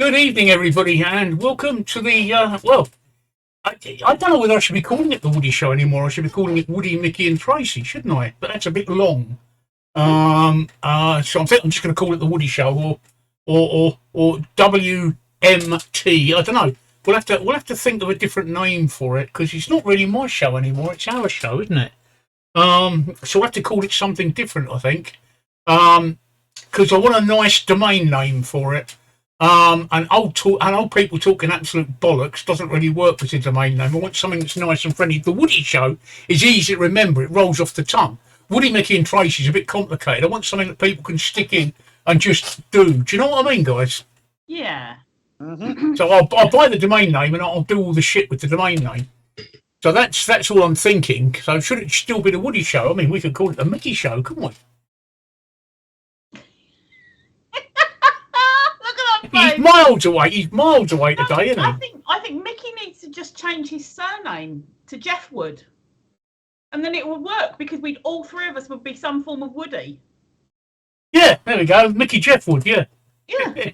Good evening, everybody, and welcome to the, I don't know whether I should be calling it the Woody Show anymore. I should be calling it Woody, Mickey and Tracy, shouldn't I? But that's a bit long. So I think I'm just going to call it the Woody Show or WMT. I don't know. We'll have to think of a different name for it because it's not really my show anymore. It's our show, isn't it? So we'll have to call it something different, I think. Because I want a nice domain name for it. And old people talking absolute bollocks doesn't really work as a domain name. I want something that's nice and friendly. The Woody Show is easy to remember. It rolls off the tongue. Woody, Mickey and Tracy is a bit complicated. I want something that people can stick in and just do. Do you know what I mean, guys? Yeah. So I'll buy the domain name and I'll do all the shit with the domain name. So that's all I'm thinking. So should it still be the Woody Show? I mean, we could call it the Mickey Show, couldn't we? He's miles away. He's miles away today, isn't he? I think Mickey needs to just change his surname to Jeff Wood, and then it will work because all three of us would be some form of Woody. Yeah, there we go. Mickey Jeff Wood. Yeah.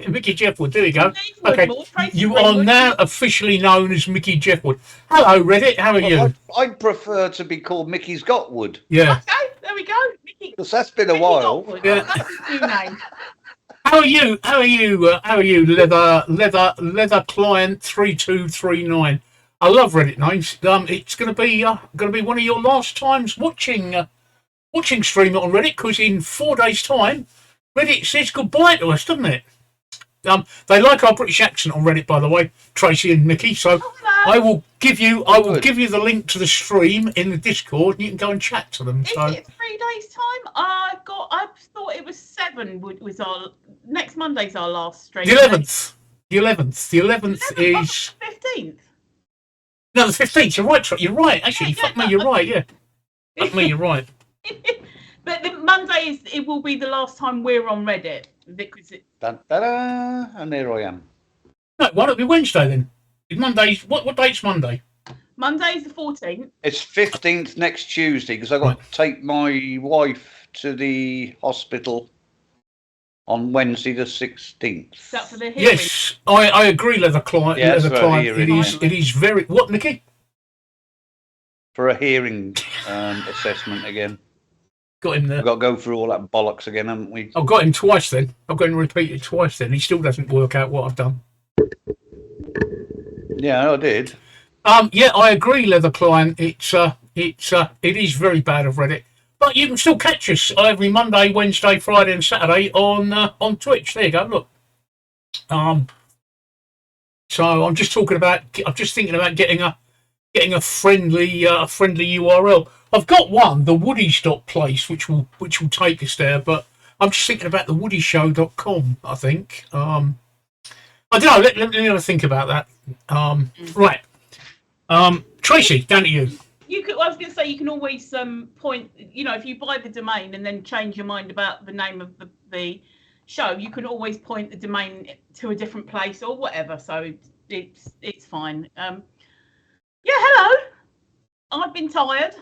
Mickey Jeff Wood. There we go. Okay, you are now officially known as Mickey Jeff Wood. Hello, Reddit. How are you? I'd prefer to be called Mickey's Got Wood. Yeah. Okay, there we go. Mickey. Because that's been a while. Yeah. That's his new name. How are you? Leather Client 3239. I love Reddit names. It's going to be one of your last times watching stream on Reddit because in 4 days' time, Reddit says goodbye to us, doesn't it? They like our British accent on Reddit, by the way, Tracy and Mickey. So I will give you the link to the stream in the Discord, and you can go and chat to them. Is it 3 days' time? I thought it was 7. Was our next Monday's our last stream. The 11th. The 11th is 15th. No, the 15th. You're right. You're right. Actually, fuck me. You're right. Yeah. Fuck me. You're right. But the Monday it will be the last time we're on Reddit because and there I am. No, why don't it be Wednesday then? It's Monday's. What date's Monday? Monday's the 14th. It's 15th next Tuesday because I got to take my wife to the hospital on Wednesday the 16th. Is that for the hearing? Yes, I agree. Leather Client. Yeah, Leather Client. Hearing, it is very. What, Mickey? For a hearing assessment again. Got him there. We've got to go through all that bollocks again, haven't we? I've got him twice then. I've got him repeated twice then. He still doesn't work out what I've done. Yeah, I did. Yeah, I agree, Leather Client. It is very bad of Reddit. But you can still catch us every Monday, Wednesday, Friday and Saturday on Twitch. There you go, look. So I'm just thinking about getting a friendly URL. I've got one, the Woodies.place, which will take us there, but I'm just thinking about the woodyshow.com, I think. I don't know, let me have a think about that. Right. Tracy, down to you. I was going to say you can always point, if you buy the domain and then change your mind about the name of the show, you can always point the domain to a different place or whatever. So it's fine. Yeah, hello. I've been tired.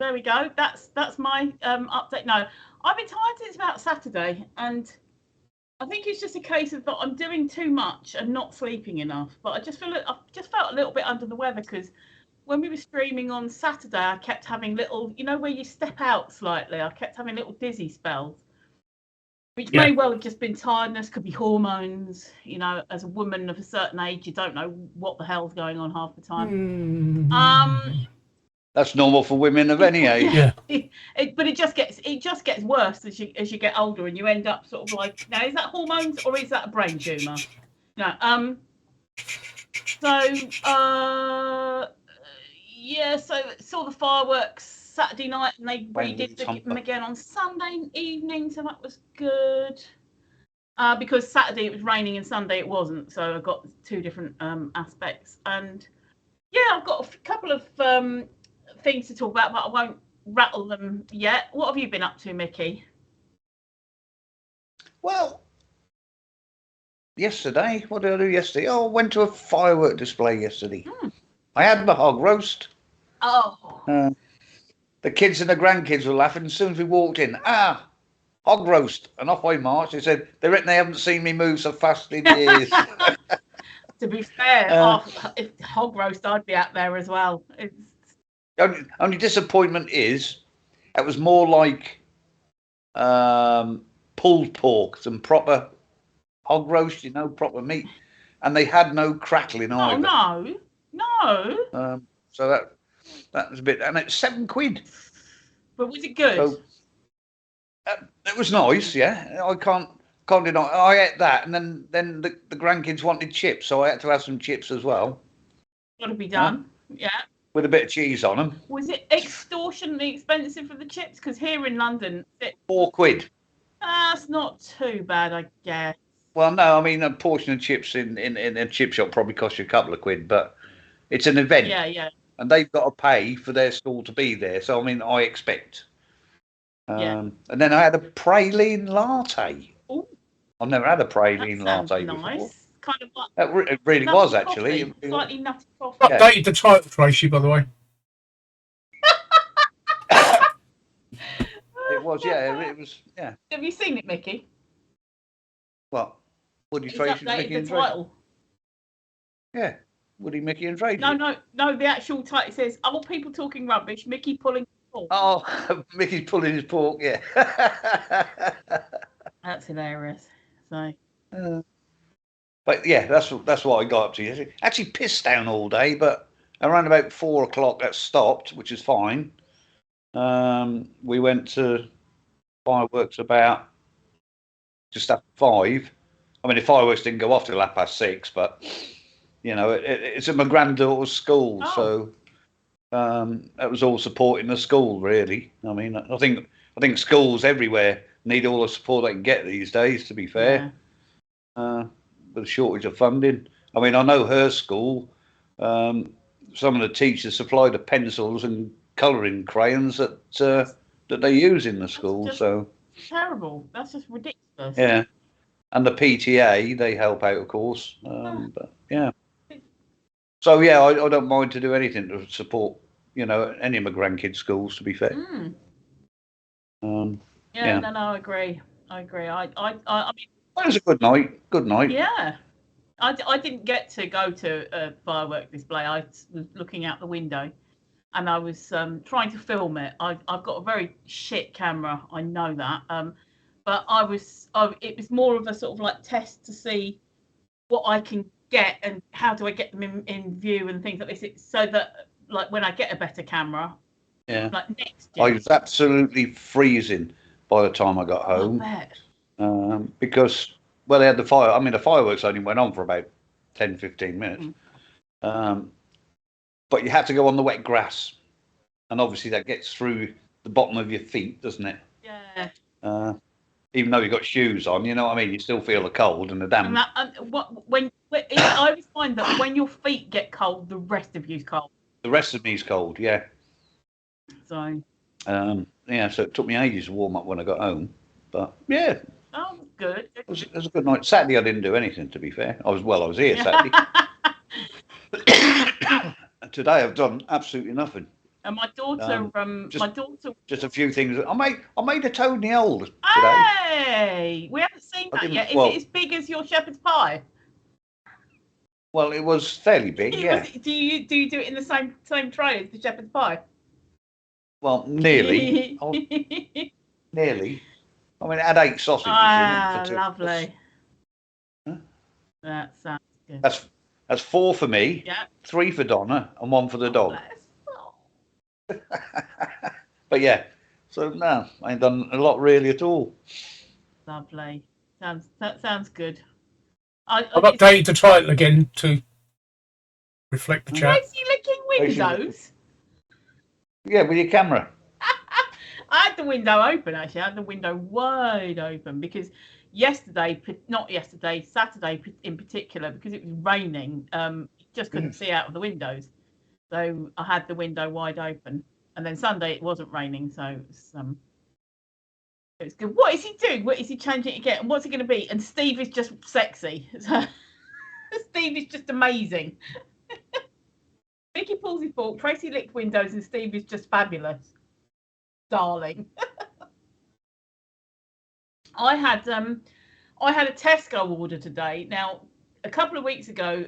There we go. That's my update. No, I've been tired since about Saturday, and I think it's just a case of that I'm doing too much and not sleeping enough. But I've just felt a little bit under the weather because when we were streaming on Saturday, I kept having little, where you step out slightly. I kept having little dizzy spells, which may well have just been tiredness, could be hormones. As a woman of a certain age, you don't know what the hell's going on half the time. That's normal for women of any age. Yeah. But it just gets worse as you get older, and you end up sort of like, now is that hormones or is that a brain tumor? No. So saw the fireworks Saturday night, and they redid them again on Sunday evening, so that was good. Because Saturday it was raining and Sunday it wasn't, so I got two different aspects. And yeah, I've got a couple of things to talk about, but I won't rattle them yet. What have you been up to, Mickey? Well, yesterday, what did I do yesterday? I went to a firework display yesterday. I had my hog roast. Oh. The kids and the grandkids were laughing as soon as we walked in. hog roast, and off I marched. They said they reckon they haven't seen me move so fast in years. To be fair, if hog roast, I'd be out there as well. Only disappointment is it was more like pulled pork than proper hog roast, proper meat, and they had no crackling either. Oh no. So that was a bit, and it's £7. But was it good? So it was nice, yeah. I can't deny. I ate that, and then the grandkids wanted chips, so I had to have some chips as well. Got to be done. Yeah. With a bit of cheese on them. Was it extortionately expensive for the chips? Because here in London, £4. That's not too bad, I guess. Well, no, I mean a portion of chips in a chip shop probably costs you a couple of quid, but it's an event. Yeah. And they've got to pay for their stall to be there. So I mean, I expect. And then I had a praline latte. Ooh. I've never had a praline latte nice. before. Kind of like it really was actually. Slightly nutty coffee. Updated the title, Tracy, by the way. It was, yeah. It was, yeah. Have you seen it, Mickey? What? Woody, He's Tracy, updated Mickey, the and title. Tracy. Yeah. Woody, Mickey, and Tracy. No. The actual title says "Old People Talking Rubbish." Mickey pulling pork. Oh, Mickey's pulling his pork. Yeah. That's hilarious. So. But yeah, that's what I got up to. Actually pissed down all day, but around about 4 o'clock that stopped, which is fine. We went to fireworks about just after 5. I mean, the fireworks didn't go off till 6:30, but it's at my granddaughter's school, so that was all supporting the school, really. I mean, I think schools everywhere need all the support they can get these days. To be fair, with a shortage of funding. I mean, I know her school. Some of the teachers supply the pencils and colouring crayons that they use in the school. So terrible. That's just ridiculous. Yeah, and the PTA they help out, of course. But yeah. So yeah, I don't mind to do anything to support, any of my grandkids' schools. To be fair. No, I agree. I mean, it was a good night. Good night. Yeah, I didn't get to go to a firework display. I was looking out the window, and I was trying to film it. I've got a very shit camera. I know that. But it was more of a sort of like test to see what I can get and how do I get them in view and things like this. It's so that like when I get a better camera, like next year. I was absolutely freezing by the time I got home. I bet. Because they had the fire. I mean, the fireworks only went on for about 10-15 minutes. But you had to go on the wet grass, and obviously that gets through the bottom of your feet, doesn't it? Yeah. Even though you've got shoes on, you know what I mean? You still feel the cold and the damp. I always find that when your feet get cold, the rest of you's cold. The rest of me's cold, yeah. So. So it took me ages to warm up when I got home, but yeah. Oh, good. It was a good night. Saturday I didn't do anything, to be fair. I was here Saturday. Today I've done absolutely nothing. And my daughter, just a few things. I made a toad in the old today. Hey, we haven't seen that yet. Is it as big as your shepherd's pie? Well, it was fairly big, yeah. Do you do it in the same tray as the shepherd's pie? Well, nearly. Nearly. I mean, it had 8 sausages in it for 2. Lovely. Huh? That sounds good. That's 4 for me, 3 for Donna, and 1 for the dog. But yeah, so no, I ain't done a lot really at all. Lovely. That sounds good. I've updated the title again to reflect the chat. Why is he licking windows? Yeah, with your camera. I had the window open, actually. I had the window wide open because Saturday in particular, because it was raining, just couldn't see out of the windows. So I had the window wide open. And then Sunday it wasn't raining, so it was good. What is he doing? What is he changing it again? And what's it going to be? And Steve is just sexy. Steve is just amazing. Vicky pulls his fork, Tracy licked windows, and Steve is just fabulous. Darling. I had a Tesco order today. Now, a couple of weeks ago,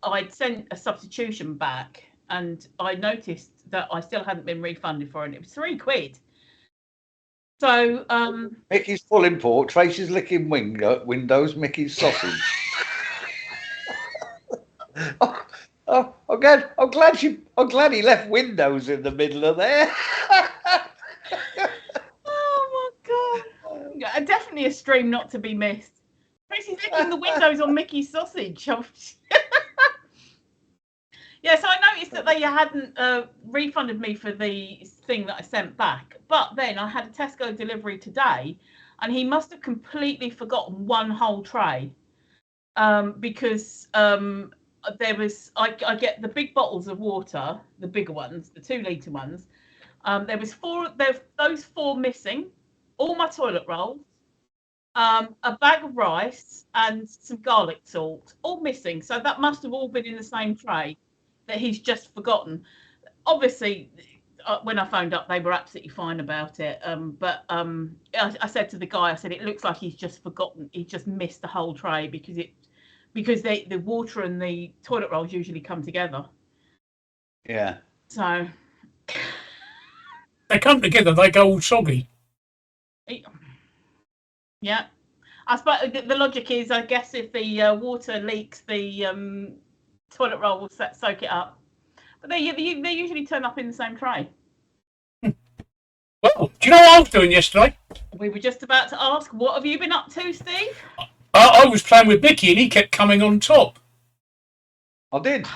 I'd sent a substitution back, and I noticed that I still hadn't been refunded for it. It was £3. So, Mickey's full import. Tracy's licking windows. Mickey's sausage. I'm glad he left windows in the middle of there. oh my god! Definitely a stream not to be missed. Tracy's licking the windows on Mickey's sausage. Yeah, so I noticed that they hadn't refunded me for the thing that I sent back. But then I had a Tesco delivery today, and he must have completely forgotten one whole tray, because there was I get the big bottles of water, the bigger ones, the 2-litre ones. There was those 4 missing, all my toilet rolls, a bag of rice, and some garlic salt, all missing. So that must have all been in the same tray that he's just forgotten. Obviously, when I phoned up, they were absolutely fine about it. But I said to the guy, I said, it looks like he's just forgotten. He just missed the whole tray because the water and the toilet rolls usually come together. Yeah. So they come together, they go all soggy. Yeah. I suppose the logic is, I guess, if the water leaks, the toilet roll will soak it up. But they usually turn up in the same tray. Well, do you know what I was doing yesterday? We were just about to ask, what have you been up to, Steve? I was playing with Mickey and he kept coming on top. I did.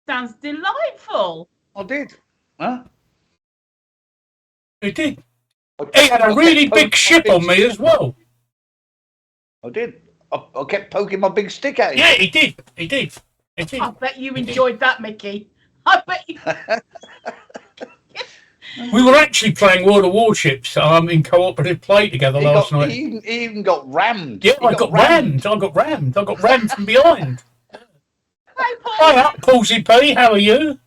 Sounds delightful. I did. Huh? He did. He had a really big ship on me as well. I did. I kept poking my big stick at him. Yeah, he did. He did. He did. I bet you enjoyed that, Mickey. I bet you. We were actually playing World of Warships in cooperative play together last night. He even got rammed. Yeah, I got rammed. I got rammed from behind. Hi, Paul. Hiya, Paulsy P. How are you?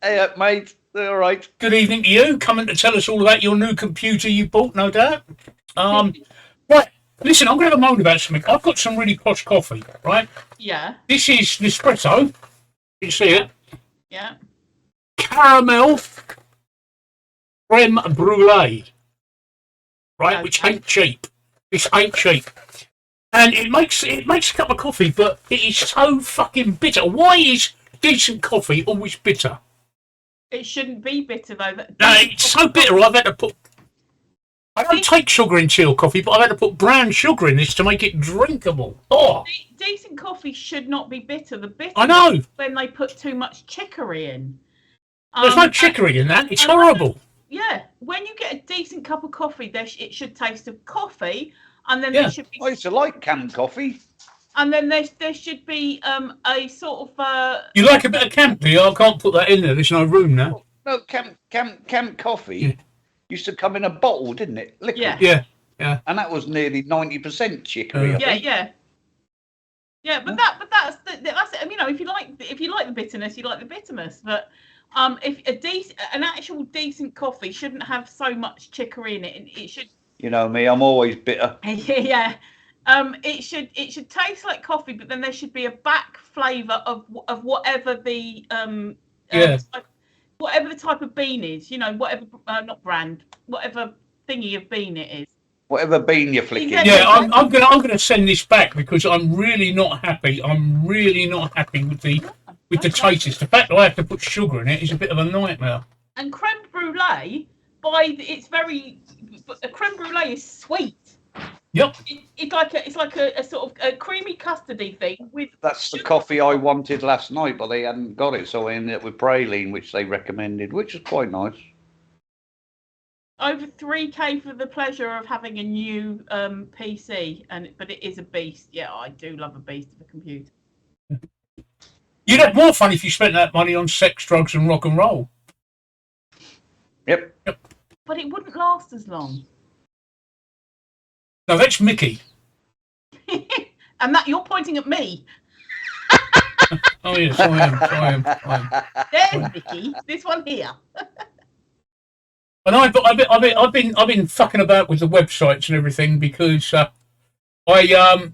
Hey, mate. All right. Good evening to you. Coming to tell us all about your new computer you bought, no doubt. Right. Listen, I'm going to have a moan about something. I've got some really posh coffee, right? Yeah. This is Nespresso. You see it? Yeah. Caramel creme brulee, right? Okay. Which ain't cheap. This ain't cheap. And it makes a cup of coffee, but it is so fucking bitter. Why is decent coffee always bitter? It shouldn't be bitter though. No, it's so bitter. I don't take sugar in chilled coffee, but I've had to put brown sugar in this to make it drinkable. Oh, decent coffee should not be bitter. The bitter, I know, when they put too much chicory in. There's no chicory in that. It's horrible. Yeah, when you get a decent cup of coffee, it should taste of coffee, and then there should be. I used to like canned coffee. And then there should be a sort of. You like a bit of camp, do you? I can't put that in there. There's no room now. No, camp coffee used to come in a bottle, didn't it? Liquid. Yeah. And that was nearly 90% chicory. Yeah, but that's it. You know, if you like the bitterness, you like the bitterness. But if an actual decent coffee shouldn't have so much chicory in it, it should. You know me, I'm always bitter. Yeah. It should taste like coffee, but then there should be a back flavour of whatever the whatever the type of bean is. You know, whatever not brand, whatever thingy of bean it is. Whatever bean you're flicking. Yeah, I'm gonna send this back because I'm really not happy. I'm really not happy with the taste. The fact that I have to put sugar in it is a bit of a nightmare. And creme brulee, a creme brulee is sweet. Yep. It's like a sort of a creamy custardy thing with. That's sugar. The coffee I wanted last night, but they hadn't got it, so I ended up with praline, which they recommended, which is quite nice. Over 3K for the pleasure of having a new PC, but it is a beast. Yeah, I do love a beast of a computer. You'd have more fun if you spent that money on sex, drugs, and rock and roll. Yep. But it wouldn't last as long. No, that's Mickey. And that you're pointing at me. Oh yes, I am. There's Mickey. This one here. And I've been fucking about with the websites and everything because I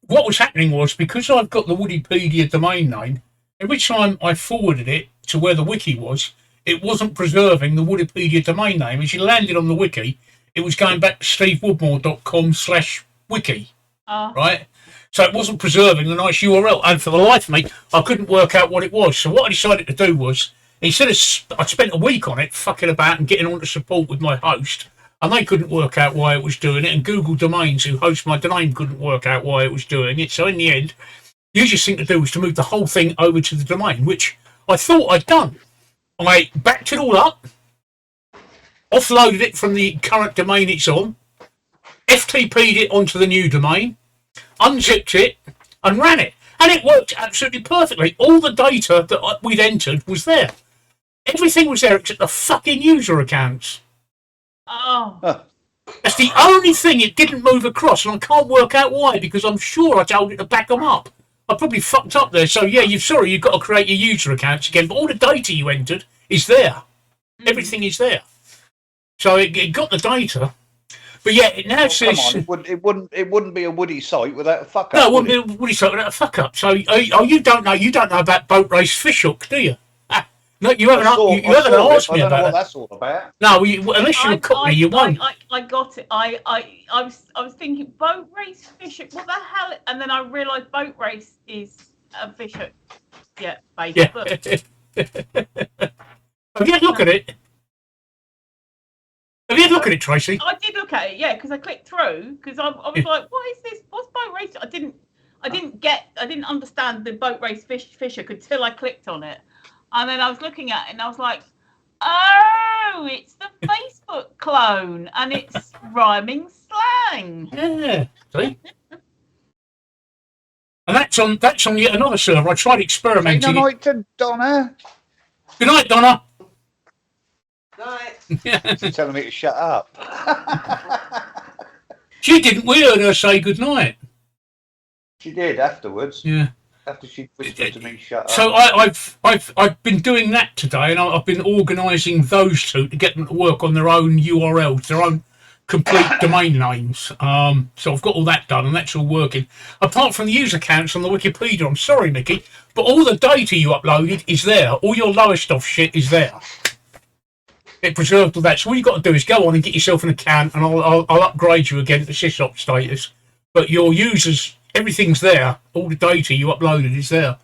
what was happening was because I've got the Wikipedia domain name, every time I forwarded it to where the wiki was, it wasn't preserving the Wikipedia domain name. As you landed on the wiki, it was going back to stevewoodmore.com/wiki, right? So it wasn't preserving the nice URL. And for the life of me, I couldn't work out what it was. So what I decided to do was, instead of, I spent a week on it, fucking about and getting on to support with my host, and they couldn't work out why it was doing it, and Google Domains, who host my domain, couldn't work out why it was doing it. So in the end, the easiest thing to do was to move the whole thing over to the domain, which I thought I'd done. I backed it all up, offloaded it from the current domain it's on, FTP'd it onto the new domain, unzipped it, and ran it. And it worked absolutely perfectly. All the data that we'd entered was there. Everything was there except the fucking user accounts. Oh. That's the only thing it didn't move across, and I can't work out why, because I'm sure I told it to back them up. I probably fucked up there. So yeah, you've got to create your user accounts again, but all the data you entered is there. Everything is there. So it got the data, but yeah, it now says it wouldn't be a Woody site without a fuck up. No, it wouldn't be a Woody site without a fuck up. So you don't know about boat race fishhook, do you? No, you haven't asked me about it. I don't know what that's all about. No, unless you're a cockney, you won't. I got it. I was thinking boat race fish. What the hell? And then I realised boat race is a fish hook. Yeah, basically. Yeah. Have you had a look at it? Have you had a look at it, Tracy? I did look at it, yeah, because I clicked through because I was like, what is this? What's boat race? I didn't understand the boat race fish hook until I clicked on it. And then I was looking at it and I was like, oh, it's the Facebook clone and it's rhyming slang. Yeah, see? And that's on yet another server. I tried experimenting. Good night to Donna. Good night, Donna. Night. She's telling me to shut up. She didn't. We heard her say good night. She did afterwards. Yeah. After she whispered to me, shut up. So I've been doing that today, and I've been organising those two to get them to work on their own URLs, their own complete domain names. So I've got all that done, and that's all working. Apart from the user accounts on the Wikipedia, I'm sorry, Mickey, but all the data you uploaded is there. All your lower stuff shit is there. It preserved all that. So all you got to do is go on and get yourself an account, and I'll upgrade you again to sysop status. But your users, everything's there. All the data you uploaded is there.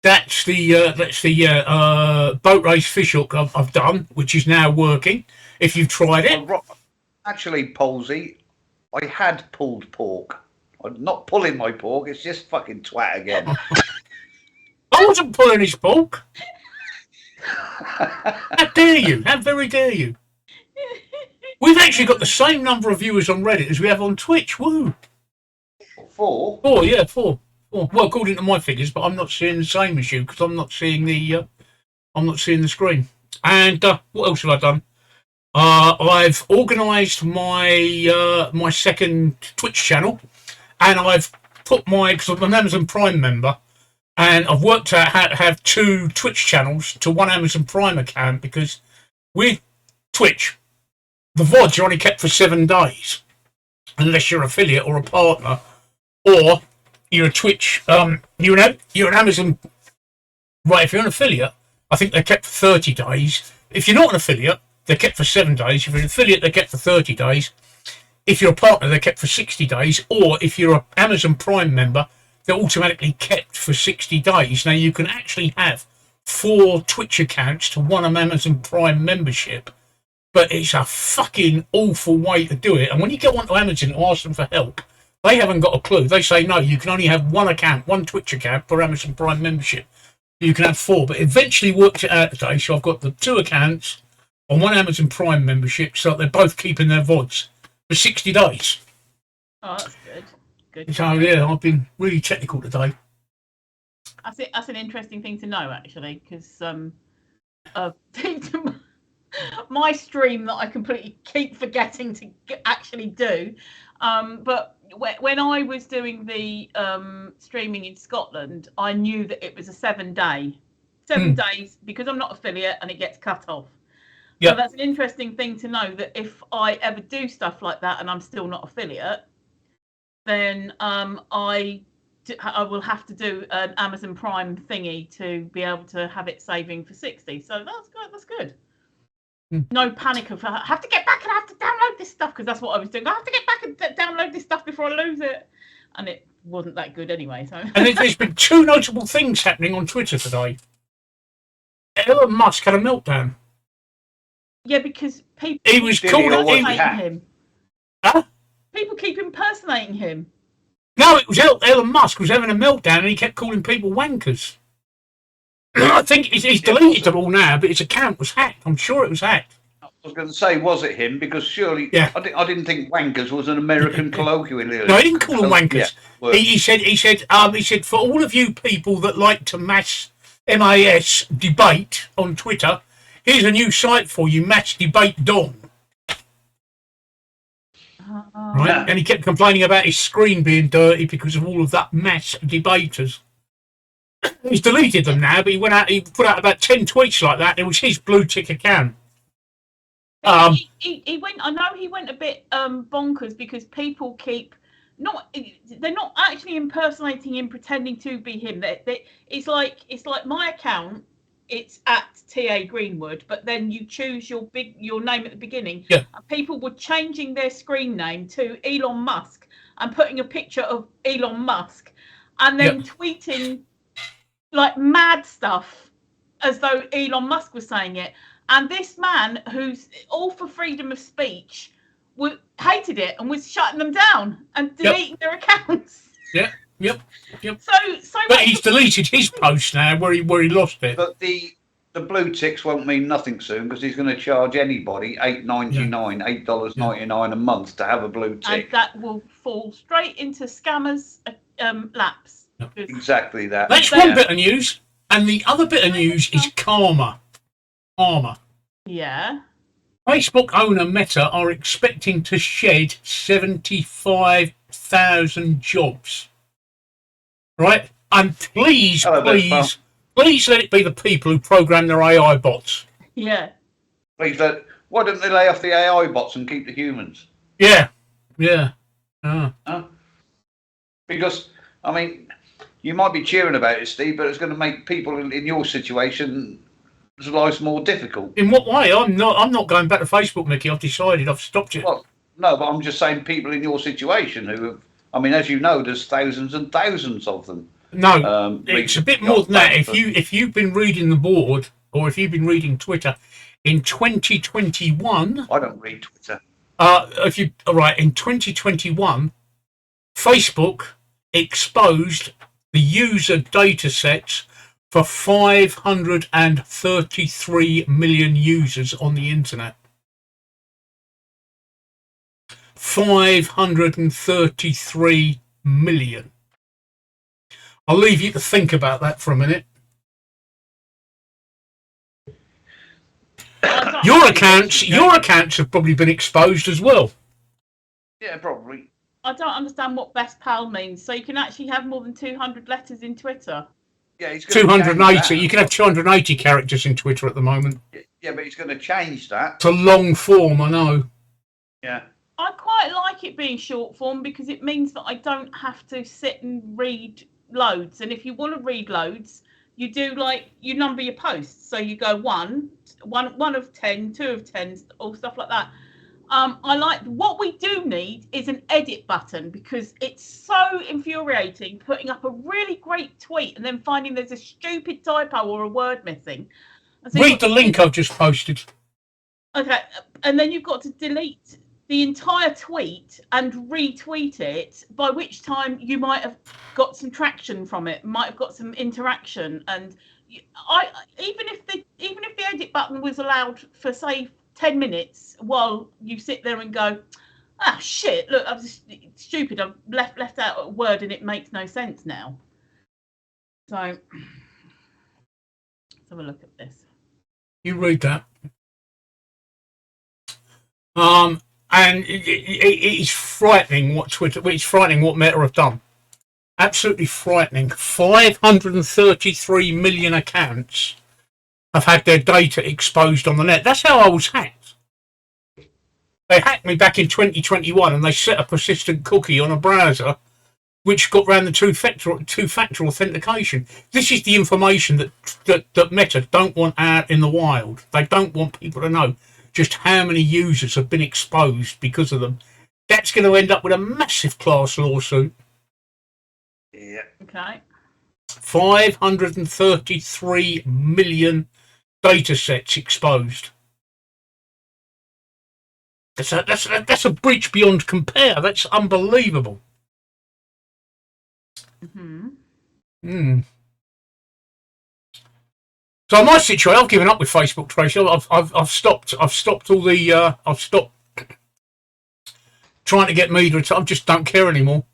That's the boat race fishhook I've done, which is now working. If you've tried it, actually, Polsey, I had pulled pork. I'm not pulling my pork. It's just fucking twat again. I wasn't pulling his pork. How dare you? How very dare you? We've actually got the same number of viewers on Reddit as we have on Twitch. Woo! 4? 4, yeah, 4. Well, according to my figures, but I'm not seeing the same as you because I'm not seeing the screen. And what else have I done? I've organised my my second Twitch channel, and I've put because I'm an Amazon Prime member, and I've worked out how to have 2 Twitch channels to one Amazon Prime account because with Twitch, the VODs are only kept for 7 days, unless you're an affiliate or a partner, or you're a Twitch. You're an Amazon. Right, if you're an affiliate, I think they're kept for 30 days. If you're not an affiliate, they're kept for 7 days. If you're an affiliate, they're kept for 30 days. If you're a partner, they're kept for 60 days. Or if you're an Amazon Prime member, they're automatically kept for 60 days. Now, you can actually have 4 Twitch accounts to one Amazon Prime membership, but it's a fucking awful way to do it. And when you go onto Amazon and ask them for help, they haven't got a clue. They say, no, you can only have one account, one Twitch account for Amazon Prime membership. You can have 4, but eventually worked it out today. So I've got the 2 accounts on one Amazon Prime membership, so they're both keeping their VODs for 60 days. Oh, that's good. Good. So yeah, I've been really technical today. That's an interesting thing to know, actually, because my stream that I completely keep forgetting to actually do. But when I was doing the streaming in Scotland, I knew that it was a 7-day 7 days because I'm not affiliate, and it gets cut off. Yeah. So that's an interesting thing to know, that if I ever do stuff like that and I'm still not affiliate, then I will have to do an Amazon Prime thingy to be able to have it saving for 60. So that's good. That's good. No panic of I have to get back and I have to download this stuff, because that's what I was doing. I have to get back and download this stuff before I lose it, and it wasn't that good anyway. So. And there's been two notable things happening on Twitter today. Elon Musk had a meltdown. Yeah, because people He was called impersonating him. Huh? People keep impersonating him. No, it was Elon Musk was having a meltdown, and he kept calling people wankers. I think he's deleted them all now, but his account was hacked. I'm sure it was hacked. I was going to say, was it him? Because surely, Yeah. I didn't think wankers was an American colloquialism. No, he didn't call them wankers. Yeah, he said for all of you people that like to MAS debate on Twitter, here's a new site for you, Match Debate Dawn. Right? Yeah. And he kept complaining about his screen being dirty because of all of that mass debaters. He's deleted them now, but he put out about 10 tweets like that. It was his blue tick account. He went. I know he went a bit bonkers because people keep they're not actually impersonating him, pretending to be him. It's like my account. It's at TA Greenwood, but then you choose your name at the beginning. Yeah. And people were changing their screen name to Elon Musk and putting a picture of Elon Musk, and then tweeting like mad stuff as though Elon Musk was saying it. And this man, who's all for freedom of speech, hated it and was shutting them down and deleting their accounts. Yep. So But he's deleted his post now where he lost it. But the blue ticks won't mean nothing soon, because he's going to charge anybody $8.99 a month to have a blue tick. And that will fall straight into scammers' laps. Yep. Exactly that. That's one bit of news. And the other bit of news is karma. Yeah. Facebook owner Meta are expecting to shed 75,000 jobs. Right? And please let it be the people who program their AI bots. Yeah. Please, why don't they lay off the AI bots and keep the humans? Yeah. Because, I mean, you might be cheering about it, Steve, but it's going to make people in your situation lives more difficult. In what way? I'm not going back to Facebook, Mickey. I've decided. I've stopped it. Well, no, but I'm just saying people in your situation who have, I mean, as you know, there's thousands and thousands of them. No, it's a bit more than that. If you've been reading the board, or if you've been reading Twitter, in 2021, I don't read Twitter. In 2021, Facebook exposed the user data sets for 533 million users on the internet. 533 million. I'll leave you to think about that for a minute. Your accounts have probably been exposed as well. Yeah, probably. I don't understand what best pal means. So you can actually have more than 200 letters in Twitter. Yeah, he's 280. You can have 280 characters in Twitter at the moment. Yeah, but he's going to change that. It's a long form, I know. Yeah. I quite like it being short form because it means that I don't have to sit and read loads. And if you want to read loads, you do you number your posts. So you go one of 10, 2 of 10, or stuff like that. I like what we do need is an edit button, because it's so infuriating putting up a really great tweet and then finding there's a stupid typo or a word missing. So read the link I've just posted. Okay, and then you've got to delete the entire tweet and retweet it, by which time you might have got some traction from it, might have got some interaction. And even if the edit button was allowed for, say, 10 minutes while you sit there and go, shit, look, I'm just stupid, I've left out a word and it makes no sense now. So let's have a look at this. You read that. And it's frightening what Meta have done. Absolutely frightening. 533 million accounts have had their data exposed on the net. That's how I was hacked. They hacked me back in 2021 and they set a persistent cookie on a browser which got around the two-factor authentication. This is the information that Meta don't want out in the wild. They don't want people to know just how many users have been exposed because of them. That's going to end up with a massive class lawsuit. Yeah. Okay. 533 million data sets exposed. That's a breach beyond compare. That's unbelievable. Mm-hmm. So in my situation, I've given up with Facebook, Tracy. I've stopped all the I've stopped trying to get media. I just don't care anymore.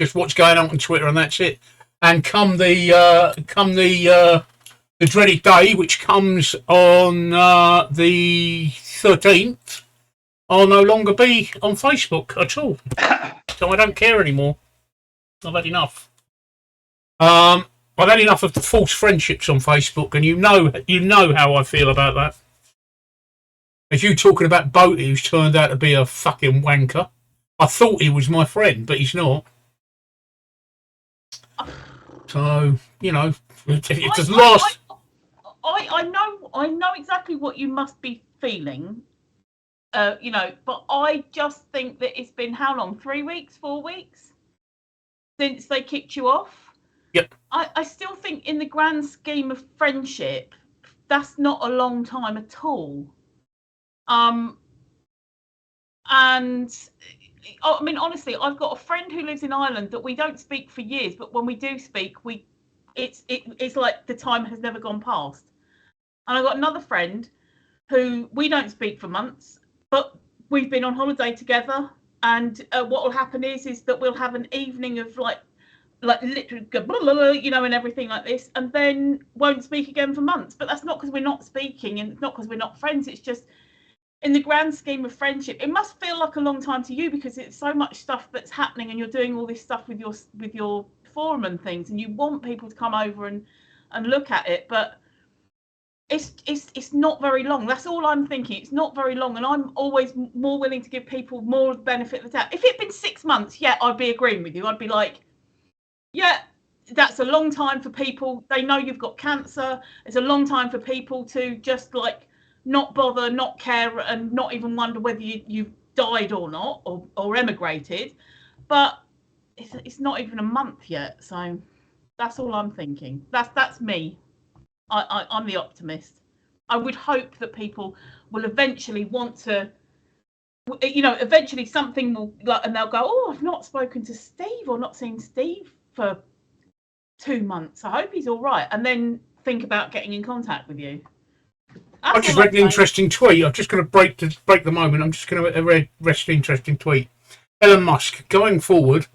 Just what's going on Twitter, and that's it. And come the dreaded day, which comes on the 13th, I'll no longer be on Facebook at all. So I don't care anymore. I've had enough. I've had enough of the false friendships on Facebook, and you know how I feel about that. As you talking about Boaty, who's turned out to be a fucking wanker. I thought he was my friend, but he's not. So, you know, it's just lost. I know exactly what you must be feeling. You know, but I just think that it's been how long? 3 weeks, 4 weeks since they kicked you off. Yep. I still think in the grand scheme of friendship, that's not a long time at all. And I mean, honestly, I've got a friend who lives in Ireland that we don't speak for years, but when we do speak, it's like the time has never gone past. And I've got another friend who we don't speak for months, but we've been on holiday together. And what will happen is that we'll have an evening of like literally, blah, blah, blah, you know, and everything like this, and then won't speak again for months. But that's not because we're not speaking, and it's not because we're not friends. It's just in the grand scheme of friendship, it must feel like a long time to you because it's so much stuff that's happening, and you're doing all this stuff with your forum and things, and you want people to come over and look at it, but it's not very long. That's all I'm thinking. It's not very long, and I'm always more willing to give people more of the benefit of the doubt. If it'd been 6 months, yeah, I'd be agreeing with you. I'd be like, yeah, that's a long time for people. They know you've got cancer. It's a long time for people to just like not bother, not care, and not even wonder whether you've died or not, or emigrated. But it's not even a month yet, so that's all I'm thinking. That's me. I'm the optimist. I would hope that people will eventually want to, you know, eventually something will, like, and they'll go, oh, I've not spoken to Steve or not seen Steve for 2 months. I hope he's all right, and then think about getting in contact with you. I just read an interesting tweet. I'm just going to break the moment. I'm just going to read an interesting tweet. Elon Musk going forward.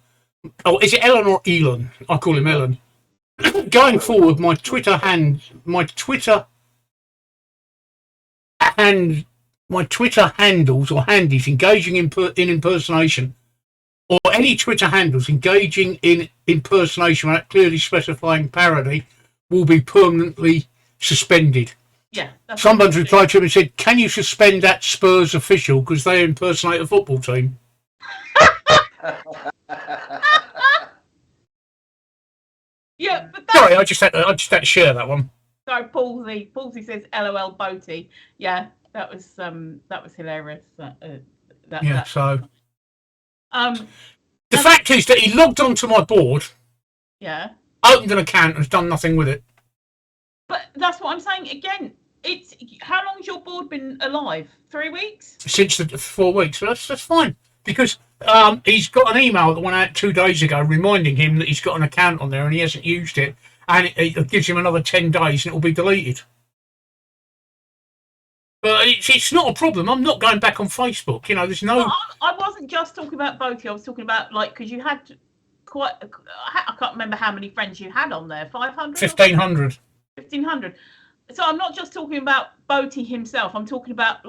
Oh, is it Elon or Elon? I call him Elon. Going forward, my Twitter handles or handies engaging in impersonation, or any Twitter handles engaging in impersonation without clearly specifying parody, will be permanently suspended. Yeah. Someone's replied to him and said, "Can you suspend that Spurs official because they impersonate a football team?" Yeah, but sorry, I just had to share that one. Sorry, Palsy says, "LOL, Boaty." Yeah, that was hilarious. The fact is that he logged onto my board. Yeah. Opened an account and has done nothing with it. But that's what I'm saying again. It's how long's your board been alive? 3 weeks? Since the 4 weeks. So that's fine because he's got an email that went out 2 days ago reminding him that he's got an account on there and he hasn't used it, and it gives him another 10 days and it will be deleted. But it's not a problem. I'm not going back on Facebook. You know, there's no. Well, I wasn't just talking about Boaty. I was talking about like because you had quite. I can't remember how many friends you had on there. 500. 1,500. 1,500. So I'm not just talking about Boaty himself. I'm talking about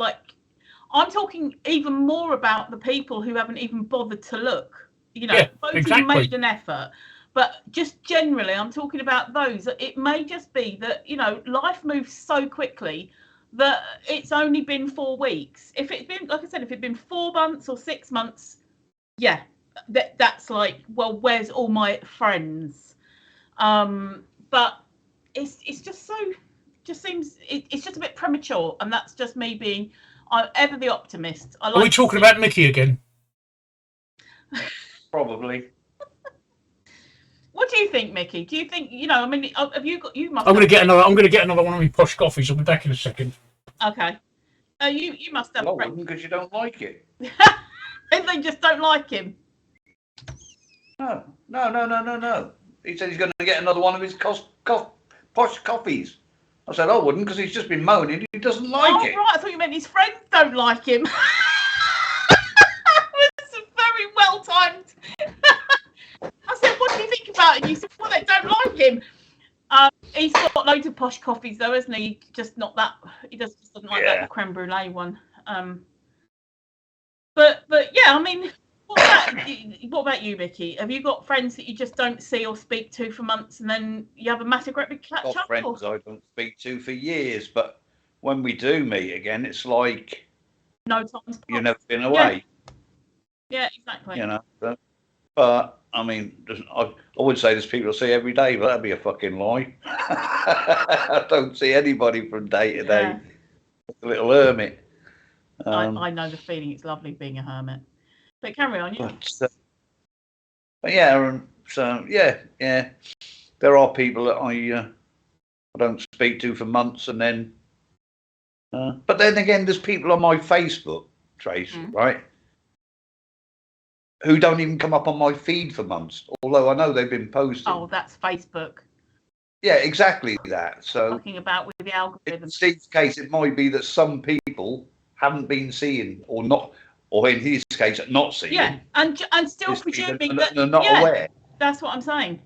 I'm talking even more about the people who haven't even bothered to look. You know, yeah, Boaty exactly. made an effort, But just generally, I'm talking about those. It may just be that, you know, life moves so quickly that it's only been 4 weeks. If it's been, like I said, if it'd been 4 months or 6 months, yeah, that's like, well, where's all my friends? But it's just so, just seems, it's just a bit premature, and that's just me being ever the optimist. Are we talking about Mickey again? Probably. What do you think, Mickey? Do you think, you know, I mean, have you got, you must. I'm going to get another one of my posh coffees. I'll be back in a second. Okay. You must have. Well, I wouldn't, because you don't like it. And they just don't like him. No. He said he's going to get another one of his posh coffees. I said I wouldn't, because he's just been moaning. He doesn't like it. Right. I thought you meant his friends don't like him. It's very well timed. I said, what do you think about it? And you said, well, they don't like him. He's got loads of posh coffees, though, hasn't he? Just not that. He just doesn't like that creme brulee one. But yeah, I mean, what about you, Mickey? Have you got friends that you just don't see or speak to for months, and then you have a massive great big catch up? Got friends I don't speak to for years, but when we do meet again, it's like no time's passed. You've never been away. Yeah, exactly. You know, but I mean, I would say there's people I see every day, but that'd be a fucking lie. I don't see anybody from day to day. A little hermit. I know the feeling. It's lovely being a hermit. But carry on, yeah. But yeah, so yeah. There are people that I don't speak to for months, and then. But then again, there's people on my Facebook, Trace, right? Who don't even come up on my feed for months, although I know they've been posting. Oh, that's Facebook. Yeah, exactly that. So talking about with the algorithm. In Steve's case, it might be that some people haven't been seeing, or not, or in his case, not seeing. Yeah, and still presuming that they're not aware. That's what I'm saying.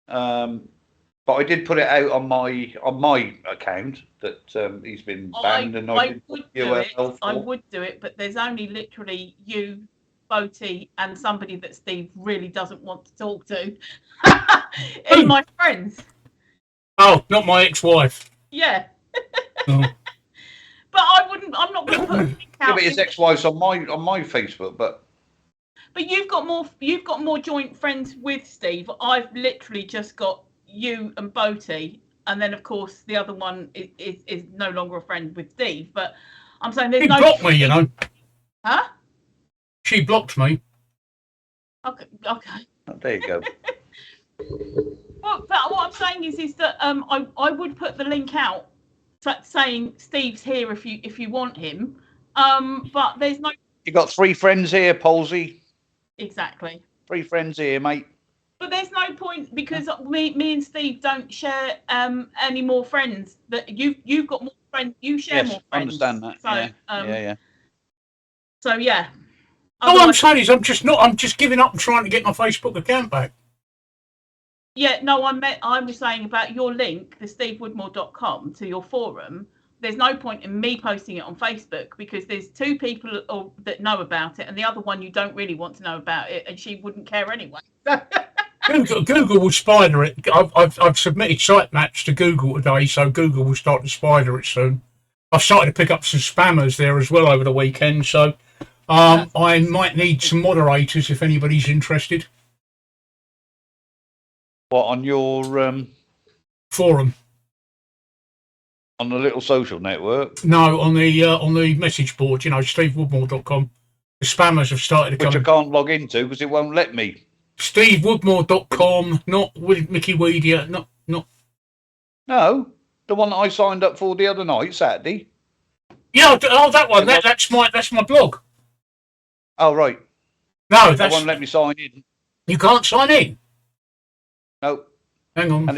But I did put it out on my account that he's been banned, and I would do it, but there's only literally you, Boaty, and somebody that Steve really doesn't want to talk to. In my friends. Oh, not my ex-wife. Yeah. Oh. But I'm not going to put a link out. Yeah, but his ex-wife's on my Facebook, but you've got more joint friends with Steve. I've literally just got you and Boaty, and then of course the other one is no longer a friend with Steve. But I'm saying there's no. She blocked me, you know. Huh? She blocked me. Okay. Oh, there you go. Well, but what I'm saying is that I would put the link out saying Steve's here if you want him. But there's no. You got 3 friends here, Polsey. Exactly. 3 friends here, mate. But there's no point, because me and Steve don't share any more friends. That you've got more friends. You share more friends. I understand that. So, yeah. So yeah. All I'm saying is I'm just giving up and trying to get my Facebook account back. Yeah, no, I was saying about your link, the stevewoodmore.com, to your forum. There's no point in me posting it on Facebook, because there's 2 people that know about it, and the other one you don't really want to know about it, and she wouldn't care anyway. Google will spider it. I've submitted sitemaps to Google today, so Google will start to spider it soon. I've started to pick up some spammers there as well over the weekend, so I might need some moderators if anybody's interested. What, on your forum? On the little social network? No, on the message board. You know, stevewoodmore.com. The spammers have started to come. Which I can't log into because it won't let me. stevewoodmore.com, not with Wikipedia, not. No, the one that I signed up for the other night, Saturday. Yeah, that one. That's my blog. Oh right. No, that won't let me sign in. You can't sign in. No. Hang on.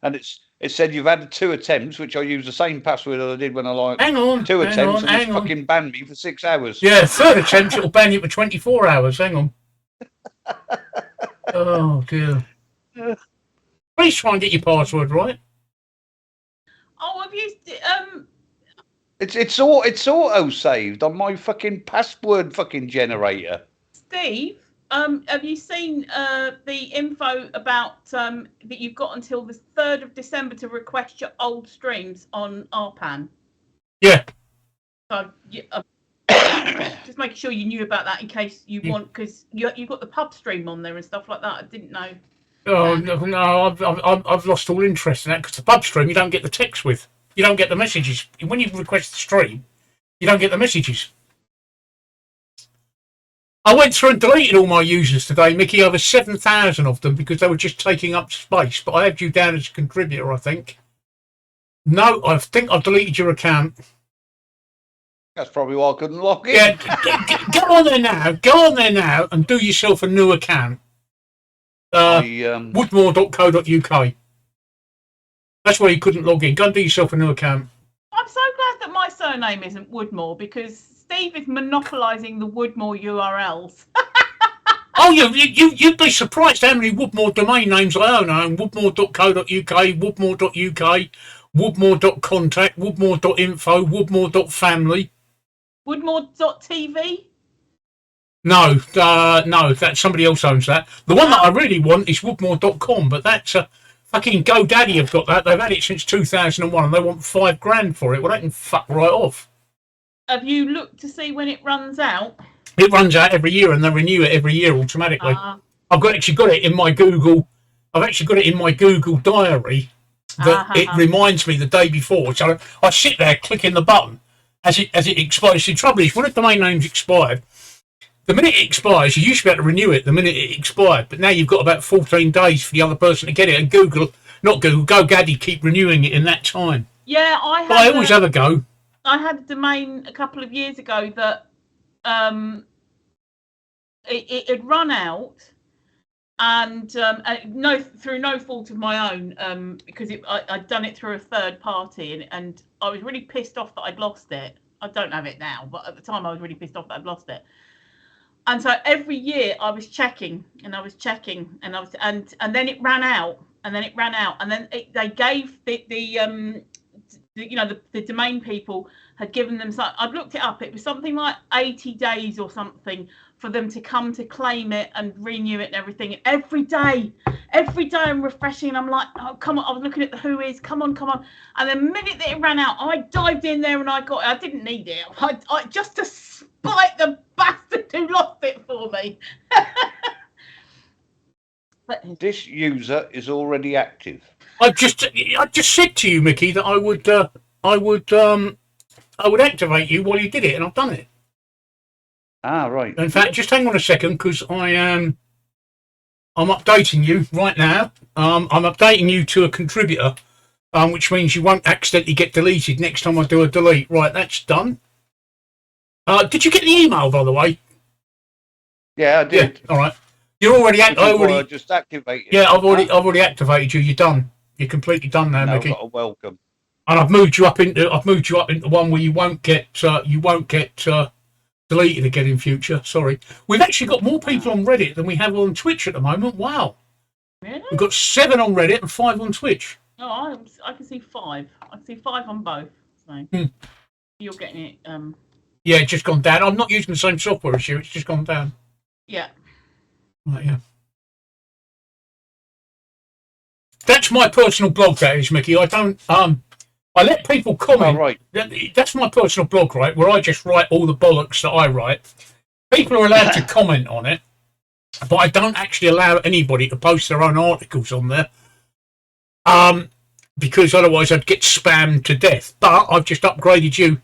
And it said you've had 2 attempts, which I used the same password that I did when I like. Hang on. 2 attempts, and it's fucking banned me for 6 hours. Yeah, 3rd attempt it'll ban you for 24 hours. Hang on. Oh dear. Please try and get your password right. Oh, have you? It's auto saved on my fucking password fucking generator. Steve, Have you seen the info about that you've got until the 3rd of December to request your old streams on RPAN? Yeah. So just making sure you knew about that in case you want, because you've got the pub stream on there and stuff like that. I didn't know. Oh no, I've lost all interest in that because the pub stream you don't get the text with, you don't get the messages when you request the stream, you don't get the messages. I went through and deleted all my users today, Mickey, over 7,000 of them because they were just taking up space. But I had you down as a contributor, I think. No, I think I've deleted your account. That's probably why I couldn't log in. Yeah, go on there now. Go on there now and do yourself a new account. Woodmore.co.uk. That's where you couldn't log in. Go and do yourself a new account. I'm so glad that my surname isn't Woodmore because Steve is monopolising the Woodmore URLs. Oh, you'd be surprised how many Woodmore domain names I own. Woodmore.co.uk, Woodmore.uk, Woodmore.contact, Woodmore.info, Woodmore.family. Woodmore.tv? No, that's somebody else owns that. The one that I really want is Woodmore.com, but that's fucking GoDaddy have got that. They've had it since 2001 and they want $5,000 for it. Well, they can fuck right off. Have you looked to see when it runs out? It runs out every year and they renew it every year automatically. I've actually got it in my Google. I've actually got it in my Google diary that it reminds me the day before. So I sit there clicking the button as it expires. The trouble is when a domain name's expired, the minute it expires, you used to be able to renew it the minute it expired, but now you've got about 14 days for the other person to get it. And GoDaddy keep renewing it in that time. Yeah, I always have a go. I had a domain a couple of years ago that it had run out, and through no fault of my own, because I'd done it through a third party, and I was really pissed off that I'd lost it. I don't have it now, but at the time I was really pissed off that I'd lost it. And so every year I was checking, and then it ran out, and then they gave the domain people had given them some. I've looked it up. It was something like 80 days or something for them to come to claim it and renew it and everything. And every day I'm refreshing, and I'm like, oh come on! I was looking at the who is. Come on! And the minute that it ran out, I dived in there and I got it. I didn't need it. I just to spite the bastard who lost it for me. This user is already active. I just said to you, Mickey, that I would activate you while you did it, and I've done it. Ah, right. In fact, just hang on a second, because I'm updating you right now. I'm updating you to a contributor, which means you won't accidentally get deleted next time I do a delete. Right, that's done. Did you get the email, by the way? Yeah, I did. Yeah, all right. You're already I just activated. Yeah, I've already activated you. You're done. You're completely done now, Mickey. Got a welcome. And I've moved you up into one where you won't get deleted again in future. Sorry. We've actually got more people on Reddit than we have on Twitch at the moment. Wow. Really? We've got 7 on Reddit and 5 on Twitch. Oh, I can see 5. I can see 5 on both. So you're getting it. Yeah, it's just gone down. I'm not using the same software as you. It's just gone down. Yeah. Right, yeah. That's my personal blog, that is, Mickey. I don't I let people comment. Oh, right. That's my personal blog, right, where I just write all the bollocks that I write. People are allowed to comment on it, but I don't actually allow anybody to post their own articles on there, because otherwise I'd get spammed to death. But I've just upgraded you.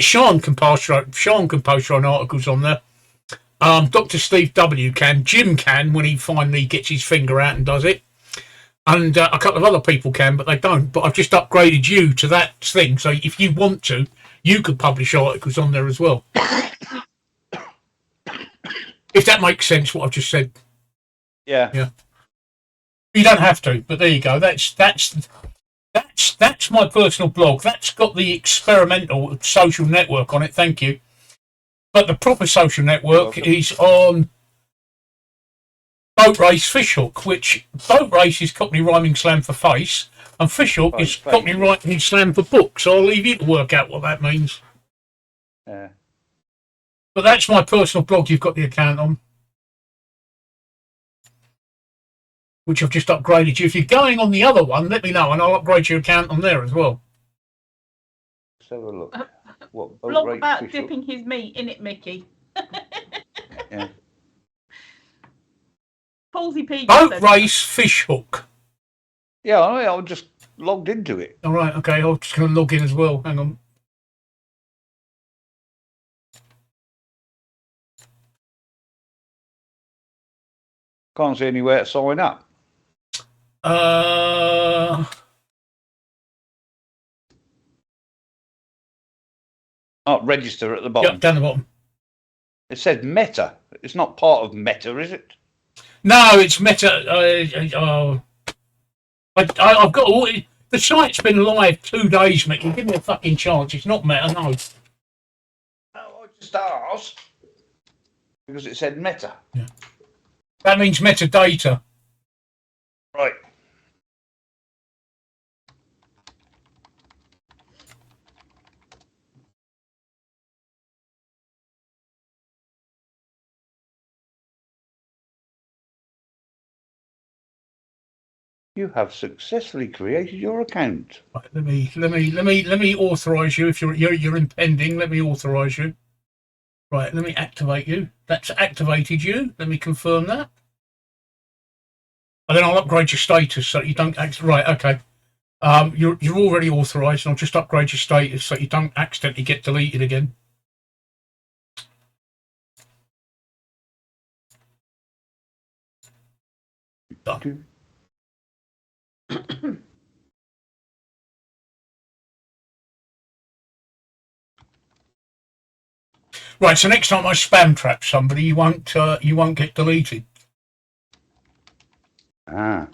Sean can post your own articles on there. Dr. Steve W can. Jim can when he finally gets his finger out and does it. And a couple of other people can, but they don't. But I've just upgraded you to that thing. So if you want to, you could publish articles on there as well. If that makes sense, what I've just said. Yeah. Yeah. You don't have to, but there you go. That's my personal blog. That's got the experimental social network on it. Thank you. But the proper social network is on Boat Race Fishhook, which Boat Race is Cockney rhyming slang for face, and Fishhook is Cockney rhyming slang for book. So I'll leave you to work out what that means. Yeah. But that's my personal blog. You've got the account on. which I've just upgraded you. If you're going on the other one, let me know, and I'll upgrade your account on there as well. Let's have a look. What boat Blog race about fish dipping his meat in it, Mickey. Yeah. Palsy P. Boat race fish hook. Yeah, I just logged into it. All right, okay. I'm just going to log in as well. Hang on. Can't see anywhere to sign up. Oh, register at the bottom. Yep, down the bottom. It says Meta. It's not part of Meta, is it? No, it's Meta. I've got all. The site's been live 2 days, Mickey. Give me a fucking chance. It's not Meta, no. Oh, I just asked because it said Meta. Yeah. That means metadata. Right. You have successfully created your account. Right, let me authorise you. If you're impending, let me authorise you. Right, let me activate you. That's activated you. Let me confirm that. And then I'll upgrade your status so you don't act. Right, okay. You're already authorised, and I'll just upgrade your status so you don't accidentally get deleted again. Done. Right, so next time I spam trap somebody, you won't get deleted. Ah.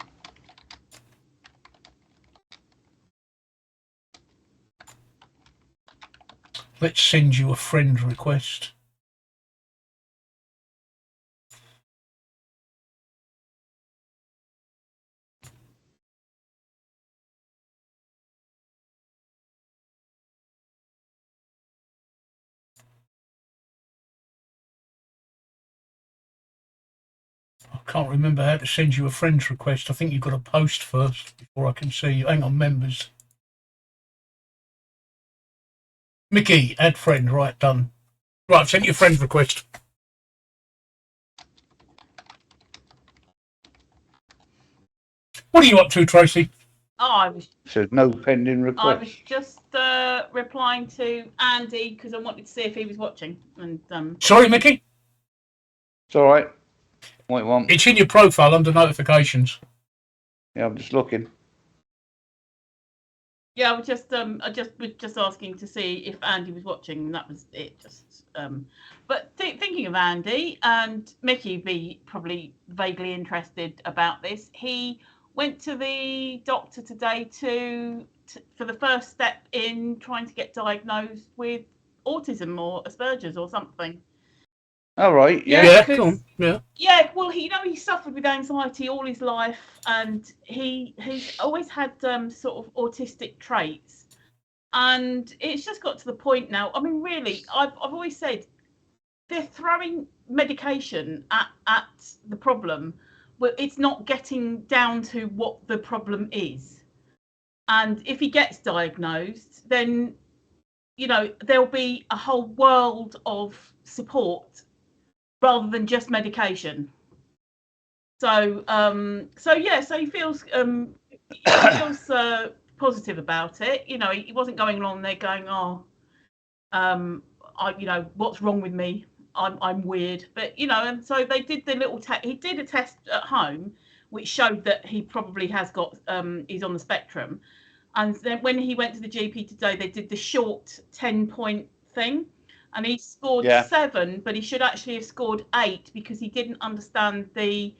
Let's send you a friend request. I can't remember how to send you a friend's request. I think you've got to post first before I can see you. Hang on, members. Mickey, add friend. Right, done. Right, I've sent you a friend request. What are you up to, Tracy? Oh, Says no pending I request. was just replying to Andy because I wanted to see if he was watching. And Sorry, Mickey? It's all right. Wait one. It's in your profile under notifications. Yeah, I'm just looking. yeah, I was just asking to see if Andy was watching, and that was it. But thinking of Andy, and Mickey be probably vaguely interested about this. He went to the doctor today for the first step in trying to get diagnosed with autism or Asperger's or something. All right. Yeah. Yeah, cool. Yeah. Yeah, well, he suffered with anxiety all his life, and he's always had sort of autistic traits, and it's just got to the point now. I mean, really, I've always said they're throwing medication at the problem, but it's not getting down to what the problem is. And if he gets diagnosed, then there'll be a whole world of support rather than just medication. So he feels positive about it. He wasn't going along there going, what's wrong with me? I'm weird. But and so they did the little test. He did a test at home, which showed that he probably has got he's on the spectrum. And then when he went to the GP today, they did the short 10-point thing. And he scored 7, but he should actually have scored 8 because he didn't understand the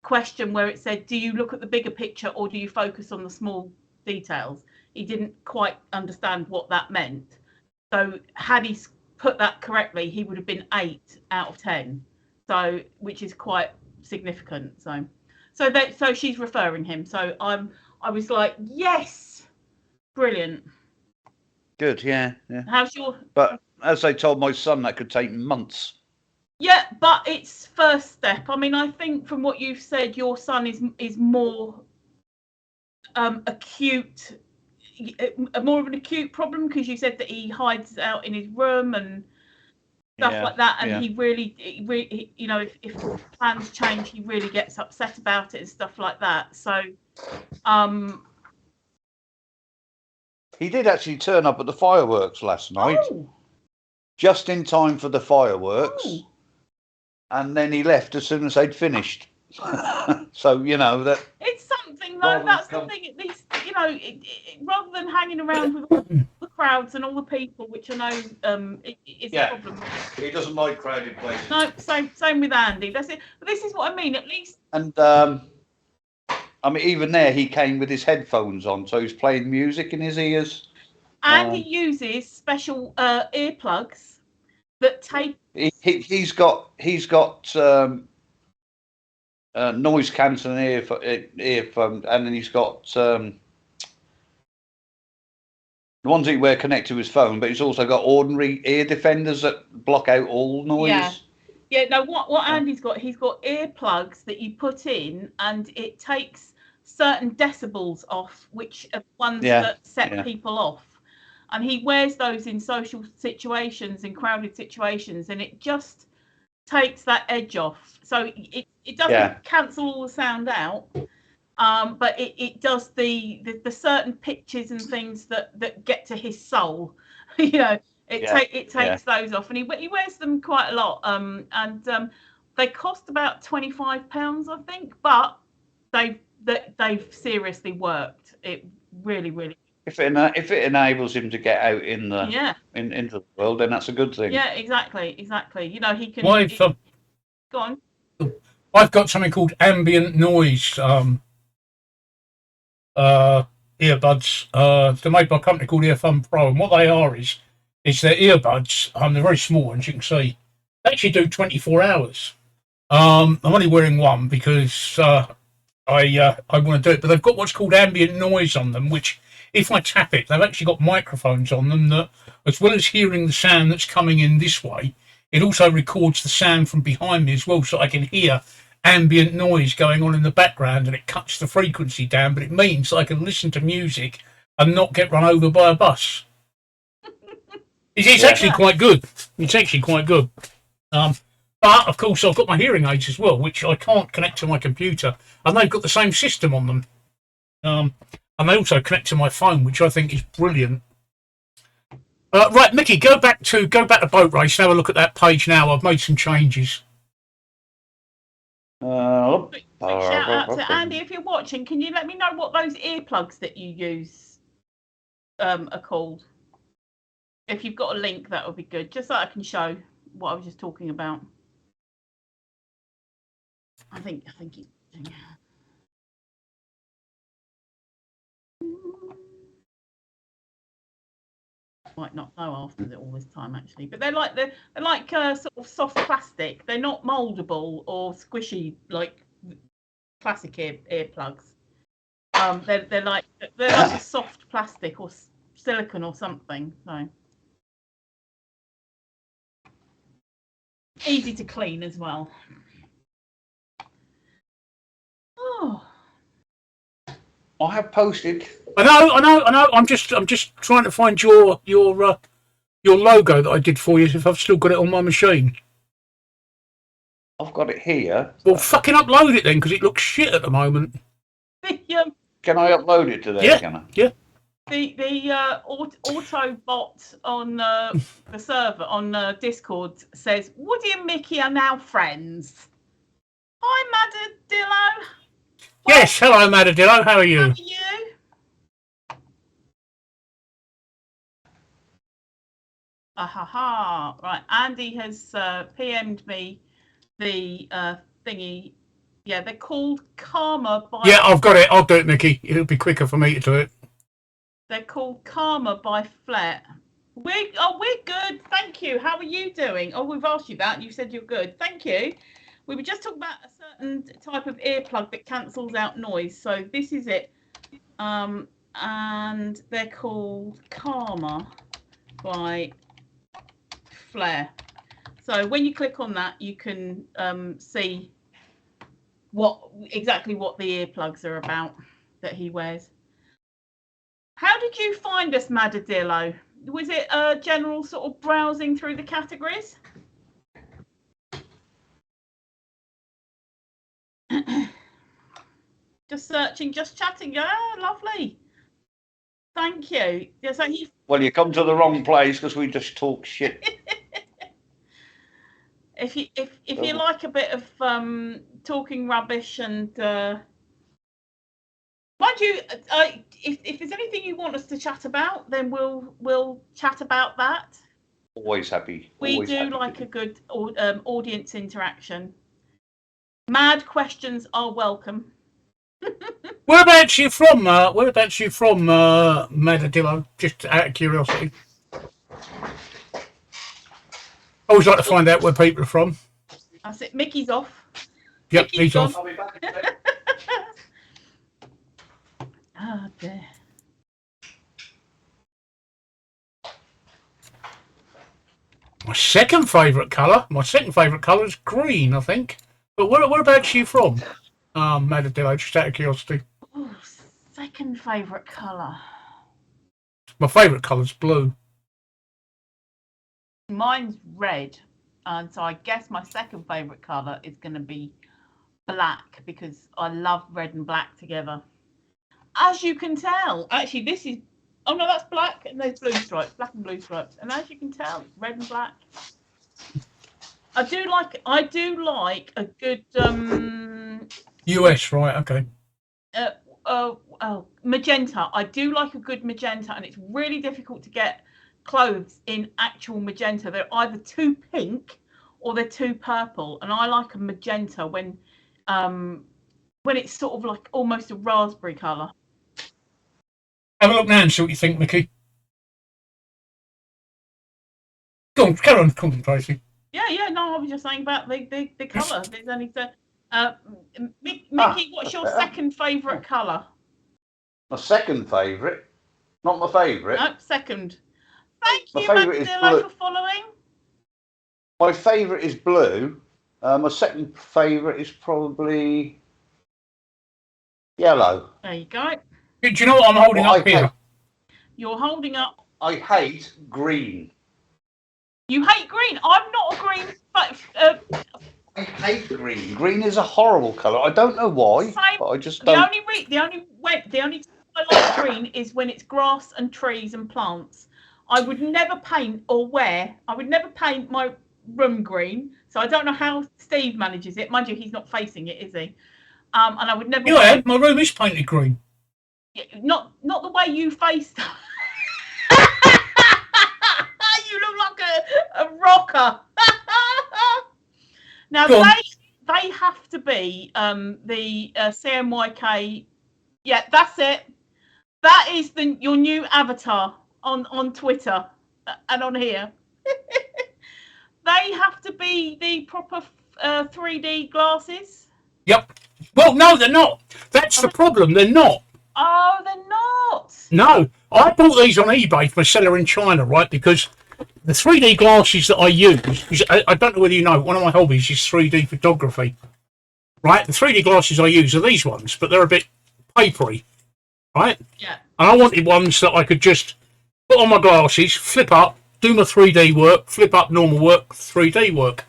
question where it said, do you look at the bigger picture or do you focus on the small details? He didn't quite understand what that meant. So had he put that correctly, he would have been 8 out of 10. So, which is quite significant. So she's referring him. So I was like, yes, brilliant. Good. Yeah. How's your? But as they told my son, that could take months. Yeah, but it's first step. I mean, I think from what you've said, your son is more acute, more of an acute problem, because you said that he hides out in his room and stuff like that, and he really, you know, if plans change, he really gets upset about it and stuff like that. So, he did actually turn up at the fireworks last night, just in time for the fireworks, and then he left as soon as they'd finished. So you know that it's something though. That's the thing. At least, you know, rather than hanging around with all the crowds and all the people, which I know is a problem. He doesn't like crowded places. No, same with Andy. That's it. But this is what I mean. At least. And I mean, even there, he came with his headphones on, so he's playing music in his ears. And he uses special earplugs that take. He's got noise cancelling earphones, and then he's got the ones that you wear connect to his phone, but he's also got ordinary ear defenders that block out all noise. Yeah. No, what Andy's got, he's got earplugs that you put in, and it takes certain decibels off, which are ones that set people off. And he wears those in social situations, in crowded situations, and it just takes that edge off. So it doesn't cancel all the sound out, but it does the certain pitches and things that get to his soul. You know, it takes those off, and he wears them quite a lot. And they cost about £25, I think, but they've seriously worked. It really. If it enables him to get out in the into the world, then that's a good thing. Yeah, exactly. You know, he can. Go on. I've got something called ambient noise earbuds. They're made by a company called Earphone Pro, and what they are is they're earbuds. They're very small, as you can see. They actually do 24 hours. I'm only wearing one because I want to do it, but they've got what's called ambient noise on them, which if I tap it, they've actually got microphones on them that, as well as hearing the sound that's coming in this way, it also records the sound from behind me as well, so I can hear ambient noise going on in the background, and it cuts the frequency down, but it means that I can listen to music and not get run over by a bus. It's actually quite good. It's actually quite good. But, of course, I've got my hearing aids as well, which I can't connect to my computer, and they've got the same system on them. And they also connect to my phone, which I think is brilliant. Right, Mickey, go back to Boat Race and have a look at that page now. I've made some changes. Shout out to Andy. If you're watching, can you let me know what those earplugs that you use are called? If you've got a link, that would be good, just so I can show what I was just talking about. I think he's watching. Might not know after all this time, actually, but they're like sort of soft plastic. They're not moldable or squishy like classic earplugs. They're like a soft plastic or silicone or something. So easy to clean as well. Oh. I have posted. I know. I'm just trying to find your logo that I did for you. If I've still got it on my machine. I've got it here. Well, fucking upload it then, because it looks shit at the moment. Can I upload it to there? Yeah. Can I? Yeah. The auto bot on the server on Discord says Woody and Mickey are now friends. Hi, Madadillo. Yes, hello, Madadillo. How are you? How are you? Right, Andy has PM'd me the thingy. Yeah, they're called Karma by... Yeah, I've got it. I'll do it, Mickey. It'll be quicker for me to do it. They're called Karma by Flet. We're good. Thank you. How are you doing? Oh, we've asked you that. You said you're good. Thank you. We were just talking about a certain type of earplug that cancels out noise. So this is it. And they're called Karma by Flare. So when you click on that, you can see exactly what the earplugs are about that he wears. How did you find us, Madadillo? Was it a general sort of browsing through the categories? Just searching, just chatting. Yeah, lovely. Thank you. Yeah, so Well, you come to the wrong place because we just talk shit. if you like a bit of talking rubbish and mind you, if there's anything you want us to chat about, then we'll chat about that. Always happy. We Always do happy like to. a good audience interaction. Mad questions are welcome. Whereabouts you from? Madadillo? Just out of curiosity. I always like to find out where people are from. That's it. Mickey's off. Yep, Mickey's he's gone. off. I'll be back in a sec. Oh dear. My second favourite colour is green, I think. But whereabouts are you from? Madadillo, just out of curiosity. Ooh, second favourite colour. My favourite colour's blue. Mine's red, and so I guess my second favourite colour is going to be black because I love red and black together. As you can tell, actually, this is. Oh no, that's black and there's blue stripes, black and blue stripes, and as you can tell, red and black. I do like a good US, right? Okay. magenta. I do like a good magenta, and it's really difficult to get clothes in actual magenta. They're either too pink or they're too purple, and I like a magenta when it's sort of like almost a raspberry colour. Have a look now and see what you think, Mickey. Go on, carry on, Tracy. Yeah. No, I was just saying about the colour. There's only Mickey, what's your second favourite colour? My second favourite, not my favourite. No, second. Thank My you, favourite is Maxillo, blue. for following. My favourite is blue. My second favourite is probably yellow. There you go. Do you know what I'm holding up here? You're holding up. I hate green. You hate green. I'm not a green, but I hate green. Green is a horrible colour. I don't know why, but I just don't. the only time I like green is when it's grass and trees and plants. I would never paint my room green. So I don't know how Steve manages it. Mind you, he's not facing it, is he? And I would never. Yeah, my room is painted green. Not the way you faced. You look like a rocker. Now they have to be the CMYK. Yeah, that's it. That is your new avatar on Twitter and on here. They have to be the proper 3D glasses. Yep. Well, no, they're not. That's the problem. They're not. Oh, they're not. No, I bought these on eBay from a seller in China, right? Because the 3D glasses that I use, I don't know whether you know, one of my hobbies is 3D photography, right? The 3D glasses I use are these ones, but they're a bit papery, right? Yeah. And I wanted ones that I could just put on my glasses, flip up, do my 3D work, flip up normal work, 3D work.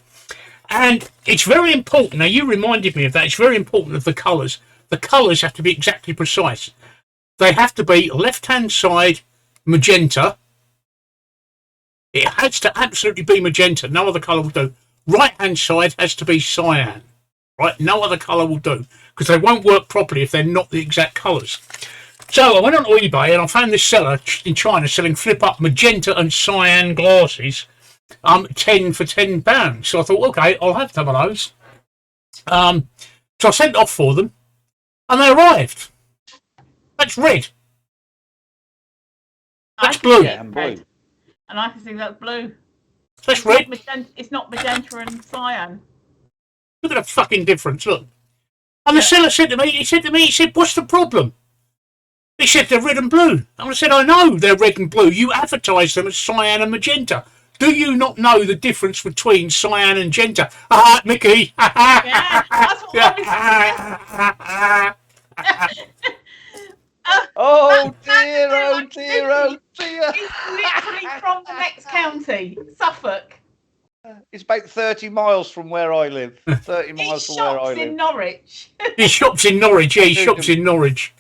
And it's very important. Now, you reminded me of that. It's very important of the colours. The colours have to be exactly precise. They have to be left-hand side magenta. It has to absolutely be magenta. No other colour will do. Right-hand side has to be cyan. Right? No other colour will do. Because they won't work properly if they're not the exact colours. So I went on to eBay and I found this seller in China selling flip-up magenta and cyan glasses. 10 for £10. So I thought, okay, I'll have some of those. So I sent off for them, and they arrived. That's red. That's blue. Yeah, and blue. And I can see that's blue. That's red. It's not magenta and cyan. Look at the fucking difference. Look. And the seller said to me, he said, what's the problem? He said they're red and blue. And I said, I know they're red and blue. You advertise them as cyan and magenta. Do you not know the difference between cyan and magenta? Ah, Mickey. Yeah, that's what I was. Oh That's dear, oh Mandeville dear, oh City. dear. It's literally from the next county, Suffolk. It's about 30 miles from where I live. 30 He miles from where I shops live. in Norwich. He shops in Norwich. Yeah, he shops in Norwich.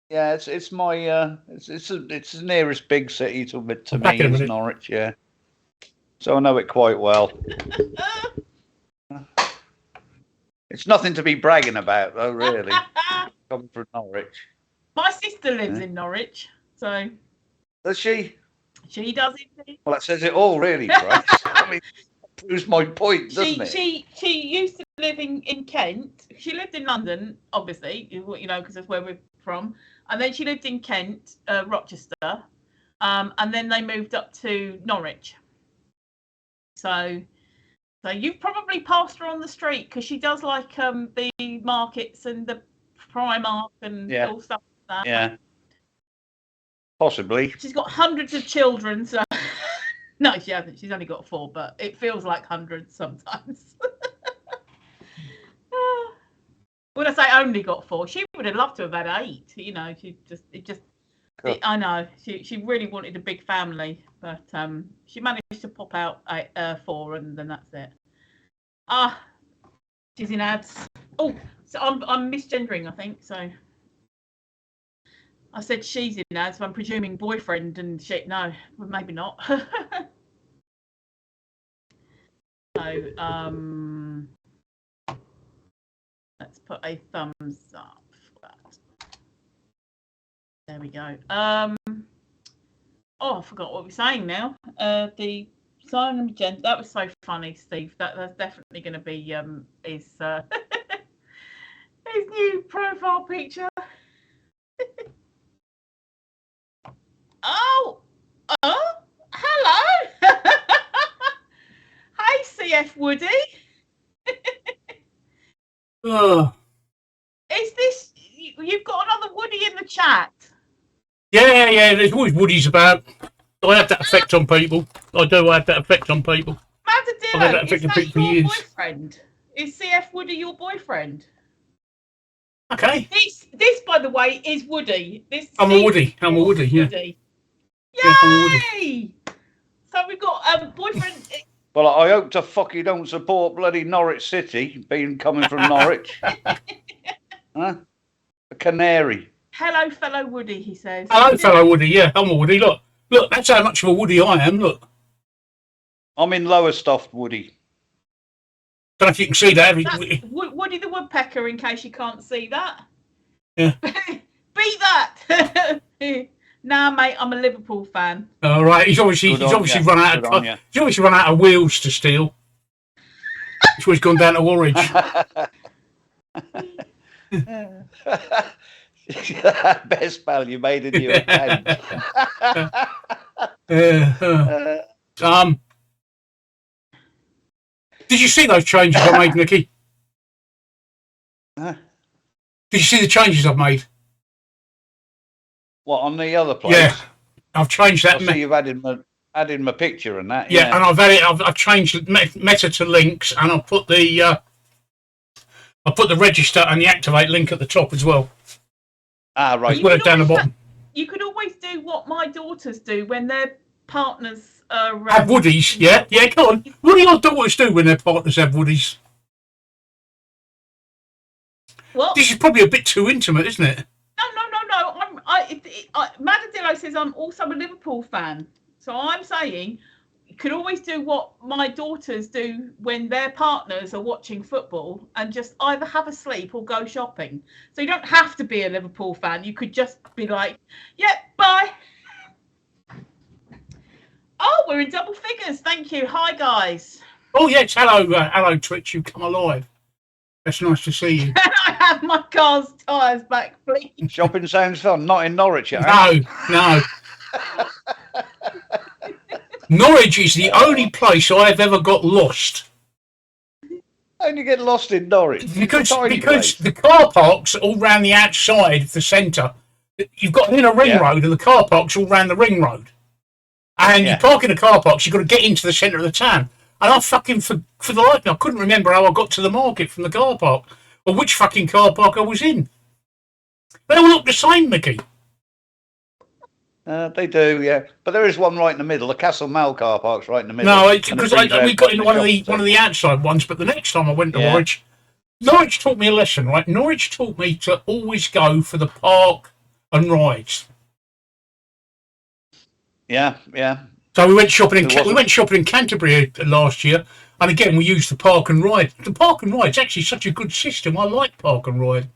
Yeah, it's my it's the nearest big city to me Back in a is minute. Norwich. Yeah, so I know it quite well. It's nothing to be bragging about, though. Really, coming from Norwich. My sister lives Yeah. in Norwich, so Does she? she does indeed. Well, that says it all, really, Christ. I mean, that proves my point, doesn't it? She used to live in Kent. She lived in London, obviously, because that's where we're from. And then she lived in Kent, Rochester, and then they moved up to Norwich. So you've probably passed her on the street because she does like the markets and the Primark and all stuff like that. Yeah. Possibly. She's got hundreds of children, so no, she hasn't. She's only got 4, but it feels like hundreds sometimes. When I say only got 4, she would have loved to have had 8. I know she really wanted a big family, but she managed to pop out 4, and then that's it. She's in ads. Oh, so I'm misgendering, I think. So I said she's in ads, so I'm presuming boyfriend and shit. No, well, maybe not. So let's put a thumbs up for that. There we go. Oh, I forgot what we're saying now. The cyan and magenta. That was so funny, Steve. That's definitely going to be his his new profile picture. Oh, hello. Hi, CF Woody. Is this you've got another Woody in the chat? Yeah. There's always Woodies about. I have that effect on people. I do have that effect on people. Matadillo, is that your boyfriend? Is CF Woody your boyfriend? Okay. This, by the way, is Woody. I'm a Woody. Yeah. Woody. Yay! Yeah, I'm a Woody. So we've got boyfriend. Well, I hope to fuck you don't support bloody Norwich City, coming from Norwich. Huh? A canary. Hello, fellow Woody, he says. Hello, fellow Woody. Yeah, I'm a Woody. Look, that's how much of a Woody I am. Look. I'm in Lowestoft, Woody. Don't know if you can see that. Woody the Woodpecker, in case you can't see that. Yeah. Beat that. Nah, mate, I'm a Liverpool fan. All right, he's obviously run out of wheels to steal. So he's gone down to Woolwich. Best pal you made in your account. Did you see those changes I made, Nicky? Huh? Did you see the changes I've made? What, on the other place? Yeah, I've changed that. I see you've added my picture and that. Yeah, and I've changed Meta to links, and I've put the register and the activate link at the top as well. Ah, right. As well as down the bottom. You could always do what my daughters do when their partners are have woodies. Yeah, go on. What do your daughters do when their partners have woodies? What? This is probably a bit too intimate, isn't it? No. Matadillo says I'm also a Liverpool fan, so I'm saying you could always do what my daughters do when their partners are watching football and just either have a sleep or go shopping. So you don't have to be a Liverpool fan. You could just be like, "Yep, bye." Oh, we're in double figures. Thank you. Hi, guys. Oh yes, hello, Twitch. You've come alive. That's nice to see you. Can I have my car's tyres back, please? Shopping sounds fun. Not in Norwich, yet. No. Norwich is the only place I've ever got lost. How do you get lost in Norwich? Because the car parks are all round the outside of the centre. You've got in a ring road, and the car parks all round the ring road. And Yeah. you park in the car parks, you've got to get into the centre of the town. And I fucking, for the life of me, I couldn't remember how I got to the market from the car park, or which fucking car park I was in. They all look the same, Mickey. They do, yeah. But there is one right in the middle. The Castle Mall car park's right in the middle. No, it's And it because brings we out got into one of shopping the centre. outside ones. But the next time I went to Yeah. Norwich taught me a lesson, right? Norwich taught me to always go for the park and rides. Yeah, yeah. So we went shopping It wasn't- we went shopping in Canterbury last year, and again we used the park and ride. The park and ride's actually such a good system. I like park and ride.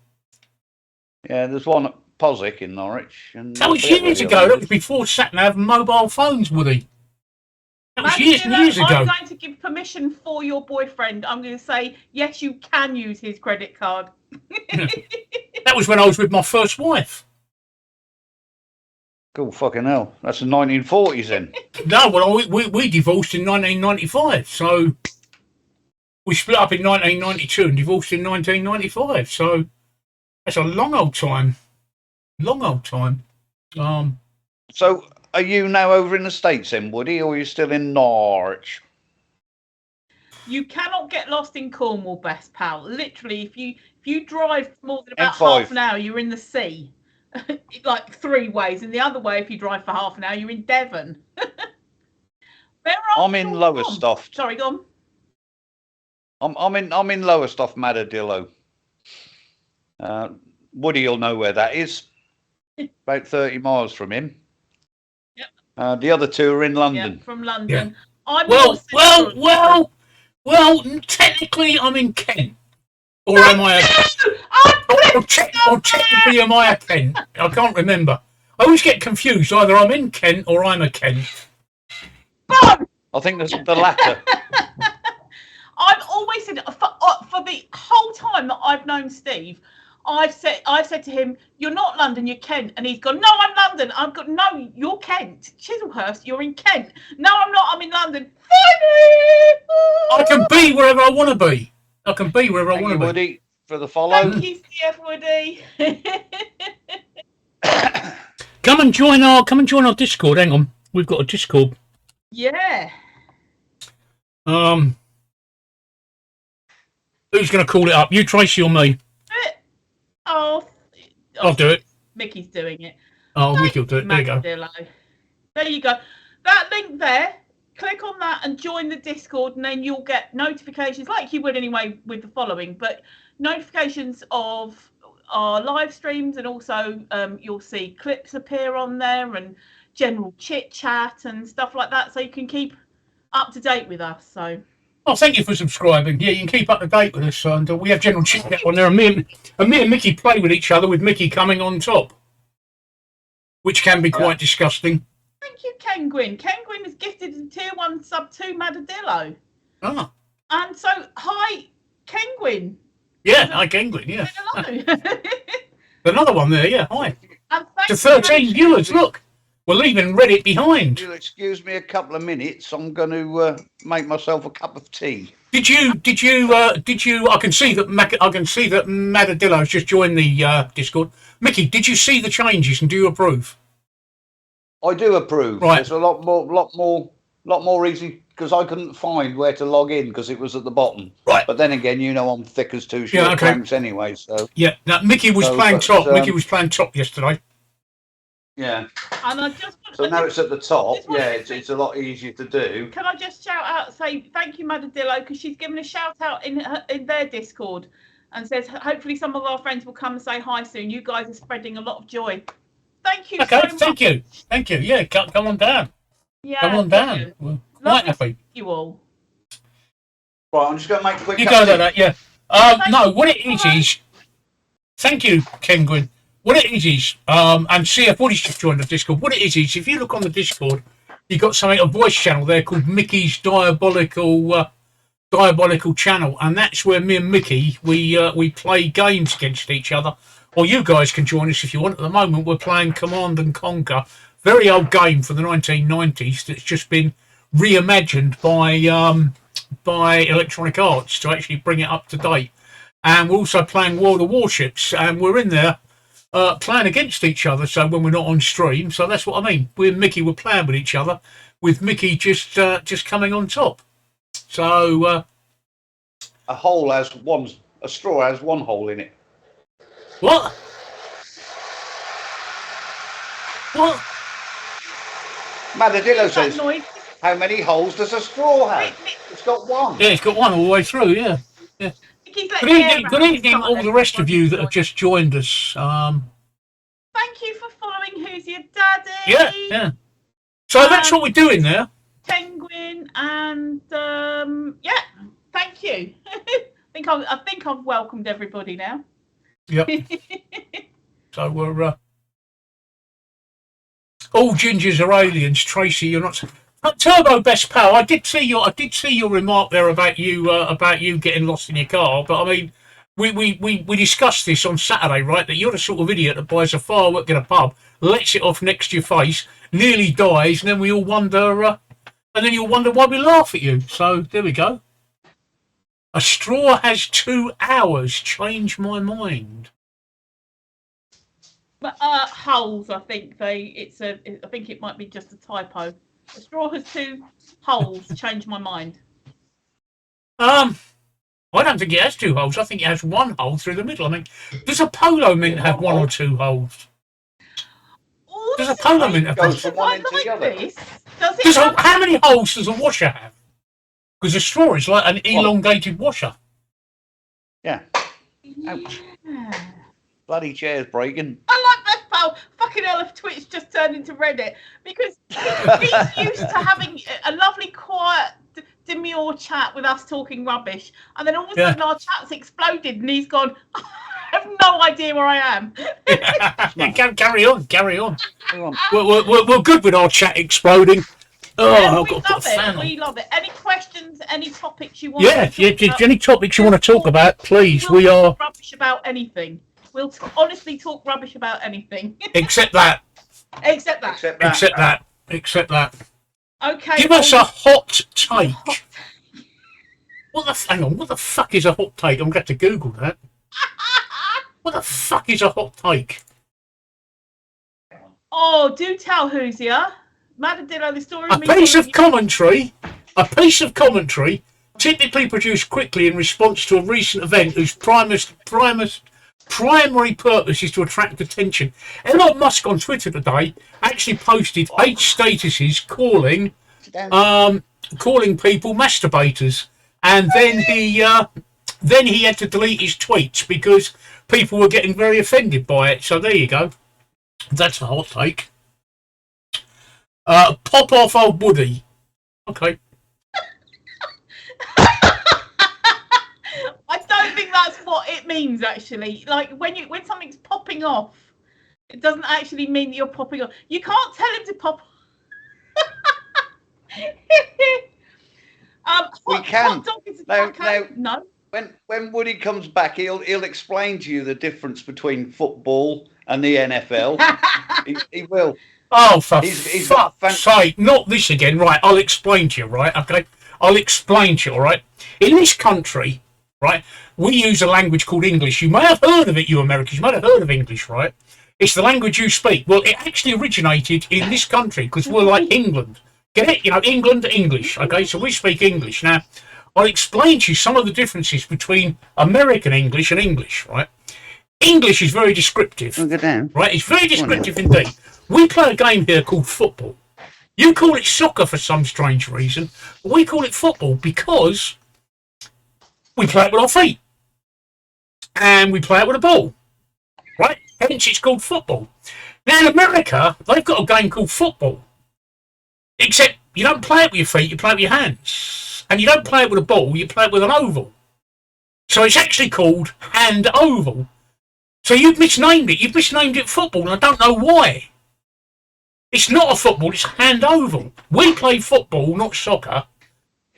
Yeah, there's one at Posick in Norwich. And That I was forget where years the ago. other That is. was before sat-nav and mobile phones, Woody. That was Madam years and Diller, years ago. I'm going to give permission for your boyfriend. I'm going to say, yes, you can use his credit card. That was when I was with my first wife. Oh, fucking hell. That's the 1940s then. No, well, we divorced in 1995, so we split up in 1992 and divorced in 1995. So that's a long old time. Long old time. So, are you now over in the States then, Woody, or are you still in Norwich? You cannot get lost in Cornwall, best pal. Literally, if you drive more than about M5. half an hour, you're in the sea. Like 3 ways, and the other way, if you drive for half an hour, you're in Devon. Where are I'm in you all Lowestoft. Sorry, go on. I'm in Lowestoft, Madadillo. Woody will know where that is. About 30 miles from him. Yep. The other two are in London. Yeah, from London. Yeah. I'm Well, technically I'm in Kent. Or am I or technically am I a Kent? I can't remember. I always get confused. Either I'm in Kent or I'm a Kent. Bob! I think that's the latter. I've always said for the whole time that I've known Steve, I've said to him, "You're not London, you're Kent," and he's gone, "No, I'm London." I've got, "No, you're Kent, Chislehurst. You're in Kent." "No, I'm not. I'm in London." I can be wherever I want to be. I can be wherever I Thank want you, to be. Woody, for the follow. Thank you, CF Woody. Come and join our Discord. Hang on, we've got a Discord. Yeah. Who's going to call it up? You, Tracy, or me? Oh, I'll do it. Mickey's doing it. Oh, Mickey will do it. There you go. There you go. That link there, click on that and join the Discord, and then you'll get notifications, like you would anyway with the following, but notifications of our live streams, and also you'll see clips appear on there and general chit chat and stuff like that, so you can keep up to date with us. So. Oh, thank you for subscribing. Yeah, you can keep up to date with us, and we have general chit chat on there. And me and Mickey play with each other, with Mickey coming on top, which can be quite disgusting. Thank you, Ken Gwyn. Ken Gwyn is gifted a tier 1 sub 2 Madadillo. Ah, And so, hi, Ken Gwyn. yeah, hi, Gengling, yeah. Hello. Another one there, yeah, hi. And thank To you 13 viewers, look. We're leaving Reddit behind. You'll excuse me a couple of minutes. I'm going to make myself a cup of tea. Did you? I can see that Madadillo's just joined the Discord. Mickey, did you see the changes and do you approve? I do approve. Right. It's a lot more easy because I couldn't find where to log in because it was at the bottom. Right. But then again, I'm thick as two short planks anyway. So Yeah. Now Mickey was playing top. Mickey was playing top yesterday. yeah. And I just So now it's at the top. just want Yeah, to- it's a lot easier to do. Can I just shout out, say thank you, Madadillo, because she's given a shout out in their Discord and says hopefully some of our friends will come and say hi soon. You guys are spreading a lot of joy. Thank you Okay, so much. thank you. Yeah, come on down. Yeah, Come on down. We're quite Lovely happy. to meet you all. Right, I'm just going to make a quick. You cup go of there, tea. yeah. No, what it is. Thank you, Ken Gwyn. What it is, and CF Woody's just joined the Discord. What it is if you look on the Discord, you've got a voice channel there called Mickey's Diabolical Channel, and that's where me and Mickey we play games against each other. Or you guys can join us if you want. At the moment, we're playing Command and Conquer, very old game from the 1990s that's just been reimagined by Electronic Arts to actually bring it up to date. And we're also playing World of Warships, and we're in there playing against each other. So when we're not on stream, so that's what I mean. We and Mickey were playing with each other, with Mickey just coming on top. So a straw has one hole in it. what? What? Madadillo says, how many holes does a straw have? It's got one. Yeah, it's got one all the way through. Yeah. Yeah. Good evening, all the rest of you that have just joined us. Thank you for following Who's Your Daddy? Yeah. So that's what we're doing now. Penguin and thank you. I think I've welcomed everybody now. Yep. So we're all gingers are aliens. Tracy, you're not. Turbo Best Pal. I did see your remark there about you getting lost in your car. But I mean, we discussed this on Saturday, right? That you're the sort of idiot that buys a firework in a pub, lets it off next to your face, nearly dies, and then we all wonder, you'll wonder why we laugh at you. So there we go. A straw has 2 hours. Change my mind. But holes, I think I think it might be just a typo. A straw has 2 holes. Change my mind. I don't think it has 2 holes. I think it has 1 hole through the middle. I mean, does a polo mint have 1 or 2 holes? Does a polo mint have goes from one into the other? Does it how many holes does a washer have? Because a straw is like an elongated washer. Yeah. Ouch. Yeah. Bloody chair's breaking. I like Best Pal. Fucking hell, if Twitch just turned into Reddit, because he's used to having a lovely, quiet, demure chat with us talking rubbish, and then all of a sudden our chat's exploded, and he's gone, I have no idea where I am. Carry on. We're good with our chat exploding. Oh, I've got to put a fan on. We love it. Any questions, any topics you want any topics you want to talk about, please. We are rubbish about anything. We'll honestly talk rubbish about anything. Except that. Except that. Okay. Give us a hot take. Hang on, what the fuck is a hot take? I'm going to have to Google that. What the fuck is a hot take? Oh, do tell, Hoosier. Madadillo, the story. A piece of commentary typically produced quickly in response to a recent event whose primary purpose is to attract attention. Elon Musk on Twitter today actually posted 8 statuses calling people masturbators, and then he had to delete his tweets because people were getting very offended by it. So there you go. That's a hot take. Pop off old Woody. Okay. I don't think that's what it means, actually. Like when something's popping off, it doesn't actually mean that you're popping off. You can't tell him to pop. We can. No. When Woody comes back, he'll explain to you the difference between football and the NFL. he will. Oh, for fuck's sake, not this again. Right, I'll explain to you, right? Okay, I'll explain to you, all right? In this country, right, we use a language called English. You may have heard of it, you Americans. You might have heard of English, right? It's the language you speak. Well, it actually originated in this country because we're like England. Get it? You know, England, English. Okay, so we speak English. Now, I'll explain to you some of the differences between American English and English, right? English is very descriptive. Right? It's very descriptive indeed. We play a game here called football. You call it soccer for some strange reason. We call it football because we play it with our feet. And we play it with a ball. Right? Hence it's called football. Now in America, they've got a game called football. Except you don't play it with your feet, you play it with your hands. And you don't play it with a ball, you play it with an oval. So it's actually called hand oval. So you've misnamed it. You've misnamed it football, and I don't know why. It's not a football, it's hand oval. We play football, not soccer.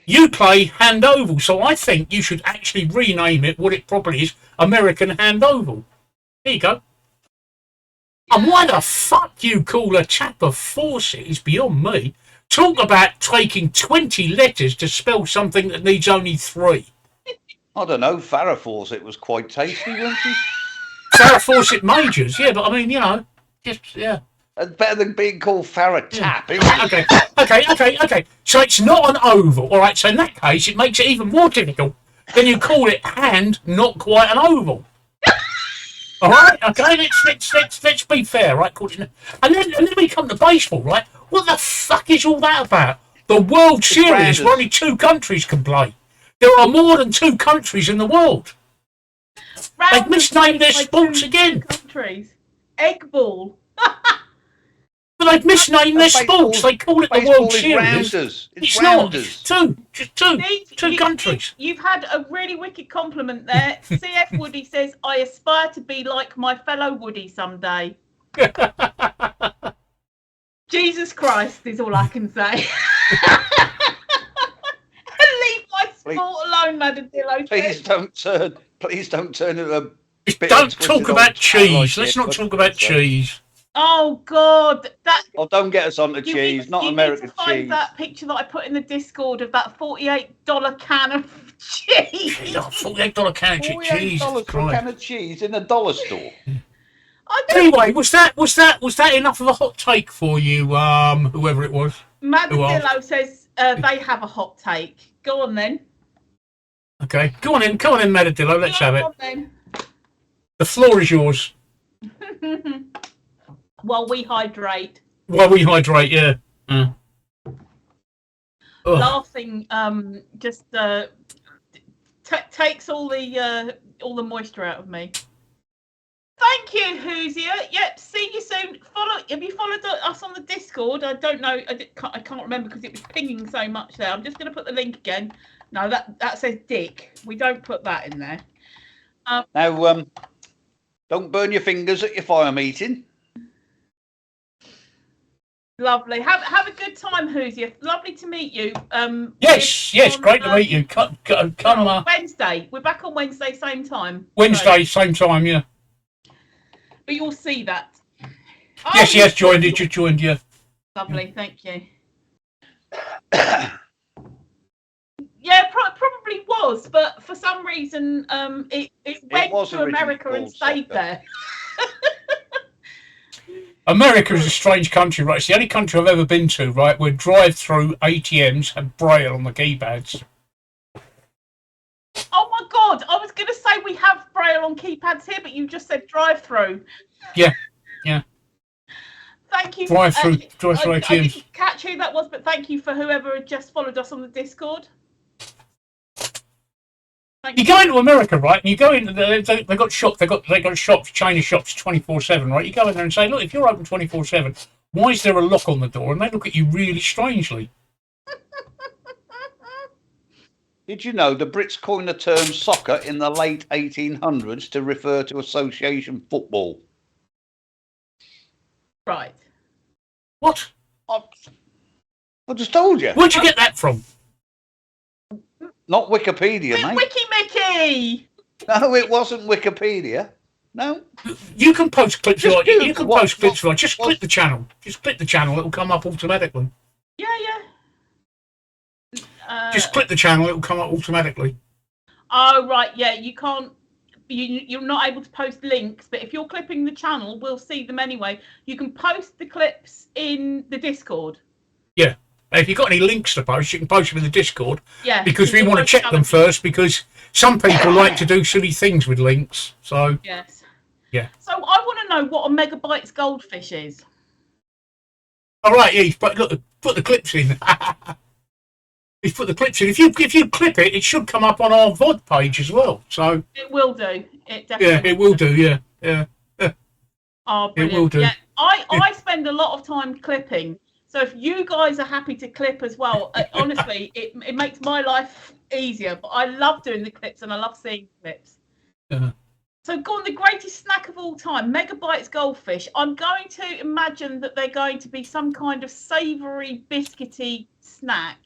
You play hand oval. So I think you should actually rename it what it probably is, American hand oval. There you go. And why the fuck you call a chap of force is beyond me. Talk about taking 20 letters to spell something that needs only 3. I don't know. Farrah thought it was quite tasty, wasn't she? Farrah Fawcett Majors, yeah, but I mean, just, yeah. That's better than being called Farrah Tap, isn't it? Okay. So it's not an oval, all right? So in that case, it makes it even more difficult. Then you call it hand, not quite an oval. All right, okay. Let's be fair, right? And then we come to baseball, right? What the fuck is all that about? The World Series, where only 2 countries can play. There are more than 2 countries in the world. They've misnamed their sports again. Countries. Egg ball. But they've misnamed their sports. They call it the World Series. Rounders. It's rounders. Not. Just two countries. You've had a really wicked compliment there. CF Woody says, I aspire to be like my fellow Woody someday. Jesus Christ is all I can say. Leave my sport alone, Madadillo. Please don't turn it a bit. Don't talk about cheese. Let's not talk about cheese. Oh God! Don't get us onto cheese. Not American cheese. Find that picture that I put in the Discord of that $48 can of cheese. $48 can of cheese. $48 for a can of cheese in a dollar store. Anyway, was that enough of a hot take for you? Whoever it was. Madadillo says they have a hot take. Go on then. Okay, go on in, Madadillo. Let's have it. Then. The floor is yours. While we hydrate. Yeah. Laughing just takes all the moisture out of me. Thank you, Hoosier. Yep, see you soon. Have you followed us on the Discord? I don't know. I can't remember because it was pinging so much there. I'm just going to put the link again. No, that says Dick. We don't put that in there. Now, don't burn your fingers at your fire meeting. Lovely. Have a good time, Hoosier. Lovely to meet you. Yes. Great to meet you. Come Wednesday. We're back on Wednesday, same time. Same time, yeah. But you'll see that. Yes, he has joined. He just joined you. Lovely, thank you. Yeah, probably was, but for some reason, it went to America and stayed there. America is a strange country, right? It's the only country I've ever been to, right, where drive-through ATMs have Braille on the keypads. Oh my God! I was going to say we have Braille on keypads here, but you just said drive-through. Yeah. Thank you. Drive-through ATMs. I didn't catch who that was, but thank you for whoever had just followed us on the Discord. You go into America, right? And you go in. They got shops. They got shops, chain of shops, 24/7, right? You go in there and say, look, if you're open 24/7, why is there a lock on the door? And they look at you really strangely. Did you know the Brits coined the term soccer in the late 1800s to refer to association football? Right. What? I just told you. Where'd you get that from? Not Wikipedia, mate. Wiki Mickey! No, it wasn't Wikipedia. No. You can post clips. Just Just click the channel. Just click the channel. It'll come up automatically. Yeah. Just click the channel. It'll come up automatically. Oh, right. Yeah, you can't. You're not able to post links, but if you're clipping the channel, we'll see them anyway. You can post the clips in the Discord. Yeah. If you've got any links to post, you can post them in the Discord. Yeah. Because we want to check them first, because some people like to do silly things with links. So. Yes. Yeah. So I want to know what a megabytes goldfish is. All right, yeah. But look, put the clips in. He's put the clips in. If you clip it, it should come up on our VOD page as well. So. It will do. It definitely. Yeah, it will do. Yeah. Oh, brilliant. It will do. Yeah. I spend a lot of time clipping. So if you guys are happy to clip as well, honestly, it makes my life easier. But I love doing the clips and I love seeing clips. Uh-huh. So go on, the greatest snack of all time, megabytes goldfish. I'm going to imagine that they're going to be some kind of savoury, biscuity snack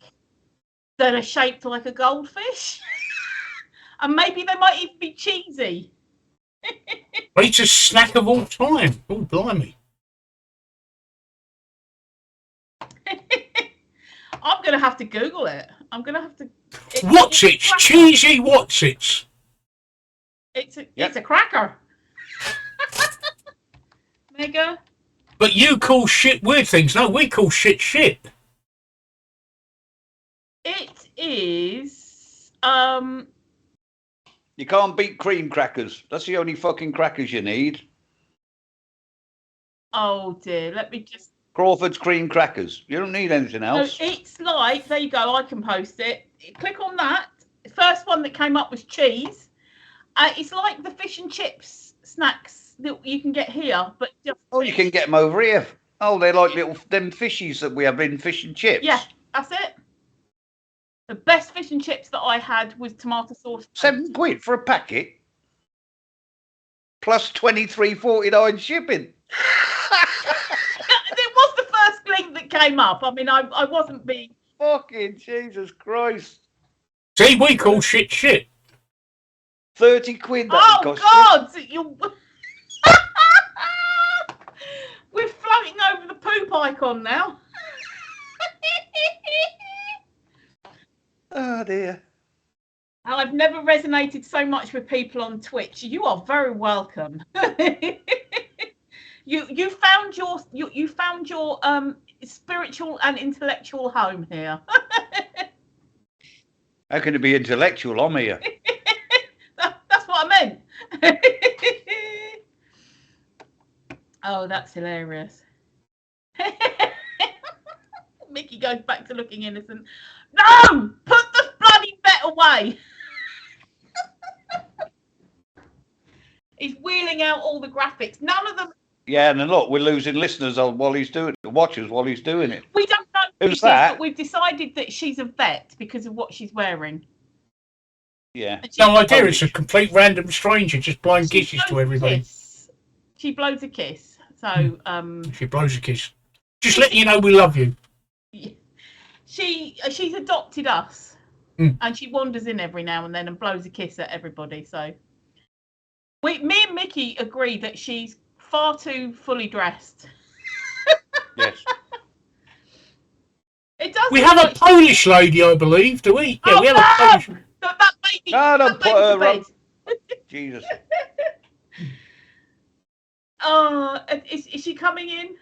that are shaped like a goldfish. And maybe they might even be cheesy. Greatest snack of all time. Oh, blimey. I'm going to have to Google it. I'm going to have to... What's it? Cheesy what's it? It's a cracker. Mega. But you call shit weird things. No, we call shit shit. It is. You can't beat cream crackers. That's the only fucking crackers you need. Oh dear. Let me just. Crawford's cream crackers. You don't need anything else. So it's like, there you go. I can post it. Click on that. The first one that came up was cheese. It's like the fish and chips snacks that you can get here, but just. Oh, you can get them over here. Oh, they're like little them fishies that we have in fish and chips. Yeah, that's it. The best fish and chips that I had was tomato sauce. £7 for a packet. Plus 23.49 shipping. It was the first link that came up. I mean, I wasn't being. Fucking Jesus Christ. See, we call shit shit. £30 that Oh cost God! You. We're floating over the poop icon now. Oh dear. I've never resonated so much with people on Twitch. You are very welcome. you found your spiritual and intellectual home here. How can it be intellectual? I'm here. That's what I meant. Oh, that's hilarious. Mickey goes back to looking innocent. No! Put the bloody bet away! He's wheeling out all the graphics. None of them. Yeah, and look, we're losing listeners while he's doing it, watchers while he's doing it. We don't know who Who's it is, that? but we've decided that she's a vet because of what she's wearing. Yeah. And No idea. It's a complete random stranger just blowing she kisses to blows a everybody. kiss. She blows a kiss. So, She blows a kiss. Just letting you know we love you. she's adopted us, and she wanders in every now and then and blows a kiss at everybody. So, me and Mickey agree that she's far too fully dressed. Yes. It does. We have a Polish lady, I believe, do we? Yeah, Oh, we have a Polish. That baby. No, don't that put her baby's on. bed. Jesus. Oh, is she coming in?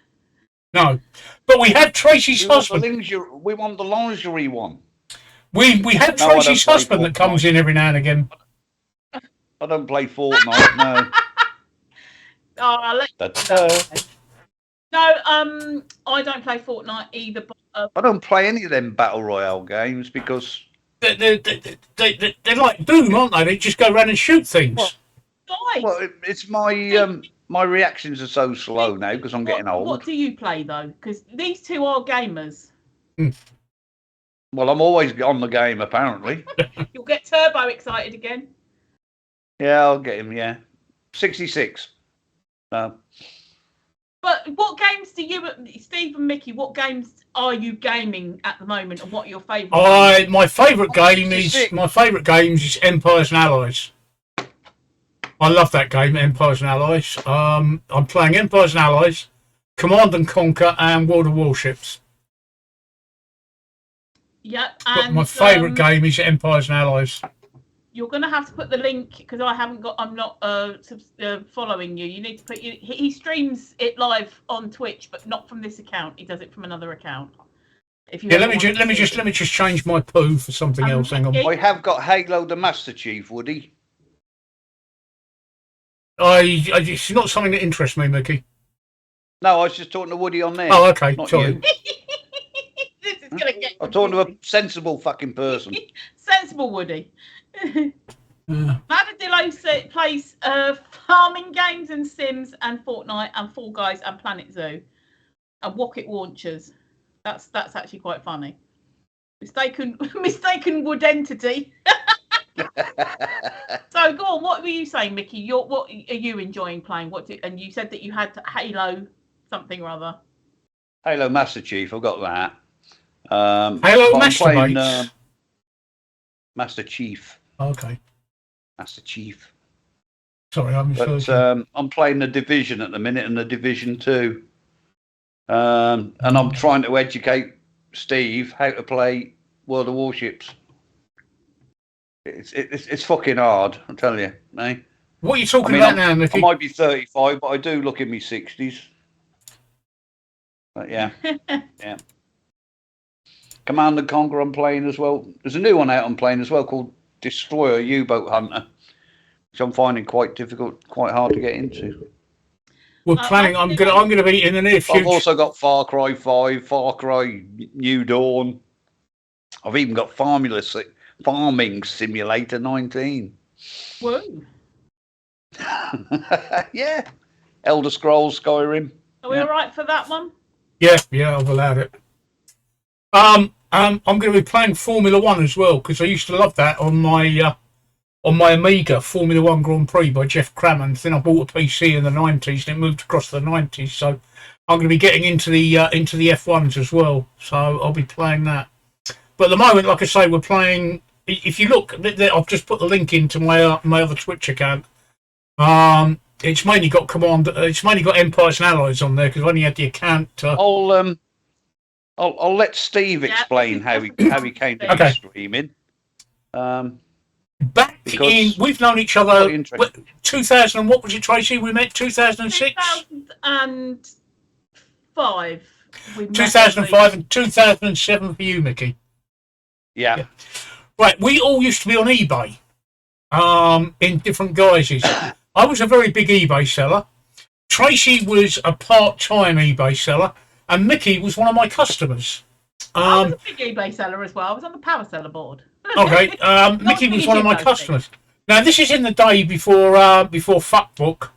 No. But we have Tracy's husband. We want the lingerie one. We have No, I don't Tracy's play husband that comes Fortnite. in every now and again. I don't play Fortnite, no. Oh, I'll let That's, No, I don't play Fortnite either. But, I don't play any of them battle royale games because They're like Doom, aren't they? They just go around and shoot things. guys, it's my my reactions are so slow now because I'm getting old. What do you play though? Because these two are gamers. Well, I'm always on the game apparently. You'll get Turbo excited again. Yeah, I'll get him. Yeah, 66. But what games do you, Steve and Mickey? What games are you gaming at the moment, and what are your favourite? My favourite game is 66. my favourite games is Empires and Allies. I love that game, Empires and Allies. I'm playing Empires and Allies, Command and Conquer, and World of Warships. Yep. But And my favourite game is Empires and Allies. You're going to have to put the link because I'm not following you. You need to put he streams it live on Twitch, but not from this account. He does it from another account. If you let me just change my poo for something else. Hang on. I have got Halo the Master Chief, Woody. It's not something that interests me, Mickey. No, I was just talking to Woody on there. Oh, okay. Not Sorry. you. This is going to get. I'm talking to a sensible fucking person. Sensible Woody. Madadillo plays farming games and Sims and Fortnite and Fall Guys and Planet Zoo and rocket launchers. That's actually quite funny. Mistaken wood entity. So go on. What were you saying, Mickey? What are you enjoying playing? And you said that you had Halo something or other. Halo Master Chief. I've got that. Halo I'm playing Master Master Chief. Okay. Master Chief. Sorry, I'm But I'm playing the Division at the minute and the Division 2. And I'm trying to educate Steve how to play World of Warships. It's fucking hard, I tell you, eh? What are you I talking mean, about now, I Mickey? might be 35, but I do look in my 60s. But yeah, yeah. Command and Conquer I'm playing as well. There's a new one out I'm playing as well called Destroyer U-Boat Hunter, which I'm finding quite difficult, quite hard to get into. We're planning. I'm gonna be in the near future. I've also got Far Cry 5, Far Cry New Dawn. I've even got Farming Simulator 19. Whoa. Yeah. Elder Scrolls Skyrim. Are we all right for that one? Yeah, I've allowed it. I'm going to be playing Formula One as well because I used to love that on my Amiga, Formula One Grand Prix by Jeff Crammond. Then I bought a PC in the 90s and it moved across to the 90s. So I'm going to be getting into the F1s as well. So I'll be playing that. But at the moment, like I say, we're playing. If you look, I've just put the link into my other Twitch account. It's mainly got It's mainly got Empires and Allies on there because I only had the account. I'll let Steve explain how he came to be streaming. We've known each other 2000. What was it, Tracy? We met 2006. 2005. 2005 and 2007 for you, Mickey. Yeah. Right. We all used to be on eBay. In different guises. I was a very big eBay seller. Tracy was a part-time eBay seller, and Mickey was one of my customers. I was a big eBay seller as well. I was on the power seller board. Okay. Mickey was one of my customers. Now, this is in the day before Fuckbook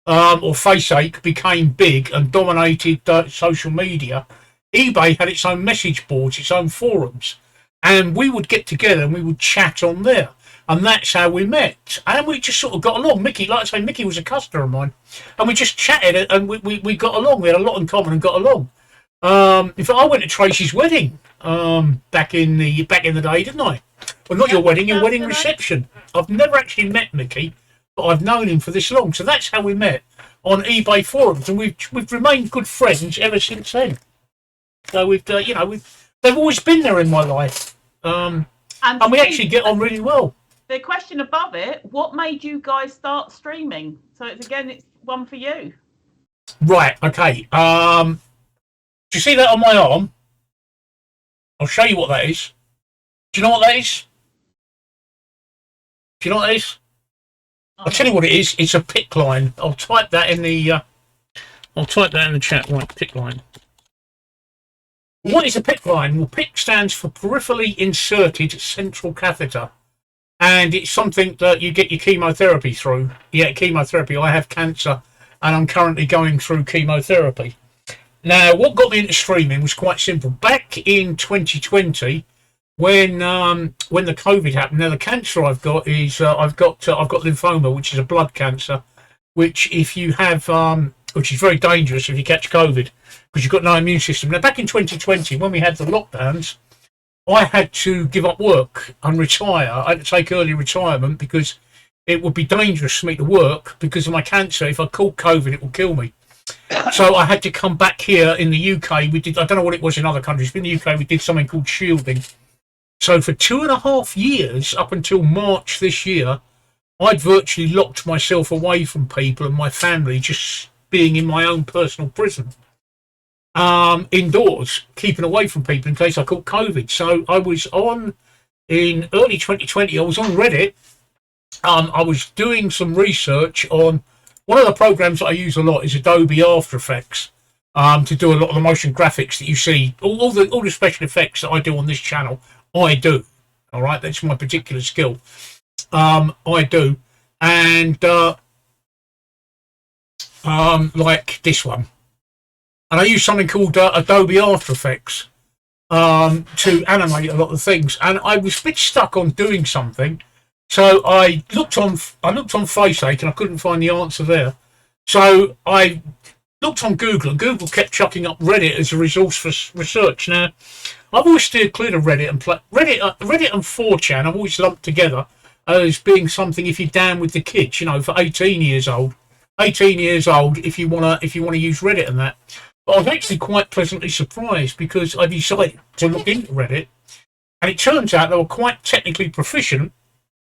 or Faceache became big and dominated social media. eBay had its own message boards, its own forums, and we would get together and we would chat on there. And that's how we met. And we just sort of got along. Mickey, like I say, Mickey was a customer of mine. And we just chatted and we got along. We had a lot in common and got along. In fact, I went to Tracy's wedding back in the day, didn't I? Well, not your wedding, your wedding reception. I've never actually met Mickey, but I've known him for this long. So that's how we met on eBay forums. And we've remained good friends ever since then. So they've always been there in my life. And we actually get on really well. The question above it, what made you guys start streaming? So it's one for you. Right, okay. Do you see that on my arm? I'll show you what that is. Do you know what that is? Do you know what that is? I'll tell you what it is. It's a PIC line. I'll type that in the chat. Right, PIC line. What is a PIC line? Well, PIC stands for peripherally inserted central catheter. And it's something that you get your chemotherapy through. Yeah, chemotherapy. I have cancer and I'm currently going through chemotherapy. Now, what got me into streaming was quite simple. Back in 2020, when the COVID happened, now the cancer I've got is I've got lymphoma, which is a blood cancer, which if you have, which is very dangerous if you catch COVID because you've got no immune system. Now, back in 2020, when we had the lockdowns, I had to give up work and retire. I had to take early retirement because it would be dangerous for me to work because of my cancer. If I caught COVID, it would kill me. So I had to come back here in the UK. I don't know what it was in other countries, but in the UK we did something called shielding. So for 2.5 years, up until March this year, I'd virtually locked myself away from people and my family, just being in my own personal prison. Indoors, keeping away from people in case I caught COVID. So I was in early 2020, I was on Reddit. I was doing some research on one of the programs that I use a lot is Adobe After Effects to do a lot of the motion graphics that you see. All the special effects that I do on this channel, I do. All right, that's my particular skill. I do. And like this one. And I use something called Adobe After Effects to animate a lot of things. And I was a bit stuck on doing something. So I looked on Faceache and I couldn't find the answer there. So I looked on Google and Google kept chucking up Reddit as a resource for research. Now, I've always steered clear of Reddit and Reddit and 4chan I've always lumped together as being something if you're down with the kids, for 18 years old. 18 years old if you wanna use Reddit and that. But I was actually quite pleasantly surprised because I decided to look into Reddit and it turns out they were quite technically proficient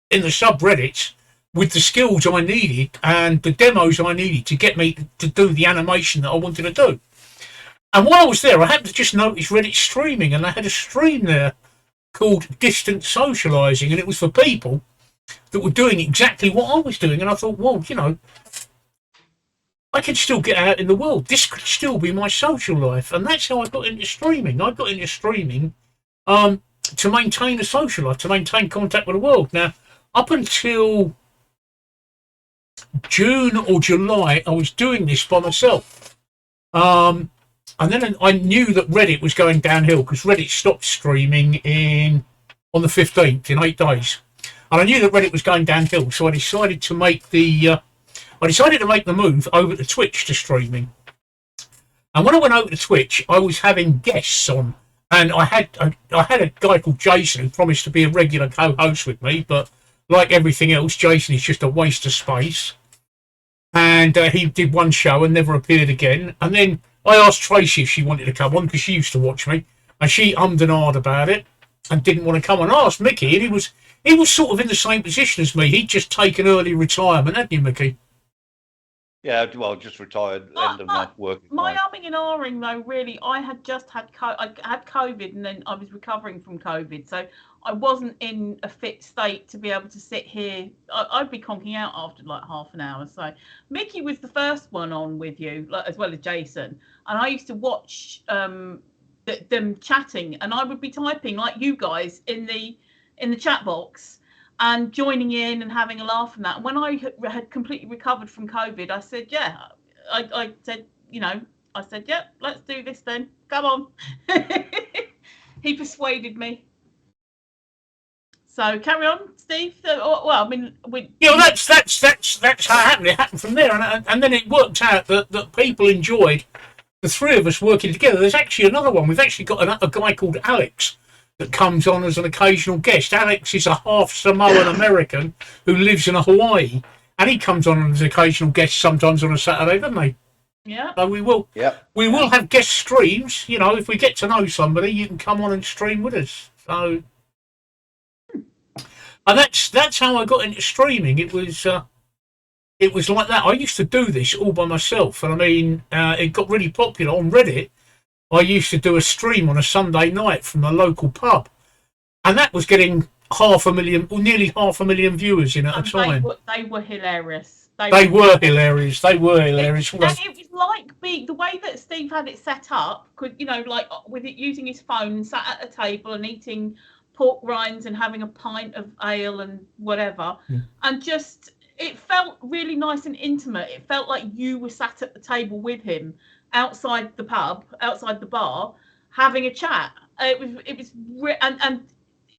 in the subreddits with the skills I needed and the demos I needed to get me to do the animation that I wanted to do. And while I was there, I happened to just notice Reddit streaming, and they had a stream there called Distant Socializing, and it was for people that were doing exactly what I was doing. And I thought, well, I can still get out in the world. This could still be my social life. And that's how I got into streaming. I got into streaming to maintain a social life, to maintain contact with the world. Now, up until June or July, I was doing this by myself. And then I knew that Reddit was going downhill because Reddit stopped streaming on the 15th, in 8 days. And I knew that Reddit was going downhill, so I decided to make the move over to Twitch to streaming. And when I went over to Twitch, I was having guests on, and I had a guy called Jason who promised to be a regular co-host with me, but like everything else, Jason is just a waste of space. And he did one show and never appeared again. And then I asked Tracy if she wanted to come on because she used to watch me, and she ummed and ahed about it and didn't want to come on. I asked Mickey, and he was sort of in the same position as me. He'd just taken early retirement, hadn't you, Mickey? Yeah, well, just retired, end of my working My life. umming and ahhing, though, really, I had just had I had COVID, and then I was recovering from COVID, so I wasn't in a fit state to be able to sit here. I'd be conking out after like half an hour. So Mickey was the first one on with you, as well as Jason, and I used to watch them chatting, and I would be typing like you guys in the chat box and joining in and having a laugh and that. And when I had completely recovered from COVID, I said, yeah, I said, I said, yeah, let's do this then. Come on. He persuaded me. So carry on, Steve. Well, I mean, that's how it happened. It happened from there, and then it worked out that people enjoyed the three of us working together. There's actually another one. We've actually got a guy called Alex that comes on as an occasional guest. Alex is a half Samoan American who lives in Hawaii, and he comes on as an occasional guest sometimes on a Saturday, doesn't he? Yeah. So we will. Yeah. We will have guest streams. If we get to know somebody, you can come on and stream with us. So, and that's how I got into streaming. It was like that. I used to do this all by myself, and I mean, it got really popular on Reddit. I used to do a stream on a Sunday night from a local pub, and that was getting 500,000, or nearly 500,000 viewers in at a time. They were hilarious. They were hilarious. They were hilarious. It was like the way that Steve had it set up, like with it using his phone, sat at a table and eating pork rinds and having a pint of ale and whatever, and just it felt really nice and intimate. It felt like you were sat at the table with him outside the pub, outside the bar, having a chat. And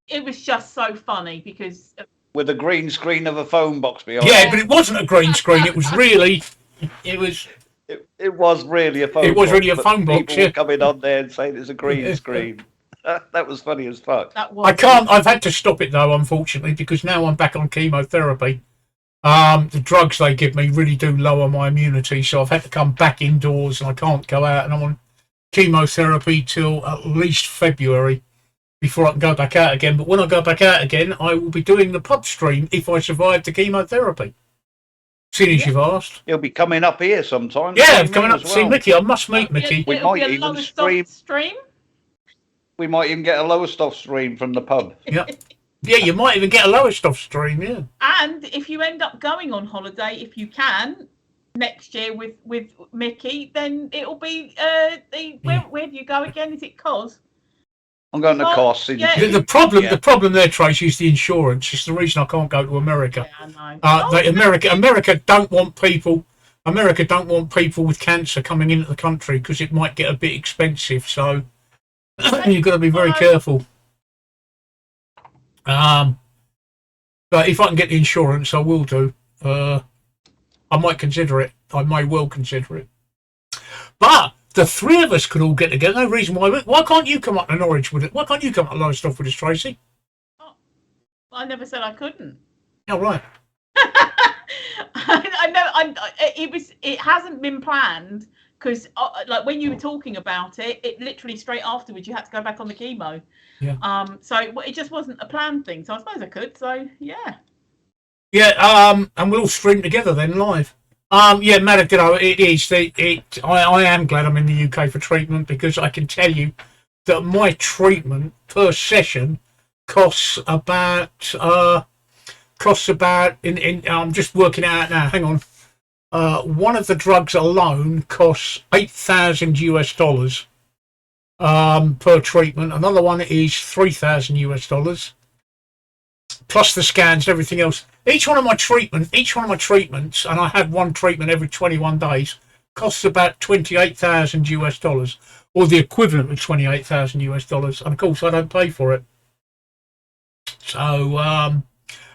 it was just so funny because with a green screen of a phone box behind. Yeah, but it wasn't a green screen. It was really, it was really a phone. It was box, really a phone box. People Yeah, were coming on there and saying it's a green screen. That was funny as fuck. I can't. I've had to stop it though, unfortunately, because now I'm back on chemotherapy. The drugs they give me really do lower my immunity, so I've had to come back indoors and I can't go out, and I'm on chemotherapy till at least February before I can go back out again. But when I go back out again, I will be doing the pub stream if I survive the chemotherapy. Seeing as you've asked. He'll be coming up here sometime. Yeah, I'm coming up to see Mickey. I must meet Mickey. We might even stream. We might even get a lower stuff stream from the pub. Yeah. Yeah, you might even get a lower stuff stream, yeah. And if you end up going on holiday, if you can, next year with Mickey, then it'll be where do you go again? Is it Cos? I'm going to Cos. Yeah. The problem there, Tracy, is the insurance. It's the reason I can't go to America. Yeah, I know. America don't want people. America don't want people with cancer coming into the country because it might get a bit expensive. So you've got to be very careful. But if I can get the insurance, I will do. I might consider it. I may well consider it. But the three of us could all get together. No reason why. Why can't you come up to Norwich with it? Why can't you come up to Lowestoft with us, Tracy? Oh, I never said I couldn't. Oh, right. I know. It hasn't been planned because, like, when you were talking about it, it literally straight afterwards you had to go back on the chemo. Yeah. So it just wasn't a planned thing. So I suppose I could. So yeah. Yeah, and we'll all stream together then live. Yeah, Madagado, it is. I am glad I'm in the UK for treatment because I can tell you that my treatment per session costs about in I'm just working it out now. Hang on. One of the drugs alone costs $8,000 per treatment. Another one is $3,000 plus the scans and everything else. Each one of my treatments, and I had one treatment every 21 days, costs about $28,000 or the equivalent of $28,000. And of course, I don't pay for it. So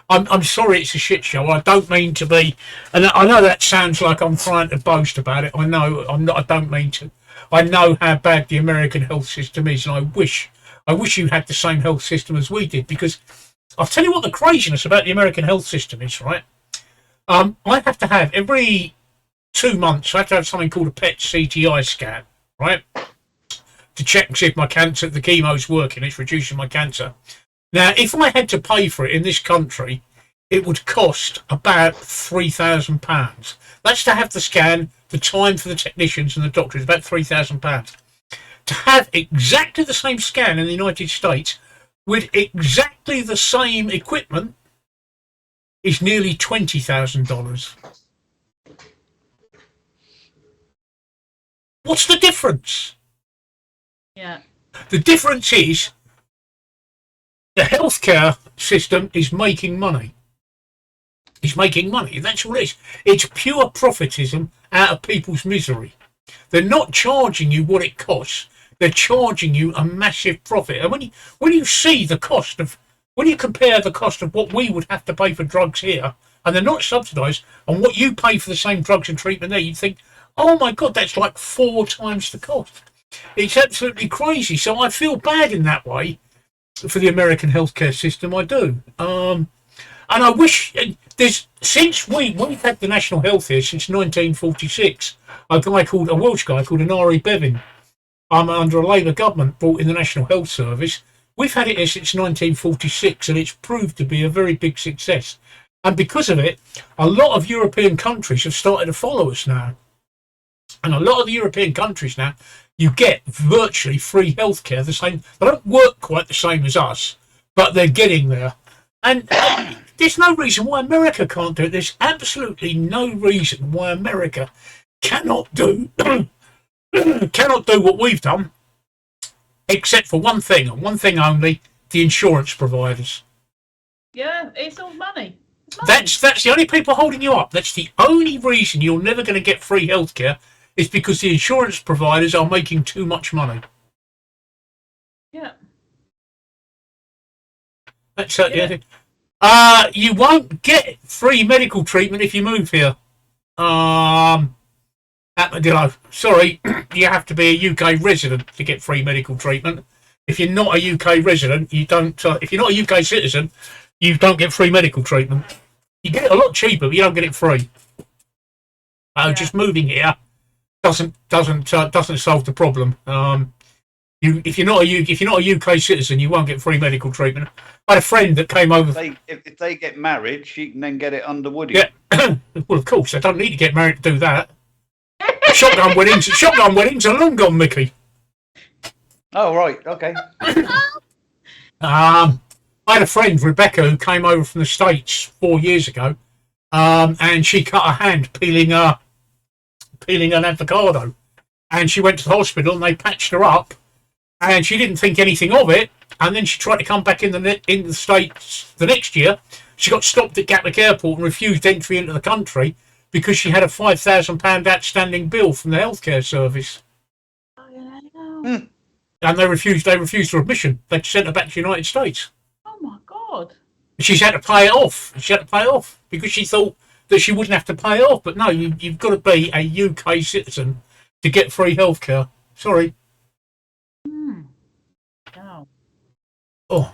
I'm sorry, it's a shit show. I don't mean to be, and I know that sounds like I'm trying to boast about it. I know I'm not. I don't mean to. I know how bad the American health system is, and I wish you had the same health system as we did. Because I'll tell you what the craziness about the American health system is, right? I have to have every 2 months. I have to have something called a PET CTI scan, right, to check and see if my cancer, the chemo's working. It's reducing my cancer. Now, if I had to pay for it in this country, it would cost about £3,000. That's to have the scan, the time for the technicians and the doctors, about £3,000. To have exactly the same scan in the United States with exactly the same equipment is nearly $20,000. What's the difference? Yeah. The difference is the healthcare system is making money. It's making money. That's all it is. It's pure profitism out of people's misery. They're not charging you what it costs. They're charging you a massive profit. And when you see the cost of, when you compare the cost of what we would have to pay for drugs here, and they're not subsidised, and what you pay for the same drugs and treatment there, you think, oh my God, that's like 4 times the cost. It's absolutely crazy. So I feel bad in that way for the American healthcare system. I do. And I wish since we've had the national health here since 1946. A Welsh guy called Anari Bevin, under a Labour government, brought in the National Health Service. We've had it here since 1946, and it's proved to be a very big success. And because of it, a lot of European countries have started to follow us now. And a lot of the European countries now, you get virtually free healthcare. The same, they don't work quite the same as us, but they're getting there. And there's no reason why America can't do it. There's absolutely no reason why America cannot do what we've done, except for one thing, and one thing only: the insurance providers. Yeah, it's all money. That's the only people holding you up. That's the only reason you're never going to get free healthcare, is because the insurance providers are making too much money. Yeah. That's you won't get free medical treatment if you move here. Sorry, you have to be a UK resident to get free medical treatment. If you're not a UK resident, you don't. If you're not a UK citizen, you don't get free medical treatment. You get it a lot cheaper, but you don't get it free. Just moving here doesn't solve the problem. If you're not a UK citizen, you won't get free medical treatment. I had a friend that came over. If they get married, she can then get it under Woody. Yeah, well, of course, they don't need to get married to do that. Shotgun weddings are long gone, Mickey. Oh right, okay. I had a friend, Rebecca, who came over from the States 4 years ago, and she cut her hand peeling an avocado, and she went to the hospital and they patched her up, and she didn't think anything of it. And then she tried to come back in the States the next year. She got stopped at Gatwick Airport and refused entry into the country because she had a £5,000 outstanding bill from the healthcare service. Oh, yeah, I know. And they refused her admission. They sent her back to the United States. Oh my God. She's had to pay it off. She had to pay it off because she thought that she wouldn't have to pay it off. But no, you've got to be a UK citizen to get free healthcare. Sorry. Wow. Oh.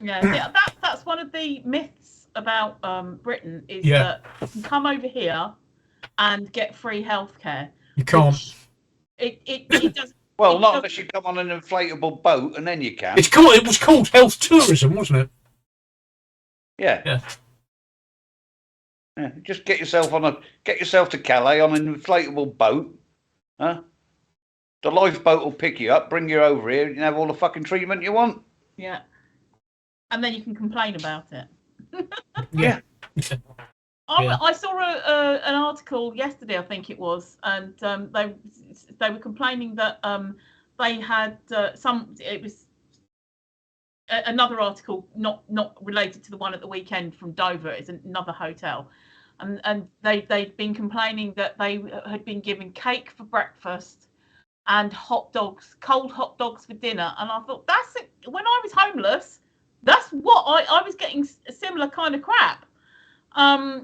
Yeah, that's one of the myths about Britain is that you can come over here and get free healthcare. You can't. It doesn't. Well, not unless you come on an inflatable boat, and then you can. It was called health tourism, wasn't it? Yeah. Yeah, just get yourself to Calais on an inflatable boat, huh? The lifeboat will pick you up, bring you over here, and have all the fucking treatment you want. Yeah. And then you can complain about it. Yeah. I saw an article yesterday, I think it was, and they were complaining that they had it was another article not related to the one at the weekend from Dover. It's another hotel, and they'd been complaining that they had been given cake for breakfast and cold hot dogs for dinner. And I thought, that's it. When I was homeless, that's what I was getting a similar kind of crap. I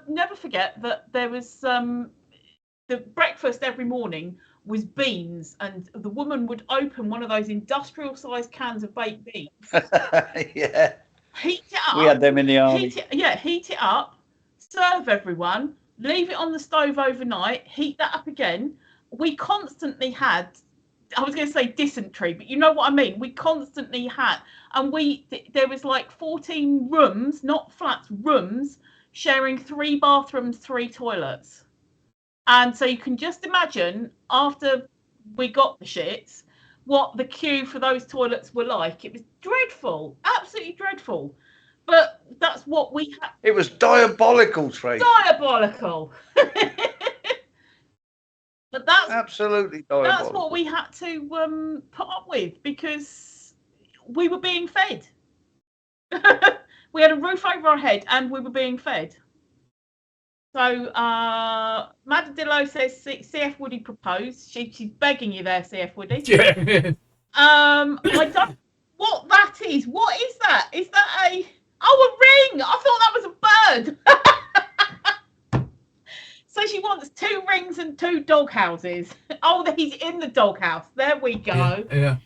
never forget that there was the breakfast every morning was beans, and the woman would open one of those industrial sized cans of baked beans. Yeah. Heat it up. We had them in the army. Heat it up, serve everyone, leave it on the stove overnight, heat that up again. We constantly had, I was going to say dysentery, but you know what I mean. We constantly had, and there was like 14 rooms, not flats, rooms, sharing 3 bathrooms, 3 toilets. And so you can just imagine, after we got the shits, what the queue for those toilets were like. It was dreadful, absolutely dreadful. But that's what we had. It was diabolical, Tracy. Diabolical. But that's absolutely diabolical. That's what we had to put up with, because we were being fed. We had a roof over our head and we were being fed. So Madadillo says CF Woody proposed. She's begging you there, CF Woody. Yeah. I don't what that is. What is that? Is that a ring? I thought that was a bird. So she wants 2 rings and 2 dog houses. Oh, he's in the doghouse. There we go. Yeah.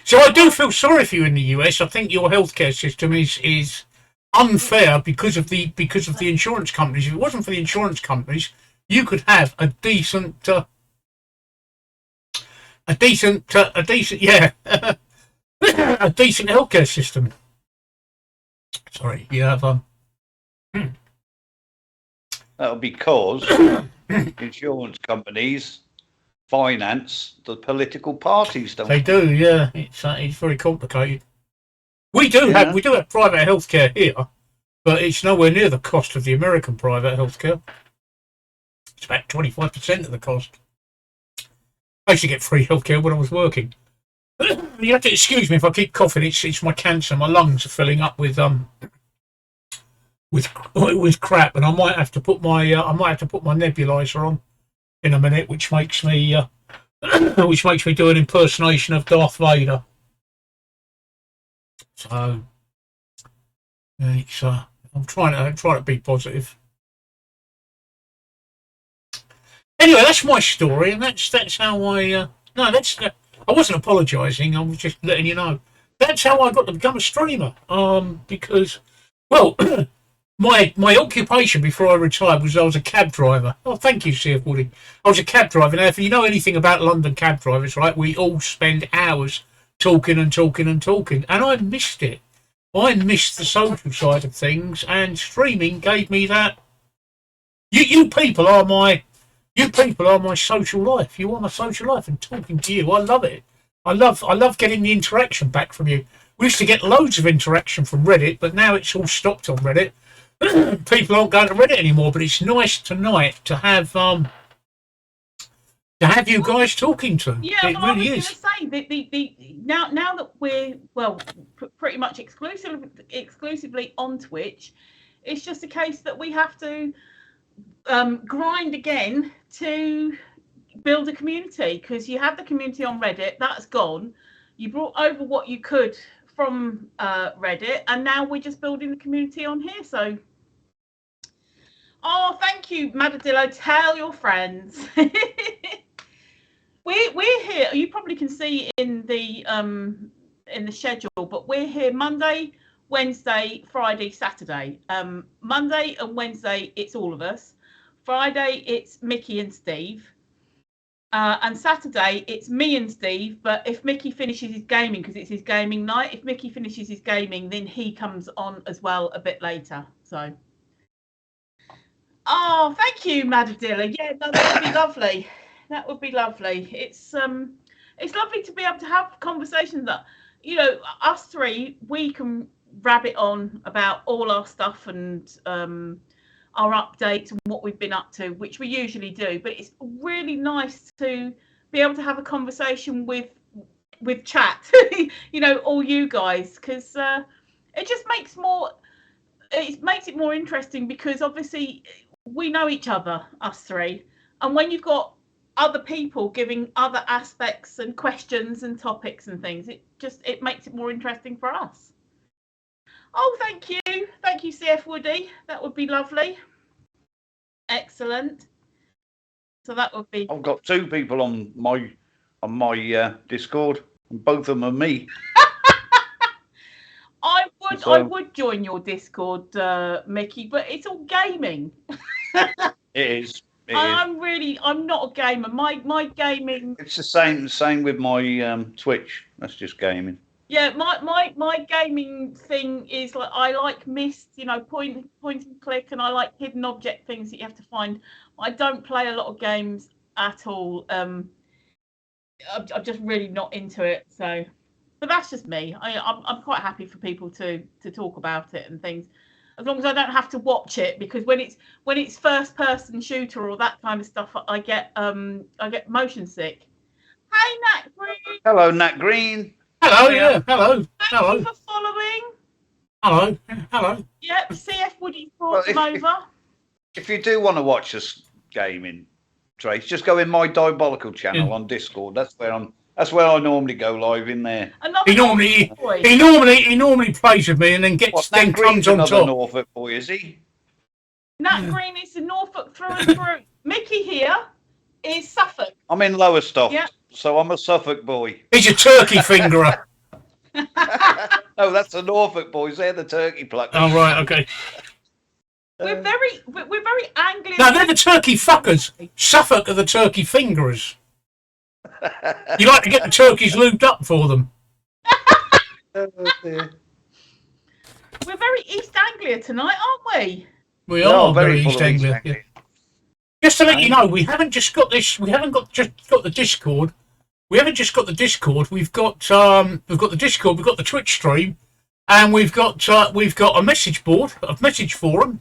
So I do feel sorry for you in the US. I think your healthcare system is unfair because of the insurance companies. If it wasn't for the insurance companies, you could have a decent healthcare system. Sorry, you have That'll be because insurance companies finance the political parties, don't they? Do, yeah. It's very complicated. We do have private healthcare here, but it's nowhere near the cost of the American private healthcare. It's about 25% of the cost. I used to get free healthcare when I was working. You have to excuse me if I keep coughing. It's my cancer. My lungs are filling up with crap, and I might have to put my nebulizer on in a minute, which makes me do an impersonation of Darth Vader. So it's I'm trying to be positive. Anyway, that's my story, and that's how I I wasn't apologising. I was just letting you know. That's how I got to become a streamer. Because, well, my occupation before I retired was I was a cab driver. Oh, thank you, CF Woody. I was a cab driver. Now, if you know anything about London cab drivers, right, we all spend hours talking, and I missed it. I missed the social side of things, and streaming gave me that. You people are my social life. You are my social life, and talking to you, I love it. I love getting the interaction back from you. We used to get loads of interaction from Reddit, but now it's all stopped on Reddit. People aren't going to Reddit anymore, but it's nice tonight to have you guys talking to. Yeah, it really I was is. going to say the now that we're pretty much exclusively on Twitch, it's just a case that we have to grind again to build a community, because you have the community on Reddit, that's gone. You brought over what you could from Reddit, and now we're just building the community on here. So, thank you, Madadillo. Tell your friends. We're here. You probably can see in the schedule, but we're here Monday, Wednesday, Friday, Saturday. Monday and Wednesday, it's all of us. Friday, it's Mickey and Steve. And Saturday, it's me and Steve. But if Mickey finishes his gaming, because it's his gaming night, if Mickey finishes his gaming, then he comes on as well a bit later. So, oh, thank you, Madadilla. Yeah, no, that would be lovely. That would be lovely. It's lovely to be able to have conversations that, you know, us three, we can rabbit on about all our stuff and our updates and what we've been up to, which we usually do. But it's really nice to be able to have a conversation with chat, you know, all you guys, because it just makes it more interesting, because obviously we know each other, us three, and when you've got other people giving other aspects and questions and topics and things, it makes it more interesting for us. Oh, thank you, CF Woody. That would be lovely. Excellent. So that would be. I've got 2 people on my Discord, and both of them are me. I would join your Discord, Mickey, but it's all gaming. It is. I'm not a gamer. My gaming. It's the same with my Twitch. That's just gaming. Yeah, my gaming thing is like, I like Myst, you know, point and click, and I like hidden object things that you have to find. I don't play a lot of games at all. I'm just really not into it. So, but that's just me. I'm quite happy for people to talk about it and things, as long as I don't have to watch it, because when it's first person shooter or that kind of stuff, I get motion sick. Hey, Nat Green. Hello, Nat Green. Hello, yeah, hello. Thank you for following. Hello, hello. Yep, CF Woody brought them over. If you do want to watch us gaming, Trace, just go in my Diabolical channel on Discord. That's where I normally go live in there. He normally plays with me and then comes on top. Norfolk boy, is he? Nat Green is the Norfolk through and through. Mickey here is Suffolk. I'm in Lowestoft, Yep. so I'm a Suffolk boy. He's a turkey fingerer. No, that's the Norfolk boys. They're the turkey pluckers. Oh right, okay. We're very Anglian. No, they're the turkey fuckers. Suffolk are the turkey fingerers. You like to get the turkeys lubed up for them. We're very East Anglia tonight, aren't we? We are very full East of Anglia. Yeah. Just to let you know, we haven't just got this. We haven't just got the Discord. We haven't just got the Discord. We've got the Discord. We've got the Twitch stream, and we've got a message board, a message forum,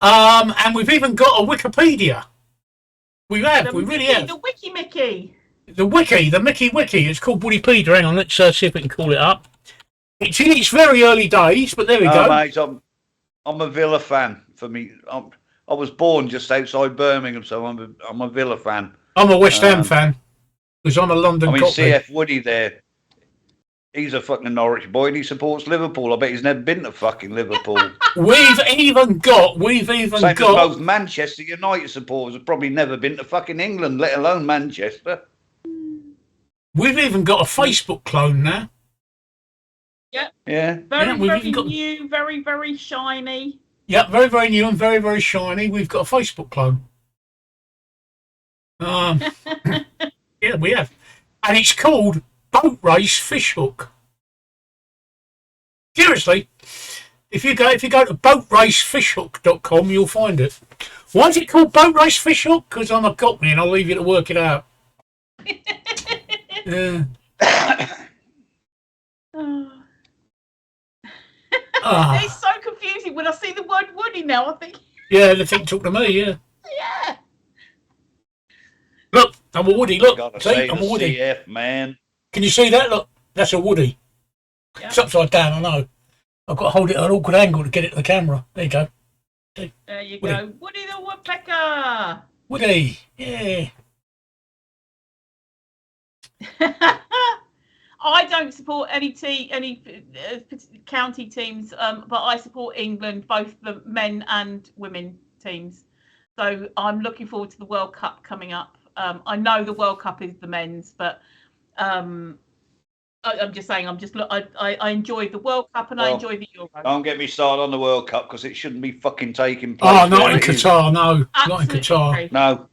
and we've even got a Wikipedia. We really have. The Wiki Mickey. The Mickey Wiki. It's called Woodypedia. Hang on, let's see if we can call it up. It's in its very early days, but there we go. Mate, I'm a Villa fan. For me, I was born just outside Birmingham, so I'm a Villa fan. I'm a West Ham fan, because I'm a London Cockney. CF Woody there. He's a fucking Norwich boy and he supports Liverpool. I bet he's never been to fucking Liverpool. We've even got as most Manchester United supporters have probably never been to fucking England, let alone Manchester. We've even got a Facebook clone now. Yep. Yeah. Very new, very, very shiny. Yep, very, very new and very, very shiny. We've got a Facebook clone. Yeah, we have. And it's called Boat Race Fishhook. Seriously, if you go to boatracefishhook.com, you'll find it. Why is it called Boat Race Fishhook? Because I'm a Cockney and I'll leave you to work it out. Yeah. It's so confusing when I see the word Woody now. I think. Yeah, they think talk to me. Yeah. Yeah. Look, I'm a Woody. Look, see, I'm a Woody. CF, man. Can you see that? Look, that's a Woody. Yep. It's upside down. I know. I've got to hold it at an awkward angle to get it to the camera. There you go. There you go. Woody the Woodpecker. Woody. Yeah. I don't support any county teams, but I support England, both the men and women teams. So I'm looking forward to the World Cup coming up. I know the World Cup is the men's, but I'm just saying, I enjoy the World Cup and I enjoy the Euro. Don't get me started on the World Cup because it shouldn't be fucking taking place. Oh, not in Qatar, no. Absolutely not in Qatar. No.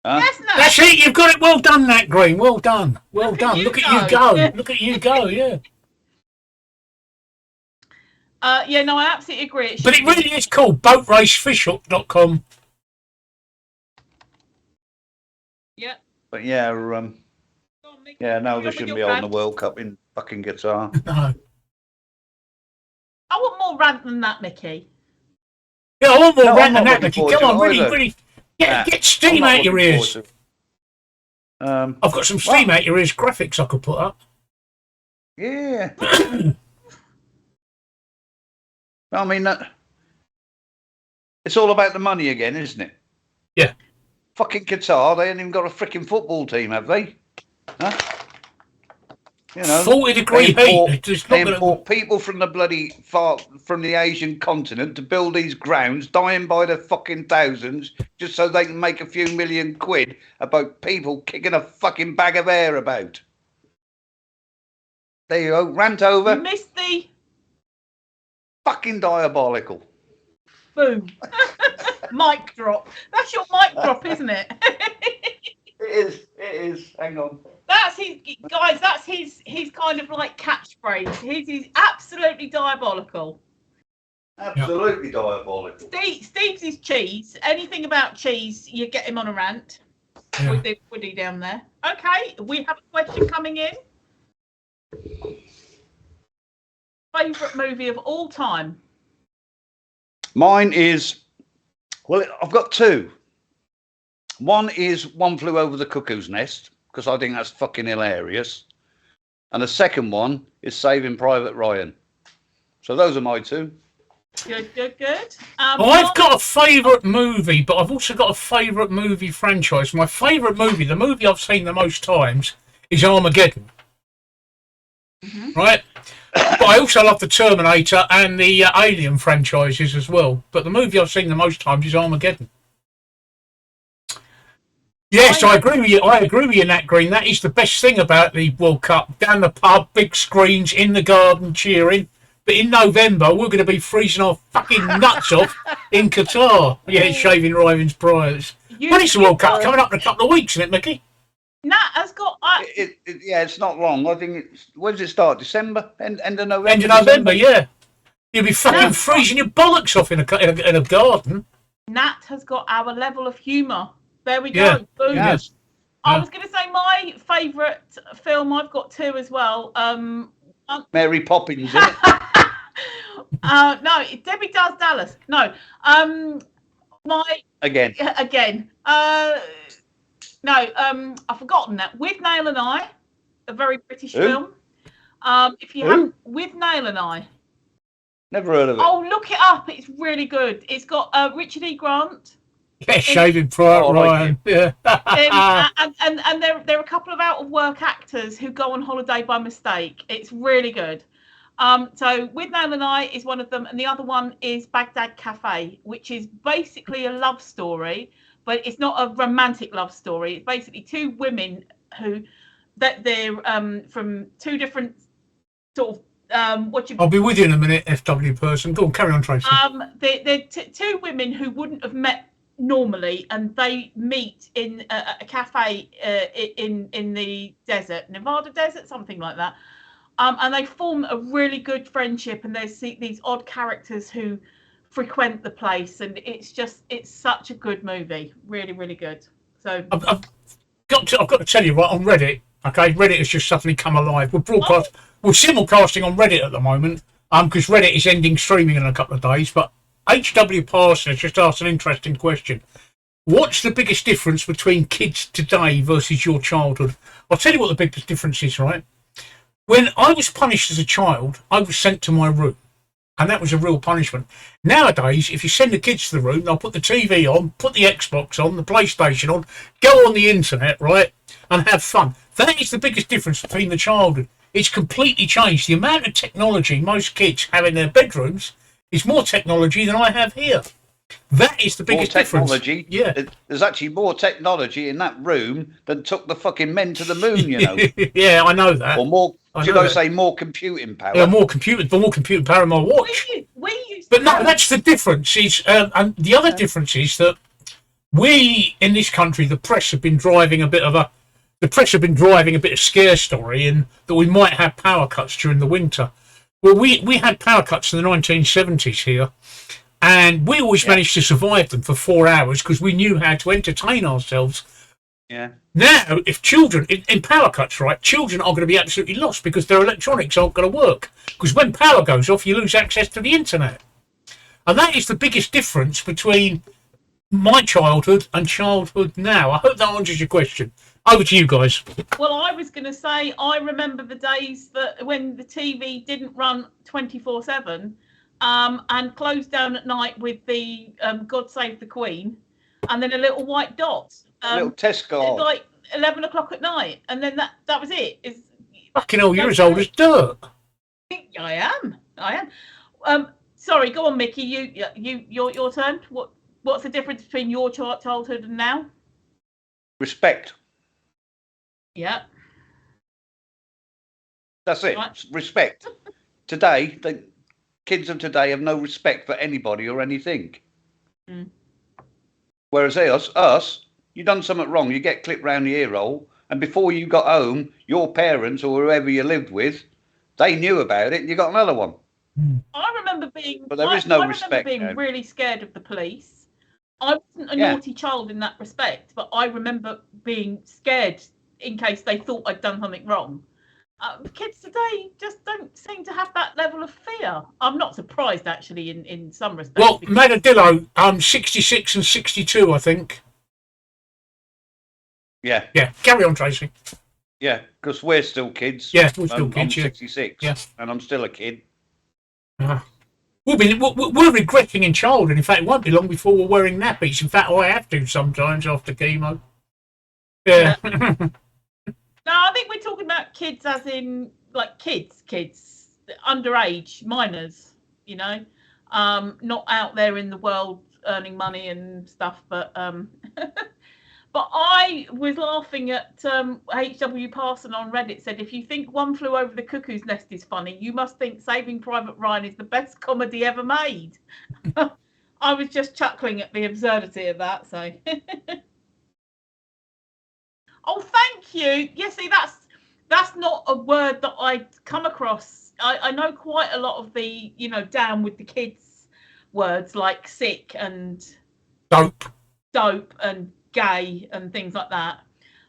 Huh? Yes, no. That's it. You've got it. Well done, Nat Green. Well done. Well Look at done. you Look at you go. go. Look at you go. Yeah. Yeah, no, I absolutely agree. But it really is cool. Boatracefishhook.com. Yeah. But yeah, Go on, Mickey, yeah, no, carry they on with shouldn't your be holding the rant. World Cup in fucking Qatar. No. I want more rant than that, Mickey. Yeah, I want more No, I'm rant than not that, looking Mickey. forward Come to on, it really, either. really. Nah, Get I'm steam not out your looking ears. forward to it. I've got some steam out your ears graphics I could put up. Yeah. I mean, it's all about the money again, isn't it? Yeah. Fucking Qatar, they ain't even got a freaking football team, have they? Huh? You know, 40-degree heat. It's they not gonna... import people from the Asian continent to build these grounds, dying by the fucking thousands, just so they can make a few million quid about people kicking a fucking bag of air about. There you go, rant over. You missed the Fucking diabolical. boom. Mic drop. That's your mic drop, isn't it? It is. Hang on. That's his, guys. That's his kind of like catchphrase. His is absolutely diabolical. Absolutely diabolical. Steve's is cheese. Anything about cheese, you get him on a rant. Yeah. With the Woody down there. Okay, we have a question coming in. Favorite movie of all time? Mine is, well, I've got two. One is One Flew Over the Cuckoo's Nest, because I think that's fucking hilarious. And the second one is Saving Private Ryan. So those are my two. Good. I've got a favourite movie, but I've also got a favourite movie franchise. My favourite movie, the movie I've seen the most times, is Armageddon. Right? But I also love the Terminator and the Alien franchises as well. But the movie I've seen the most times is Armageddon. Yes, I agree with you. I agree with you, Nat Green. That is the best thing about the World Cup. Down the pub, big screens, in the garden, cheering. But in November, we're going to be freezing our fucking nuts off in Qatar. Yeah, it's shaving Ryvan's priors. When is the World Cup coming up in a couple of weeks, isn't it, Mickey? Nat has got. Yeah, it's not long. I think when does it start? December? End of November? End of November, yeah. You'll be fucking freezing your bollocks off in a garden. Nat has got our level of humour. There we Yeah. go. Boom. Yes. I was going to say my favourite film. I've got two as well. Mary Poppins, isn't it? No, Debbie Does Dallas. No. Again. No. I've forgotten that. With Nail and I, a very British Who? film. If you have With Nail and I. Never heard of it. Oh, look it up. It's really good. It's got Richard E. Grant. Yeah, shaving Private Ryan. Yeah. And there are a couple of out of work actors who go on holiday by mistake. It's really good. So With Nail and I is one of them, and the other one is Baghdad Cafe, which is basically a love story, but it's not a romantic love story. It's basically two women they're from two different sort of I'll be with you in a minute, FW person. Go on, carry on, Tracy. they're two women who wouldn't have met normally, and they meet in a cafe in the desert, Nevada desert, something like that. And they form a really good friendship, and there's these odd characters who frequent the place, and it's such a good movie, really, really good. So I've got to tell you, right, on Reddit, okay, Reddit has just suddenly come alive. We're simulcasting on Reddit at the moment, because Reddit is ending streaming in a couple of days. But HW Parson has just asked an interesting question. What's the biggest difference between kids today versus your childhood? I'll tell you what the biggest difference is, right? When I was punished as a child, I was sent to my room, and that was a real punishment. Nowadays, if you send the kids to the room, they'll put the TV on, put the Xbox on, the PlayStation on, go on the internet, right, and have fun. That is the biggest difference between the childhood. It's completely changed. The amount of technology most kids have in their bedrooms is more technology than I have here. That is the biggest difference. Yeah. There's actually more technology in that room than took the fucking men to the moon, you know. Yeah, I know that. Or more, should I say more computing power? Yeah, more computing power in my watch. we used But no, that's the difference. And the other difference is that we in this country, the press have been driving a bit of scare story, and that we might have power cuts during the winter. Well, we had power cuts in the 1970s here, and we always managed to survive them for 4 hours because we knew how to entertain ourselves. Yeah. Now, if children, in power cuts, right, children are going to be absolutely lost because their electronics aren't going to work. Because when power goes off, you lose access to the internet. And that is the biggest difference between my childhood and childhood now. I hope that answers your question. Over to you guys. Well, I was going to say, I remember the days that when the TV didn't run 24/7 and closed down at night with the God Save the Queen and then a little white dot. Little test guard. Like 11 o'clock at night. And then that was it. Fucking hell, you're as old as dirt. I am. Sorry, go on, Mickey. Your turn. What's the difference between your childhood and now? Respect. Yeah. That's it. Right. Respect. Today, the kids of today have no respect for anybody or anything. Mm. Whereas us, you done something wrong, you get clipped round the ear hole, and before you got home, your parents or whoever you lived with, they knew about it, and you got another one. I remember being. But there is no respect. I remember being really scared of the police. I wasn't a naughty child in that respect, but I remember being scared in case they thought I'd done something wrong. Kids today just don't seem to have that level of fear. I'm not surprised, actually, in some respects. Well, Madadillo, 66 and 62, I think. Yeah. Yeah, carry on, Tracy. Yeah, because we're still kids. Yeah, we're still kids. I'm 66, and I'm still a kid. We're regretting in childhood. In fact, it won't be long before we're wearing nappies. In fact, I have to sometimes after chemo. Yeah. No, I think we're talking about kids as in like kids, underage, minors, you know, not out there in the world earning money and stuff. But but I was laughing at H.W. Parson on Reddit said, if you think One Flew Over the Cuckoo's Nest is funny, you must think Saving Private Ryan is the best comedy ever made. I was just chuckling at the absurdity of that. So. Oh, thank you. Yeah, see, that's not a word that I come across. I know quite a lot of the, down with the kids words like sick and dope and gay and things like that.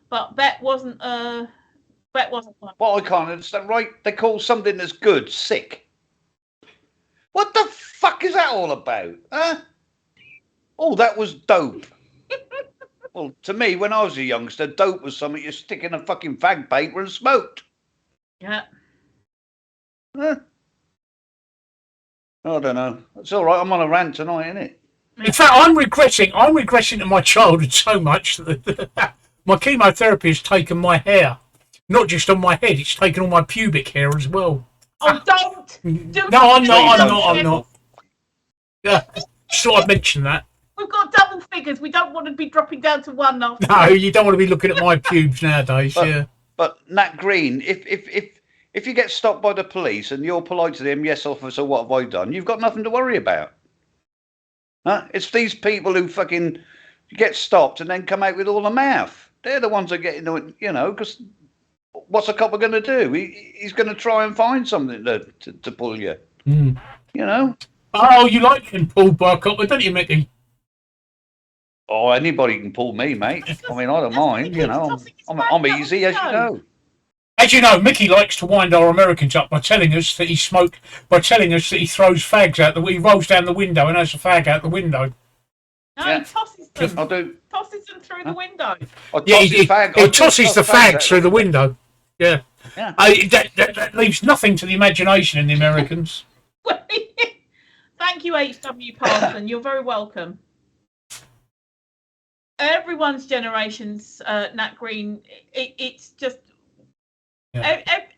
But Bet wasn't one. Well, I can't understand. Right? They call something that's good sick. What the fuck is that all about? Huh? Oh, that was dope. Well, to me, when I was a youngster, dope was something you stick in a fucking fag paper and smoked. Yeah. Huh? I don't know. It's all right. I'm on a rant tonight, isn't it? In fact, I'm regressing to my childhood so much that my chemotherapy has taken my hair. Not just on my head, it's taken all my pubic hair as well. Oh, don't! No, I'm not. Yeah, just thought I'd mention that. We've got double figures. We don't want to be dropping down to one after. No, you don't want to be looking at my pubes nowadays. But Nat Green, if you get stopped by the police and you're polite to them, yes, officer, what have I done? You've got nothing to worry about. Huh? It's these people who fucking get stopped and then come out with all the mouth. They're the ones that get into it, because what's a copper going to do? He's going to try and find something to pull you. Mm. Oh, you like him pulled by a copper, don't you, Mickey? Oh, anybody can pull me, mate. I mean, I don't mind. I'm easy, as you know. As you know, Mickey likes to wind our Americans up by telling us that he throws fags out he rolls down the window and has a fag out the window. No, he tosses them. I do. Tosses them through the window. He tosses the fags through the window. Yeah. That leaves nothing to the imagination in the Americans. Thank you, H.W. Parson. You're very welcome. Everyone's generation's Nat Green. It's just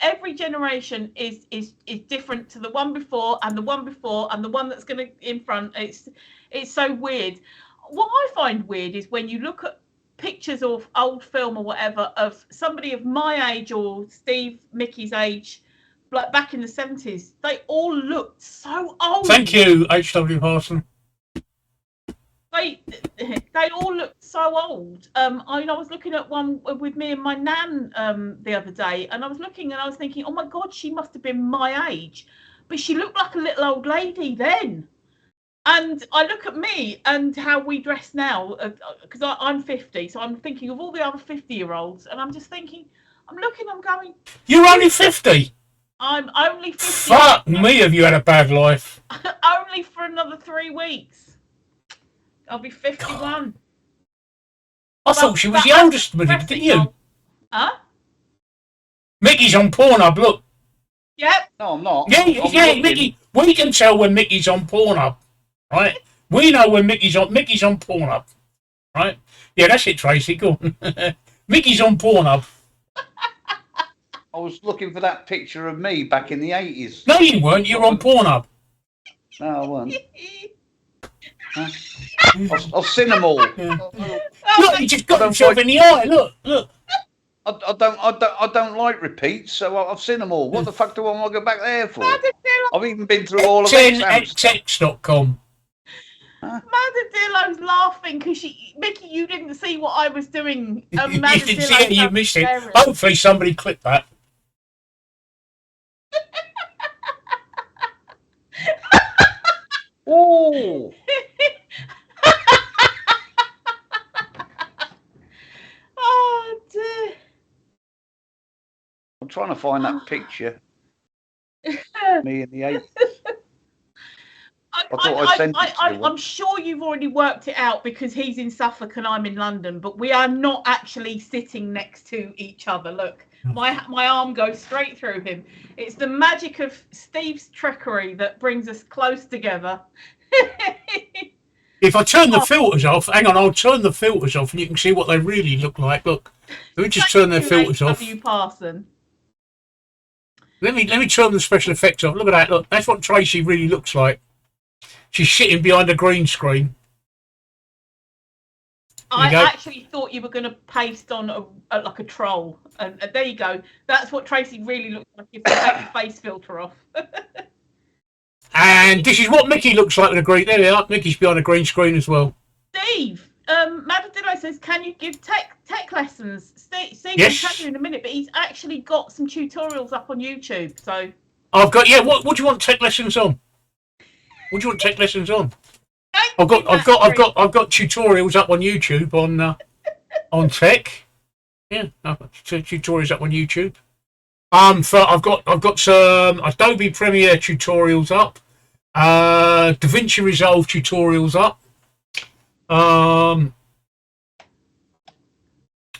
every generation is different to the one before and the one before and the one that's going to in front. It's so weird. What I find weird is when you look at pictures of old film or whatever of somebody of my age or Mickey's age, like back in the 70s, they all looked so old. Thank you, H.W. Parson. they all look so old. I mean, I was looking at one with me and my nan the other day, and I was looking and I was thinking, oh my God, she must have been my age, but she looked like a little old lady then. And I look at me and how we dress now, because I'm 50, so I'm thinking of all the other 50-year-olds, and I'm just thinking, I'm going, You're only 50. I'm only 50. Fuck me, have you had a bad life? Only for another 3 weeks. I'll be 51. I thought she was the oldest, didn't you? Huh? Mickey's on Pornhub, look. Yep. No, I'm not. Yeah, I'm looking. Mickey. We can tell when Mickey's on Pornhub, right? We know when Mickey's on Pornhub, right? Yeah, that's it, Tracy. Go on. Mickey's on Pornhub. I was looking for that picture of me back in the 80s. No, you weren't. You're on Pornhub. No, I wasn't. Huh? I've seen them all. Yeah. Look, he just got himself in the eye. Look. I don't like repeats, so I've seen them all. What the fuck do I want to go back there for? I've even been through all of it. xx.com. Madadillo's laughing because Mickey, you didn't see what I was doing. You didn't see it, you missed it. Hopefully somebody clipped that. Oh! Oh dear. I'm trying to find that picture. Me in the 80s. I'm sure you've already worked it out because he's in Suffolk and I'm in London, but we are not actually sitting next to each other. Look, my arm goes straight through him. It's the magic of Steve's trickery that brings us close together. If I turn the filters off, hang on, I'll turn the filters off and you can see what they really look like. Look, let me just turn their filters off. Parson. Let me turn the special effects off. Look at that. Look, that's what Tracy really looks like. She's sitting behind a green screen. I actually thought you were going to paste on like a troll, and there you go. That's what Tracy really looks like if you take the face filter off. And this is what Mickey looks like with a green. There we are. Mickey's behind a green screen as well. Steve, Madadillo says, can you give tech lessons? Steve yes. will tell you in a minute, but he's actually got some tutorials up on YouTube. So I've got What do you want tech lessons on? What do you want tech lessons on? I've got tutorials up on YouTube on tech. Yeah, I've got tutorials up on YouTube. I've got some Adobe Premiere tutorials up. DaVinci Resolve tutorials up.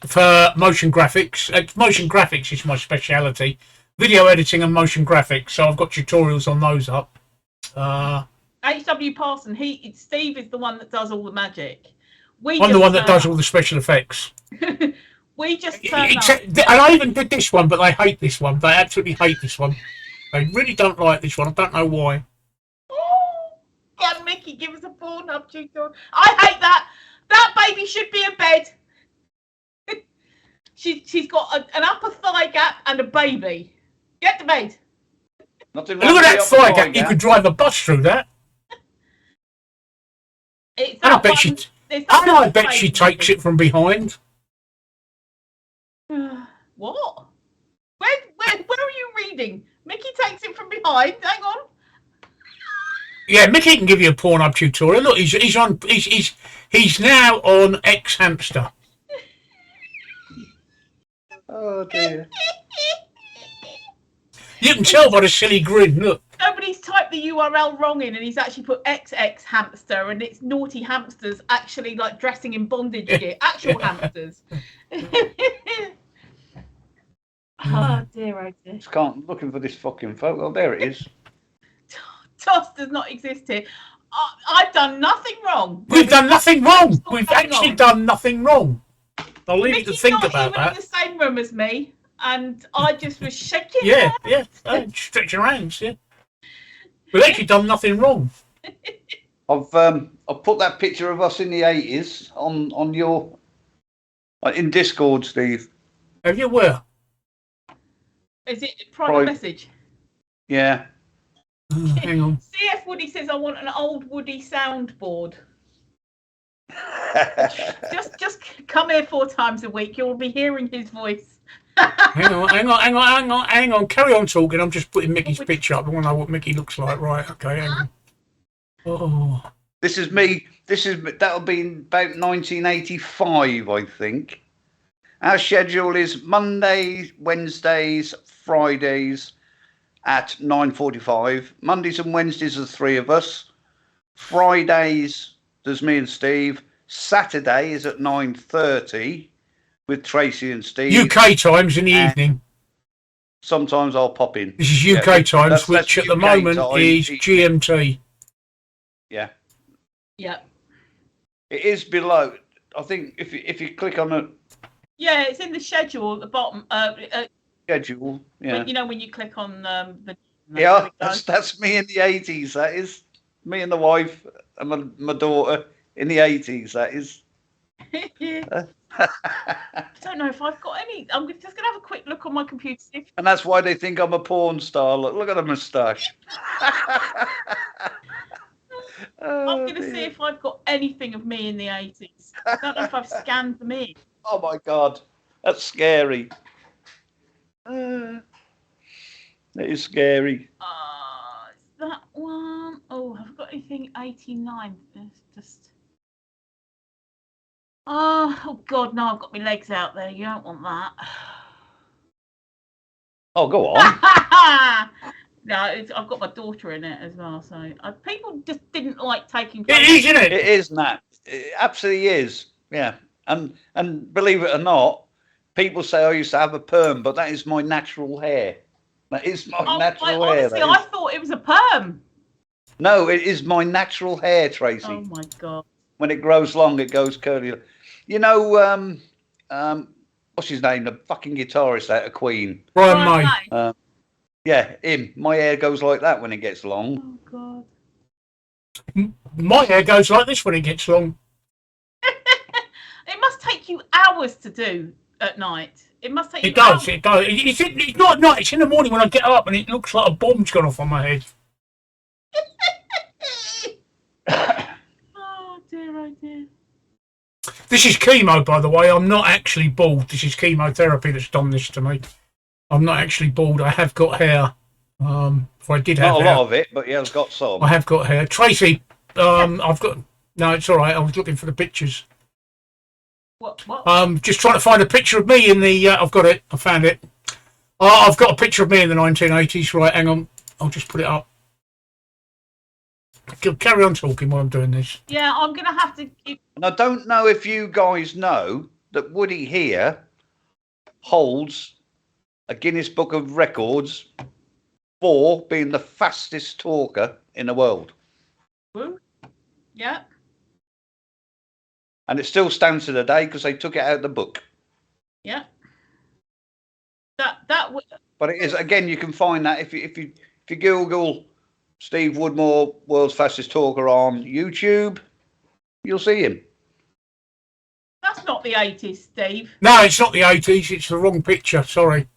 For motion graphics. Motion graphics is my speciality. Video editing and motion graphics. So I've got tutorials on those up. H.W. Parson, Steve is the one that does all the magic. I'm the one that does all the special effects. We just turn up. And I even did this one, but they hate this one. They absolutely hate this one. They really don't like this one. I don't know why. Oh, God, Mickey, give us a Pornhub tutorial. I hate that. That baby should be in bed. She's got an upper thigh gap and a baby. Get to bed. Look at that thigh gap. You could drive a bus through that. I bet she takes it from behind. What? Where are you reading? Mickey takes it from behind. Hang on. Yeah, Mickey can give you a Pornhub tutorial. Look, he's now on X Hamster. Oh dear. You can tell by the silly grin. Look. Nobody's typed the URL wrong in, and he's actually put XX hamster, and it's naughty hamsters actually like dressing in bondage gear. Actual hamsters. Oh dear, oh dear. Just can't looking for this fucking photo. There it is. Toss does not exist here. I've done nothing wrong. We've done nothing wrong. We've actually done nothing wrong. I'll leave you to think about that. Mickey's not even in the same room as me, and I just was shaking. Yeah. Stretch your hands. Yeah. We've actually done nothing wrong. I've put that picture of us in the 80s on your in Discord, Steve. Have you where? Is it private message? Yeah. Hang on. CF Woody says I want an old Woody soundboard. Just come here 4 times a week. You'll be hearing his voice. Hang on. Carry on talking. I'm just putting Mickey's picture up. I want to know what Mickey looks like. Right, okay, hang on. Oh. This is me. That'll be about 1985, I think. Our schedule is Mondays, Wednesdays, Fridays at 9:45. Mondays and Wednesdays are the 3 of us. Fridays, there's me and Steve. Saturday is at 9:30 with Tracy and Steve. UK times in the evening. Sometimes I'll pop in. This is UK times, which at the moment is GMT. Yeah. Yeah. It is below. I think if you click on the Yeah, it's in the schedule at the bottom. schedule, yeah. You know when you click on the. Yeah, that's me in the 80s. That is me and the wife and my daughter in the 80s. That is. I don't know if I've got any. I'm just gonna have a quick look on my computer. And that's why they think I'm a porn star. Look at the moustache. I'm going to see if I've got anything of me in the 80s. I don't know if I've scanned them in. Oh my God, that's scary. It is scary. Is that one? Oh, have I got anything 89? It's just. Oh God, no! I've got my legs out there. You don't want that. Oh, go on. No, I've got my daughter in it as well. So people just didn't like taking. It is, isn't it? It is, Nat. It absolutely is. Yeah, and believe it or not, people say I used to have a perm, but that is my natural hair. That is my natural hair. Honestly, I thought it was a perm. No, it is my natural hair, Tracy. Oh my God. When it grows long, it goes curly. You know, what's his name? The fucking guitarist out of Queen. Brian May. Yeah, him. My hair goes like that when it gets long. Oh God. My hair goes like this when it gets long. It must take you hours to do at night. It must take you hours. It does. It's not at night. It's in the morning when I get up and it looks like a bomb's gone off on my head. Oh dear. This is chemo, by the way. I'm not actually bald. This is chemotherapy that's done this to me. I'm not actually bald. I have got hair. If I did have not a hair, lot of it, but yeah, I've got some. I have got hair. Tracy, I've got. No, it's all right. I was looking for the pictures. What? Just trying to find a picture of me in the. I've got it. I found it. I've got a picture of me in the 1980s. Right, hang on. I'll just put it up. Carry on talking while I'm doing this. Yeah, I'm gonna have to. And I don't know if you guys know that Woody here holds a Guinness Book of Records for being the fastest talker in the world. Yeah. And it still stands to the day because they took it out of the book. Yeah. But it is, again, you can find that if you Google Steve Woodmore, world's fastest talker on YouTube, you'll see him. That's not the 80s, Steve. No, it's not the 80s. It's the wrong picture. Sorry.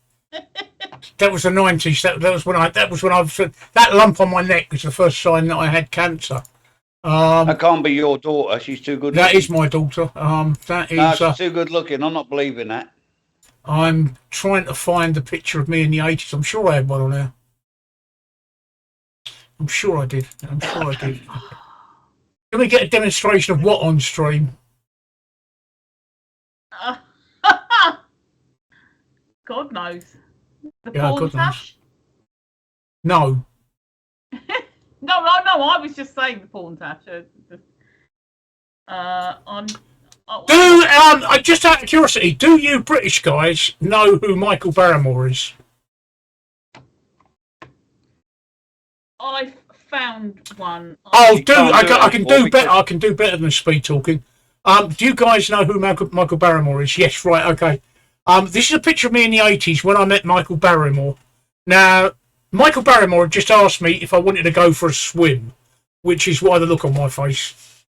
That was the 90s. That was when I that lump on my neck was the first sign that I had cancer. That can't be your daughter. She's too good. That is my daughter. That is. No, she's too good looking. I'm not believing that. I'm trying to find the picture of me in the 80s. I'm sure I had one on there. I'm sure I did. Can we get a demonstration of what on stream? God knows. The Yeah, porn God knows. tash? No. No, I was just saying the porn tash. Just out of curiosity, do you British guys know who Michael Barrymore is? I found one. I can do better. I can do better than speed talking. Do you guys know who Michael Barrymore is? Yes, right, okay. This is a picture of me in the 80s when I met Michael Barrymore. Now, Michael Barrymore had just asked me if I wanted to go for a swim, which is why the look on my face.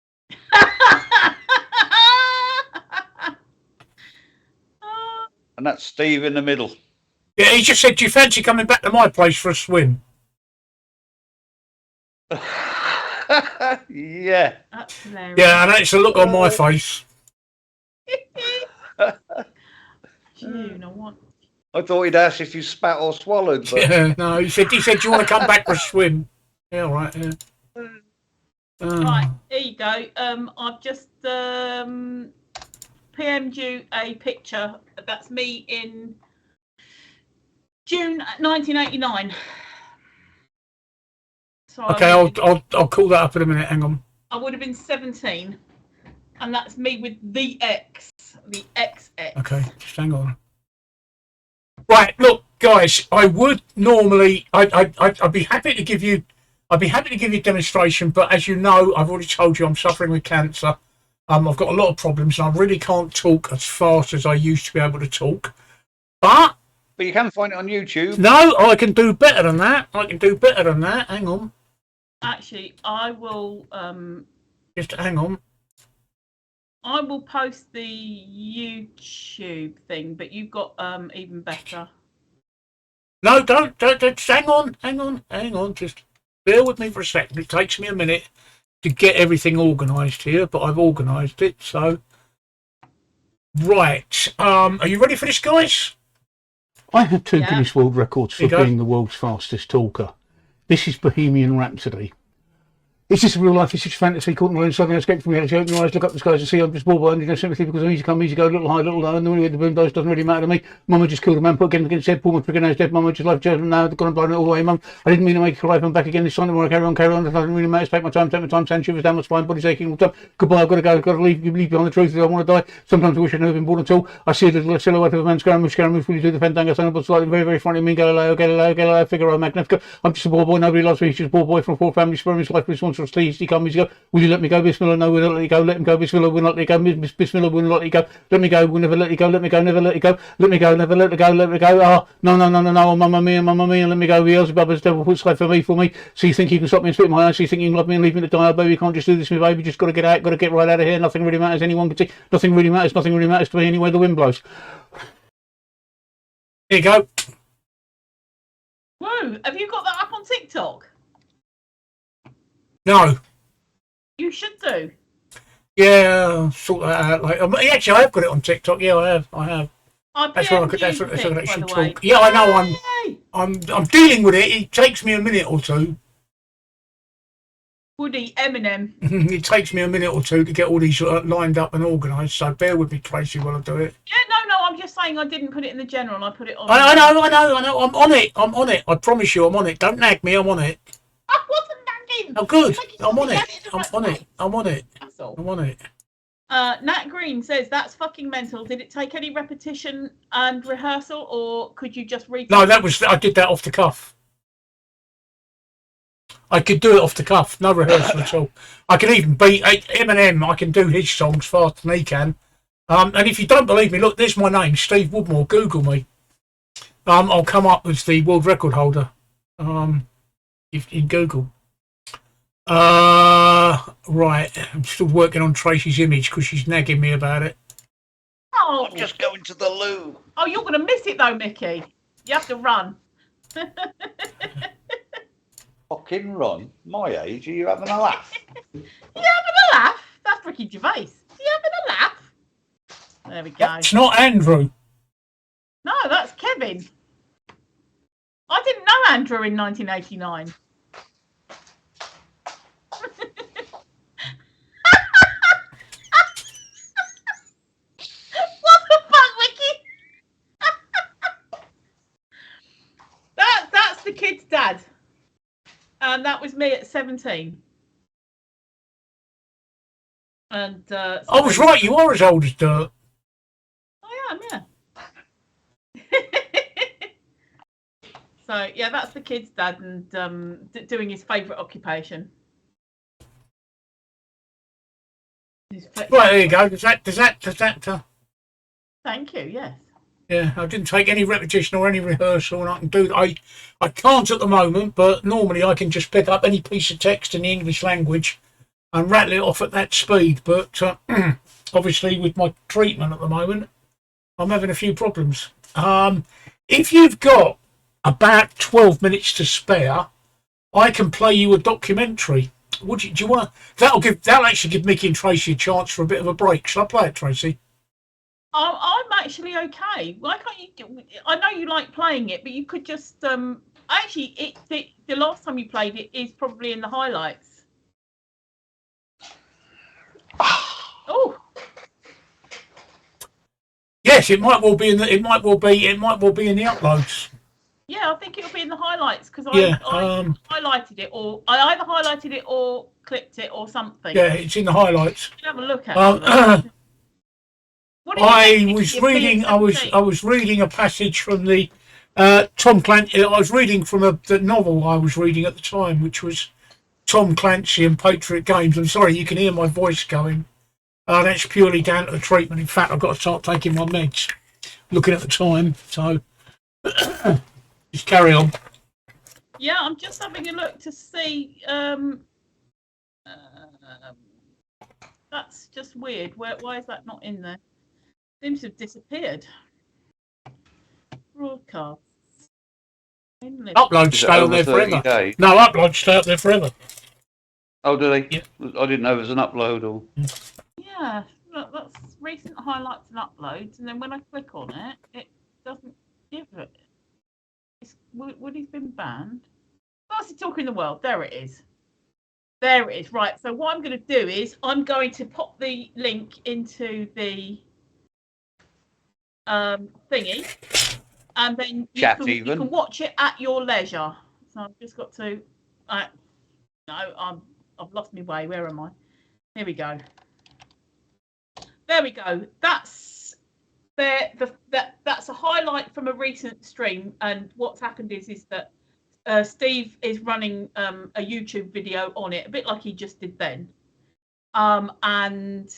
And that's Steve in the middle. Yeah, he just said, do you fancy coming back to my place for a swim? Yeah. That's hilarious. Yeah, and that's a look on my face. June, I want. I thought he'd ask if you spat or swallowed, but Yeah, no, he said, do you want to come back for a swim? Yeah, all right, yeah. Right, here you go. I've just PM'd you a picture. That's me in June 1989. So Okay, I'll call that up in a minute. Hang on. I would have been 17, and that's me with the X, the XX. Okay, just hang on. Right, look, guys. I would normally, I'd be happy to give you, a demonstration, but as you know, I've already told you I'm suffering with cancer. I've got a lot of problems, and I really can't talk as fast as I used to be able to talk. But you can find it on YouTube. no, I can do better than that. Hang on. Actually, I will. Just hang on. I will post the YouTube thing, but you've got even better. No, don't hang on. Just bear with me for a second. It takes me a minute to get everything organised here, but I've organised it. So, right. Are you ready for this, guys? I have two Guinness World Records for being the world's fastest talker. This is Bohemian Rhapsody. Is this real life? Is this fantasy? Caught in the suddenly escape from reality. Open your eyes, look up the skies and see I'm just ball behind. No sympathy because I'm easy come, easy go, little high, little low. And the wind the boom dies doesn't really matter to me. Mama just killed a man, put again against his head, pulled my trigger, now he's dead. Mama just life judgment now. They've gone and blown it all the way, Mum. I didn't mean to make it alive. I'm back again this time tomorrow. Carry on. It doesn't really matter. Take my time, sand shivers down my spine, body's aching all the time. Goodbye, I've got to go, I've got to leave behind the truth. I want to die. Sometimes I wish I'd never been born at all. I see a little silhouette of a man Scaramouche, really do the fandango, son but slightly very, very funny. Me, Galileo, Figaro, Magnifico. I'm just a poor boy, nobody loves me. He's just a poor boy from a poor family, sparing his life with his monstrous teeth. He comes, go. Will you let me go, Bismillah? No, we'll not let you go. Let him go, Bismillah. We'll not let you go. Bismillah, we'll not let you go. Let me go. We'll never let you go. Let me go. Never let you go. Let me go. Never let you go. Let me go. Oh, no. Oh, Mamma mia. Let me go. Beelzebub's devil puts life for me. So you think you can stop me and spit my eyes? So you think you can love me and leave me to die? Oh, baby, you can't just do this to me, baby. Just got to get out. Got to get right out of here. Nothing really matters. Anyone can see. Nothing really matters. Nothing really matters to me anyway. The wind blows. Here you go. Whoa! Have you got that up on TikTok? No. You should do. Yeah, sort that out. Like, actually, I have got it on TikTok. Yeah, I have. That's what I could actually talk. Yeah, I know. I'm dealing with it. It takes me a minute or two. Woody Eminem. It takes me a minute or two to get all these lined up and organised. So bear with me, Tracy, while I do it. Yeah, no. I'm just saying I didn't put it in the general. I put it on. I know. I'm on it. I promise you, I'm on it. Don't nag me. I'm on it. I wasn't nagging. Oh, good. I'm on it. I'm on it. That's all. I'm on it. Nat Green says that's fucking mental. Did it take any repetition and rehearsal, or could you just read? No, I did that off the cuff. I could do it off the cuff, no rehearsal at all. I can even beat Eminem. I can do his songs faster than he can. And if you don't believe me, look, there's my name, Steve Woodmore. Google me. I'll come up as the world record holder. If in Google. Right. I'm still working on Tracy's image because she's nagging me about it. Oh, I'm just going to the loo. Oh, you're going to miss it though, Mickey. You have to run. Fucking run. My age, are you having a laugh? You having a laugh? That's Ricky Gervais. You having a laugh? There we go. It's not Andrew. No, that's Kevin. I didn't know Andrew in 1989. What the fuck, Ricky? That's the kid's dad. And that was me at 17. And so I was right, you are as old as dirt. I am, yeah. So yeah, that's the kid's dad, and doing his favourite occupation. Right, there you go. Does that? Thank you. Yes. Yeah, I didn't take any repetition or any rehearsal, and I can do. I can't at the moment, but normally I can just pick up any piece of text in the English language and rattle it off at that speed. But obviously, with my treatment at the moment, I'm having a few problems. If you've got about 12 minutes to spare, I can play you a documentary Would you? Do you want? That'll actually give Mickey and Tracy a chance for a bit of a break. Shall I play it, Tracy? I'm actually okay. Why can't you? I know you like playing it, but you could just actually the last time you played it is probably in the highlights. Oh. Yes, it might well be in the. It might well be in the uploads. Yeah, I think it'll be in the highlights because Yeah, I highlighted it, or I either highlighted it or clipped it or something. Yeah, it's in the highlights. Have a look at it. I was reading a passage from the Tom Clancy. I was reading from the novel I was reading at the time, which was Tom Clancy and Patriot Games. I'm sorry, you can hear my voice going. That's purely down to the treatment. In fact, I've got to start taking my meds. Looking at the time, so just carry on. Yeah, I'm just having a look to see. That's just weird. Why is that not in there? Seems to have disappeared. Broadcasts. Uploads stay on there forever. Days? No, uploads stay up there forever. Oh, do they? Yeah. I didn't know it was an upload or. Yeah, look, that's recent highlights and uploads, and then when I click on it, it doesn't give it. Woody's been banned. Fastest talker in the world. There it is. There it is. Right. So what I'm going to do is I'm going to pop the link into the thingy, and then you can watch it at your leisure. So I've just got to. No, I've lost my way. Where am I? Here we go. There we go. That's that's a highlight from a recent stream, and what's happened is that Steve is running a YouTube video on it, a bit like he just did then. And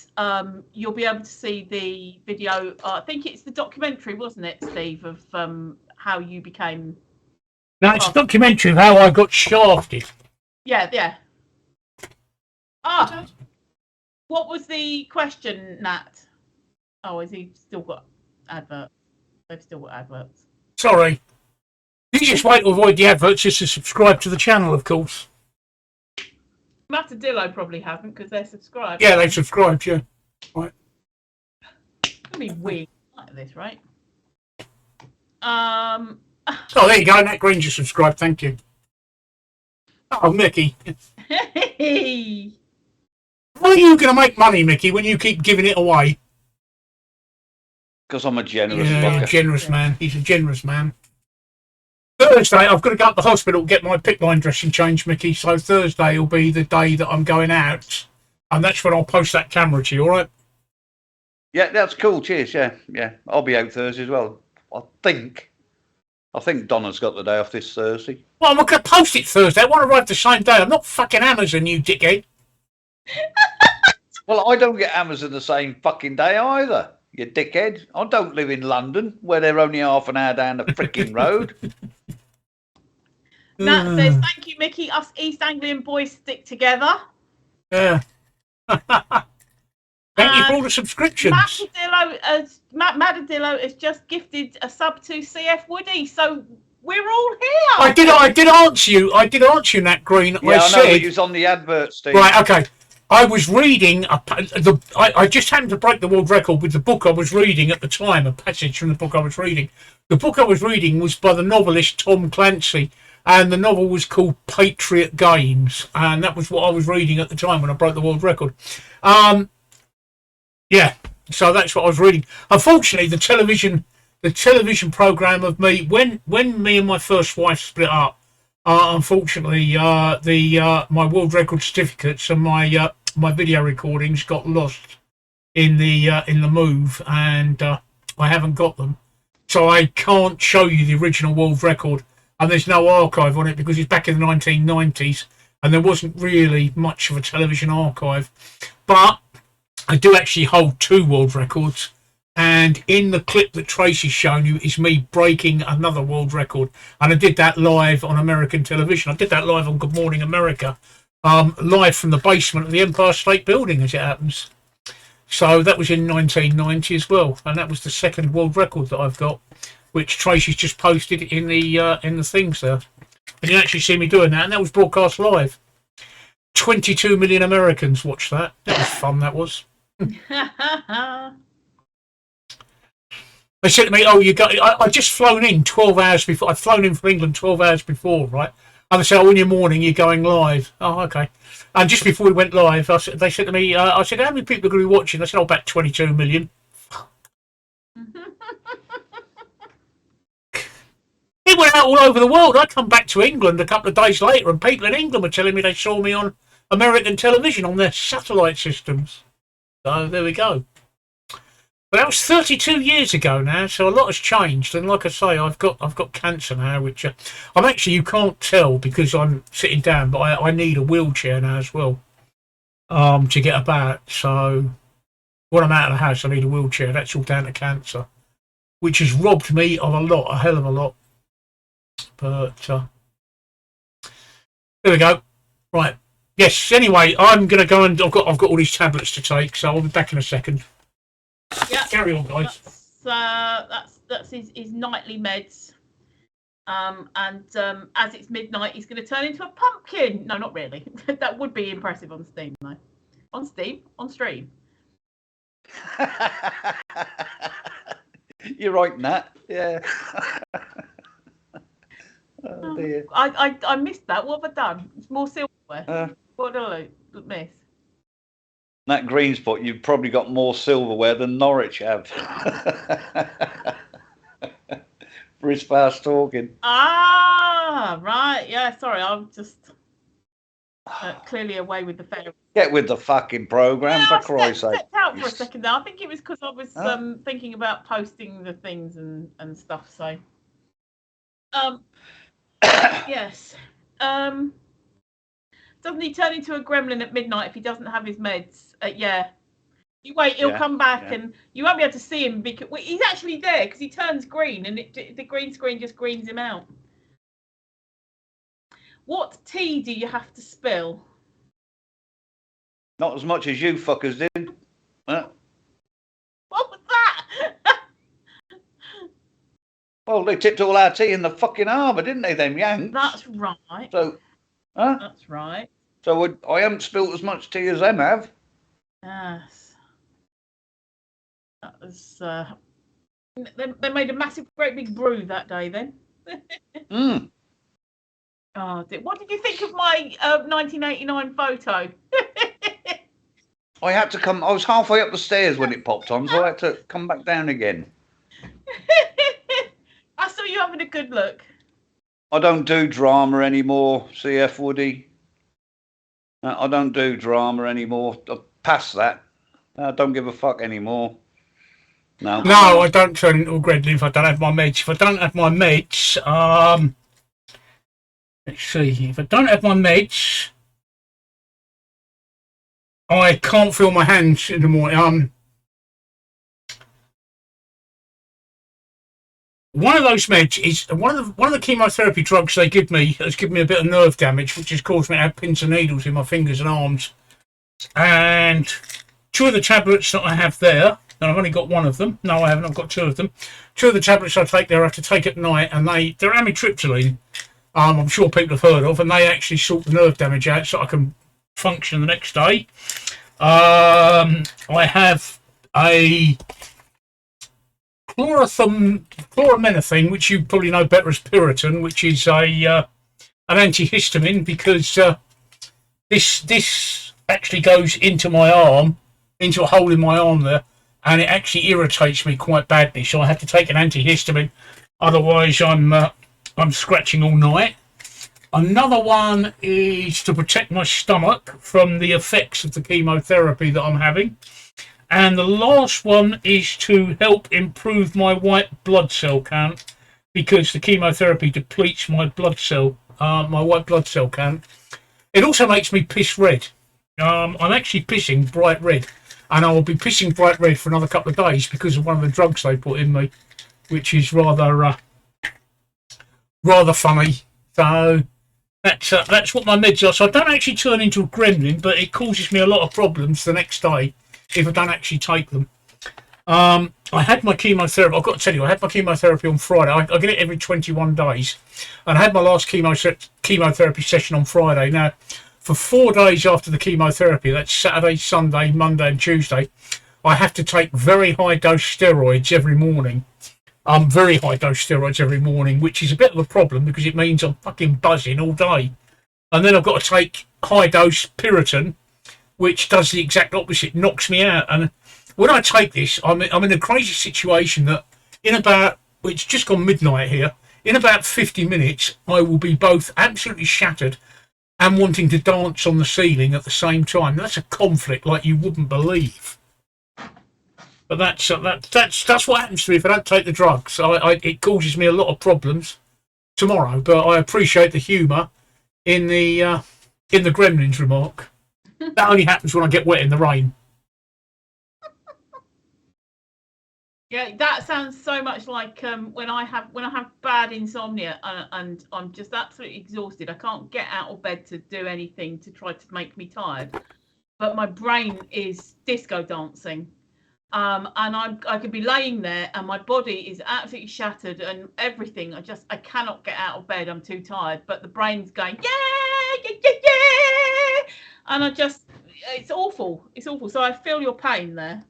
you'll be able to see the video. I think it's the documentary, wasn't it, Steve, of how you became. No, it's a documentary of how I got shafted. Yeah. Ah. What was the question, Nat? Oh, has he still got adverts? They've still got adverts. Sorry. You just wait to avoid the adverts just to subscribe to the channel, of course. Matadillo probably haven't because they're subscribed. Yeah, they subscribed, yeah. Right. It's going to be weird like this, right? Oh, there you go. Nat Green just subscribed. Thank you. Oh, Mickey. Hey. How are you going to make money, Mickey, when you keep giving it away? Because I'm a generous fucker. Generous man. He's a generous man. Thursday, I've got to go up to the hospital to get my PICC line dressing changed, Mickey. So Thursday will be the day that I'm going out. And that's when I'll post that camera to you, all right? Yeah, that's cool. Cheers. Yeah. I'll be out Thursday as well. I think Donna's got the day off this Thursday. Well, I'm not going to post it Thursday. I want to arrive the same day. I'm not fucking Amazon, you dickhead. Well, I don't get Amazon the same fucking day either, you dickhead. I don't live in London, where they're only half an hour down the freaking road. Nat says, thank you, Mickey. Us East Anglian boys stick together. Yeah. Thank you for all the subscriptions. Matadillo has just gifted a sub to CF Woody, so we're all here. I did answer you, Nat Green. Yeah, I know, but he was on the advert, Steve. Right, okay. I was reading I just happened to break the world record with the book I was reading at the time, a passage from the book I was reading. The book I was reading was by the novelist Tom Clancy, and the novel was called Patriot Games, and that was what I was reading at the time when I broke the world record. Yeah, so that's what I was reading. Unfortunately, the television program of me when me and my first wife split up, unfortunately, my world record certificates and my video recordings got lost in the move, and I haven't got them, so I can't show you the original world record, and there's no archive on it because it's back in the 1990s, and there wasn't really much of a television archive. But I do actually hold 2 world records. And in the clip that Tracy's shown you is me breaking another world record. And I did that live on American television. I did that live on Good Morning America, live from the basement of the Empire State Building, as it happens. So that was in 1990 as well. And that was the second world record that I've got, which Tracy's just posted in the things there. And you actually see me doing that. And that was broadcast live. 22 million Americans watched that. That was fun, that was. They said to me, "Oh, you got." I just flown in 12 hours before. I'd flown in from England 12 hours before, right? And they said, "Oh, in your morning, you're going live." Oh, okay. And just before we went live, they said to me, "I said, how many people are going to be watching?" I said, "Oh, about 22 million." It went out all over the world. I come back to England a couple of days later, and people in England were telling me they saw me on American television on their satellite systems. So there we go. But that was 32 years ago now, so a lot has changed. And like I say, I've got cancer now, which I'm actually, you can't tell because I'm sitting down, but I need a wheelchair now as well to get about. So when I'm out of the house, I need a wheelchair. That's all down to cancer, which has robbed me of a hell of a lot. But there we go. Right. Yes. Anyway, I'm going to go and I've got all these tablets to take, so I'll be back in a second. Yeah. Carry on, guys. That's his nightly meds. And as it's midnight, he's going to turn into a pumpkin. No, not really. That would be impressive on Steam, though. On stream. You're right, Nat. Yeah. Oh dear. I missed that. What have I done? It's more silverware. What did I miss? That green spot, you've probably got more silverware than Norwich have. For his fast talking. Ah, right. Yeah, sorry. I'm just clearly away with the fair. Get with the fucking programme, yeah, for I Christ's sake. stepped out for a second there. I think it was because I was thinking about posting the things and stuff. So, yes. Doesn't he turn into a gremlin at midnight if he doesn't have his meds? Yeah. You wait, he'll come back and you won't be able to see him because he's actually there because he turns green and the green screen just greens him out. What tea do you have to spill? Not as much as you fuckers did. What was that? Well, they tipped all our tea in the fucking harbour, didn't they, them Yanks? That's right. So, That's right. So I haven't spilt as much tea as them have. Yes. That was. They made a massive, great big brew that day. Then. Oh, what did you think of my 1989 photo? I had to come. I was halfway up the stairs when it popped on, so I had to come back down again. I saw you having a good look. I don't do drama anymore, CF Woody. I don't do drama anymore. Past that. I don't give a fuck anymore. No. No, I don't turn into a gremlin if I don't have my meds. If I don't have my meds, let's see. If I don't have my meds, I can't feel my hands in the morning. One of those meds is one of the chemotherapy drugs they give me has given me a bit of nerve damage, which has caused me to have pins and needles in my fingers and arms. And two of the tablets that I have there, and I've only got one of them. No, I haven't. I've got two of them. Two of the tablets I take there I have to take at night, and they're amitriptyline. I'm sure people have heard of, and they actually sort the nerve damage out so I can function the next day. I have a chloromethine, which you probably know better as Piriton, which is an antihistamine because this actually goes into my arm, into a hole in my arm there, and it actually irritates me quite badly. So I have to take an antihistamine, otherwise I'm scratching all night. Another one is to protect my stomach from the effects of the chemotherapy that I'm having. And the last one is to help improve my white blood cell count because the chemotherapy depletes my white blood cell count. It also makes me piss red. I'm actually pissing bright red, and I will be pissing bright red for another couple of days because of one of the drugs they put in me, which is rather funny. So that's what my meds are. So I don't actually turn into a gremlin, but it causes me a lot of problems the next day if I don't actually take them. I had my chemotherapy. I've got to tell you, I had my chemotherapy on Friday. I get it every 21 days, and I had my last chemotherapy session on Friday. Now, for 4 days after the chemotherapy, that's Saturday, Sunday, Monday and Tuesday, I have to take very high dose steroids every morning. Very high dose steroids every morning, which is a bit of a problem because it means I'm fucking buzzing all day. And then I've got to take high dose Piriton, which does the exact opposite, knocks me out. And when I take this, I'm in a crazy situation that in about, it's just gone midnight here, in about 50 minutes, I will be both absolutely shattered and wanting to dance on the ceiling at the same time. That's a conflict like you wouldn't believe. But that's what happens to me if I don't take the drugs. It causes me a lot of problems tomorrow. But I appreciate the humour in the Gremlins remark. That only happens when I get wet in the rain. Yeah, that sounds so much like when I have bad insomnia and I'm just absolutely exhausted. I can't get out of bed to do anything to try to make me tired, but my brain is disco dancing. And I could be laying there and my body is absolutely shattered and everything. I cannot get out of bed. I'm too tired. But the brain's going, yeah, yeah, yeah, yeah. And it's awful. It's awful. So I feel your pain there.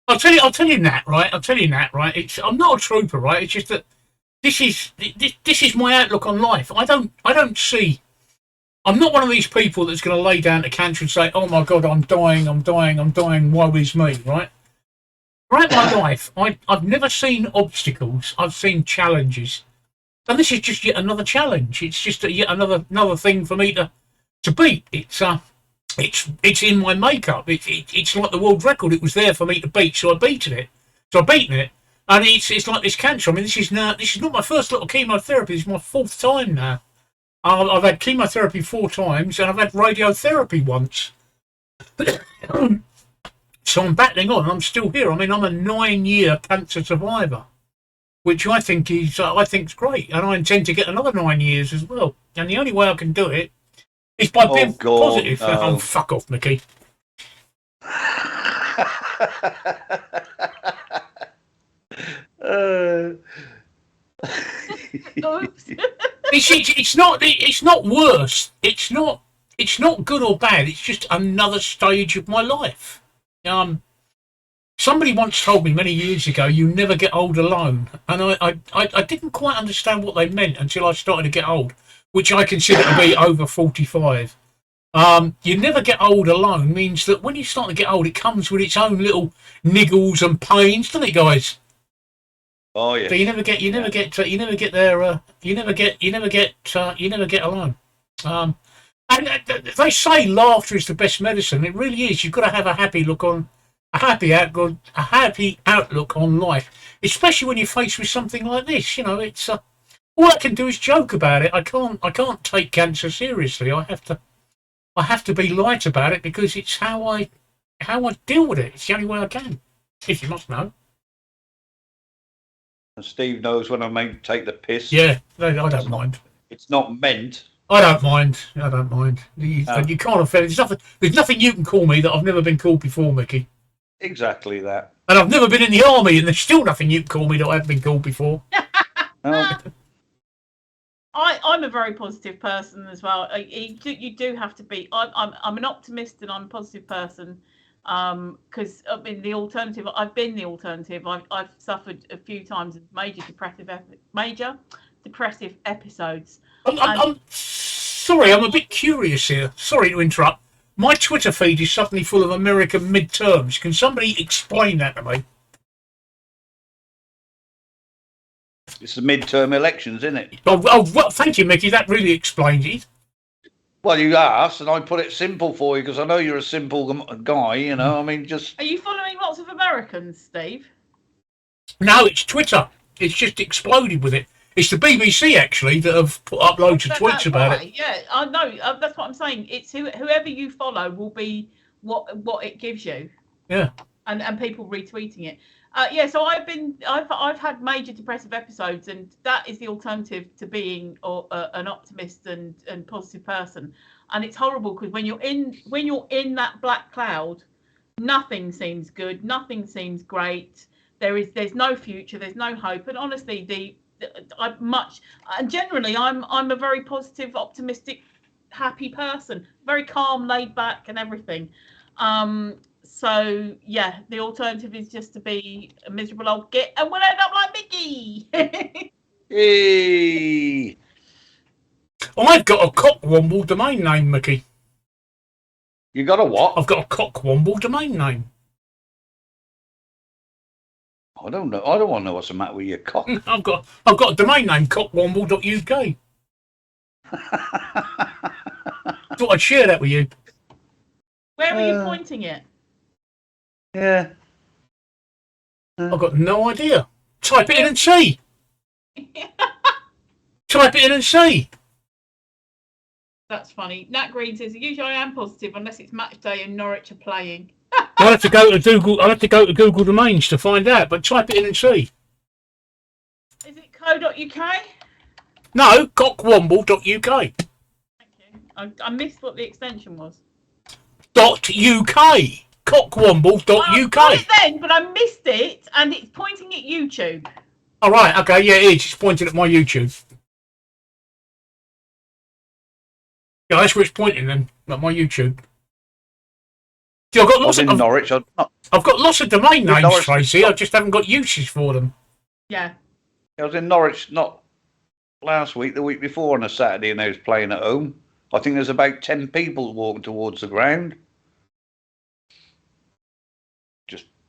I'll tell you that, right? I'm not a trooper, right? It's just that this is my outlook on life. I don't see. I'm not one of these people that's going to lay down to cancer and say, "Oh my God, I'm dying. Woe is me," right? Throughout my life, I've never seen obstacles. I've seen challenges, and this is just yet another challenge. It's just yet another thing for me to beat. It's in my makeup. It's like the world record. It was there for me to beat, so I beaten it. And it's like this cancer. I mean, this is not my first little chemotherapy. This is my 4th time now. I've had chemotherapy 4 times, and I've had radiotherapy once. So I'm battling on. I'm still here. I mean, I'm a 9-year cancer survivor, which I think is great, and I intend to get another 9 years as well. And the only way I can do it is by being positive. No. Oh, fuck off, Mickey. It's not worse. It's not good or bad. It's just another stage of my life. Somebody once told me many years ago, you never get old alone. And I didn't quite understand what they meant until I started to get old, which I consider to be over 45. You never get old alone means that when you start to get old, it comes with its own little niggles and pains, doesn't it, guys? Oh yeah. So you never get alone. And they say laughter is the best medicine. It really is. You've got to have a happy outlook on life, especially when you're faced with something like this. You know, it's all I can do is joke about it. I can't take cancer seriously. I have to be light about it because it's how I deal with it. It's the only way I can. If you must know. And Steve knows when I may take the piss. Yeah, I don't mind. It's not meant. I don't mind. You can't offend. There's nothing you can call me that I've never been called before, Mickey. Exactly that. And I've never been in the army, and there's still nothing you can call me that I haven't been called before. I'm a very positive person as well. You do have to be. I'm an optimist and I'm a positive person. Because in the alternative, I've been the alternative. I've suffered a few times of major depressive episodes. I'm sorry, I'm a bit curious here. Sorry to interrupt. My Twitter feed is suddenly full of American midterms. Can somebody explain that to me? It's the midterm elections, isn't it? Oh, well, thank you, Mickey. That really explains it. Well, you asked, and I put it simple for you because I know you're a simple guy. You know, I mean, just. Are you following lots of Americans, Steve? No, it's Twitter. It's just exploded with it. It's the BBC actually that have put up loads of tweets about it. Yeah, I know. That's what I'm saying. It's whoever you follow will be what it gives you. Yeah. And people retweeting it. Yeah. So I've had major depressive episodes, and that is the alternative to being an optimist and positive person. And it's horrible because when you're in that black cloud, nothing seems good. Nothing seems great. There's no future. There's no hope. And honestly, generally I'm a very positive, optimistic happy person, very calm, laid back, and everything. So yeah, the alternative is just to be a miserable old git, and we'll end up like Mickey. Hey, I've got a Cockwomble domain name, Mickey. you got a what? I've got a Cockwomble domain name. I don't know. I don't want to know what's the matter with your cock. I've got a domain name, cockwomble.uk. Thought I'd share that with you. Where are you pointing it? Yeah. I've got no idea. Type it in and see. Type it in and see. That's funny. Nat Green says, usually I am positive unless it's match day and Norwich are playing. I'll have to go to Google. I'll have to go to Google Domains to find out. But type it in and see. Is it co.uk? No, cockwomble.uk. Thank you. I missed what the extension was. .uk. Cockwomble.uk. I got it then, but I missed it, and it's pointing at YouTube. All right. Okay. Yeah, it is. It's pointing at my YouTube. Yeah, that's where it's pointing then, at my YouTube. See, I've got lots of Norwich. I've got lots of domain names, Norwich. Tracy. I just haven't got uses for them. Yeah. I was in Norwich not last week, the week before on a Saturday, and I was playing at home. I think there's about 10 people walking towards the ground.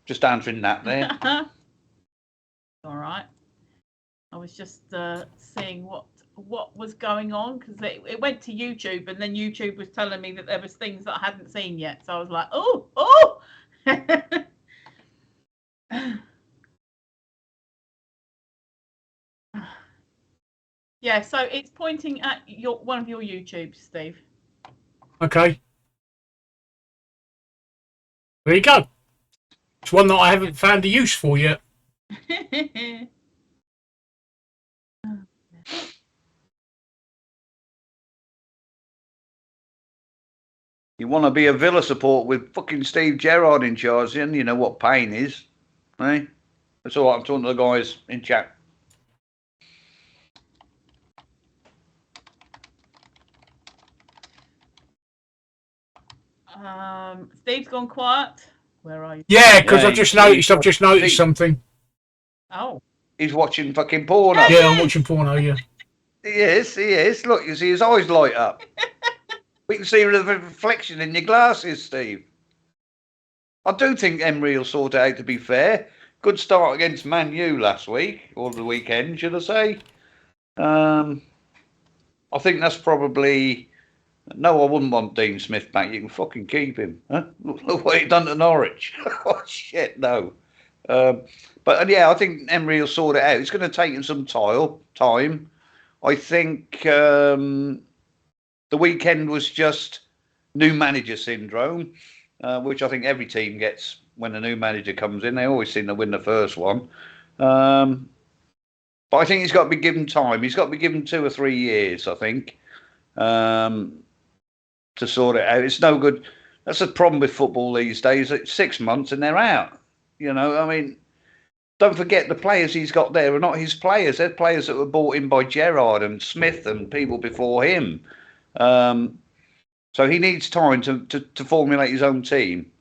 Just answering that there. All right. I was just seeing what was going on because it went to YouTube, and then YouTube was telling me that there was things that I hadn't seen yet. So I was like, oh. Yeah, so it's pointing at one of your YouTubes, Steve. Okay. There you go. It's one that I haven't found a use for yet. You want to be a Villa support with fucking Steve Gerrard in charge, and you know what pain is, eh? That's all right. I'm talking to the guys in chat. Steve's gone quiet. Where are you? Yeah, because I've just noticed something. Oh. He's watching fucking porno. Yeah, I'm watching porno, yeah. He is. Look, you see his eyes light up. We can see the reflection in your glasses, Steve. I do think Emery will sort it out, to be fair. Good start against Man U last week, or the weekend, should I say. I think that's probably... No, I wouldn't want Dean Smith back. You can fucking keep him. Huh? Look what he done to Norwich. Oh, shit, no. But, yeah, I think Emery will sort it out. It's going to take him some time. I think the weekend was just new manager syndrome, which I think every team gets when a new manager comes in. They always seem to win the first one. But I think he's got to be given time. He's got to be given 2 or 3 years, I think, to sort it out. It's no good. That's the problem with football these days. It's 6 months and they're out. You know, I mean, don't forget the players he's got there are not his players. They're players that were bought in by Gerrard and Smith and people before him. So he needs time to formulate his own team.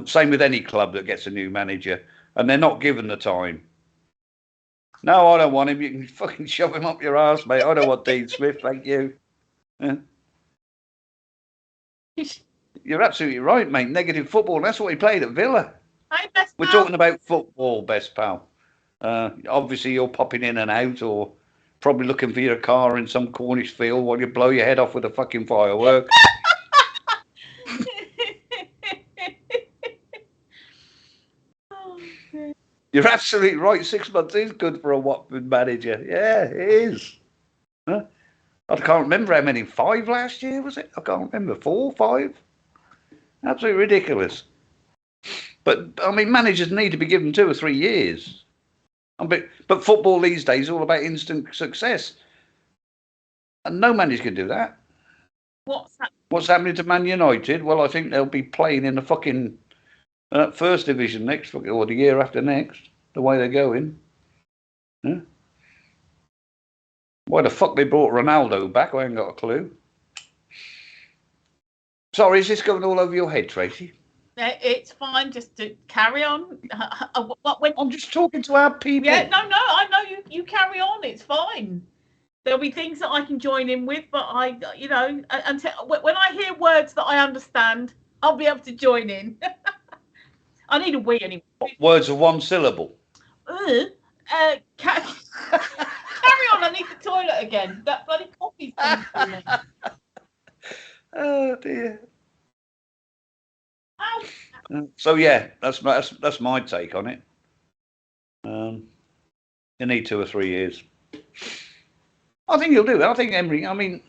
Same with any club that gets a new manager, and they're not given the time. No, I don't want him. You can fucking shove him up your arse, mate. I don't want Dean Smith, thank you. Yeah. You're absolutely right, mate. Negative football, and that's what he played at Villa. Hi, best We're pal. talking about football, best pal. Obviously, you're popping in and out, or probably looking for your car in some Cornish field while you blow your head off with a fucking firework. You're absolutely right. 6 months is good for a Watford manager. Yeah, it is. Huh? I can't remember how many. 5 last year, was it? I can't remember. 4, 5? Absolutely ridiculous. But, I mean, managers need to be given 2 or 3 years. But football these days is all about instant success. And no manager can do that. What's happening to Man United? Well, I think they'll be playing in the fucking first division next, or the year after next, the way they're going. Yeah. Why the fuck they brought Ronaldo back, I ain't got a clue. Sorry, is this going all over your head, Tracy? It's fine, just to carry on. When, I'm just talking to our people. yeah, no, I know you carry on. It's fine. There'll be things that I can join in with, but until when I hear words that I understand, I'll be able to join in. I need a wee anyway. Words of one syllable. Carry on. I need the toilet again. That bloody coffee's coming through me. Oh dear. Ow. So yeah, that's my take on it. You need 2 or 3 years. I think he'll do it. I think Emery. I mean,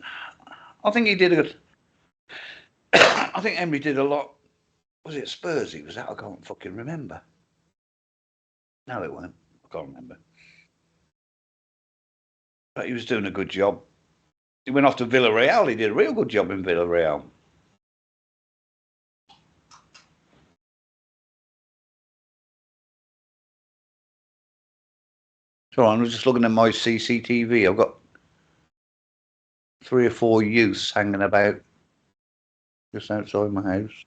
I think he did a. I think Emery did a lot. Was it Spurs? He was at. I can't fucking remember. No, it weren't. I can't remember. But he was doing a good job. He went off to Villarreal. He did a real good job in Villarreal. So I'm just looking at my CCTV. I've got 3 or 4 youths hanging about just outside my house.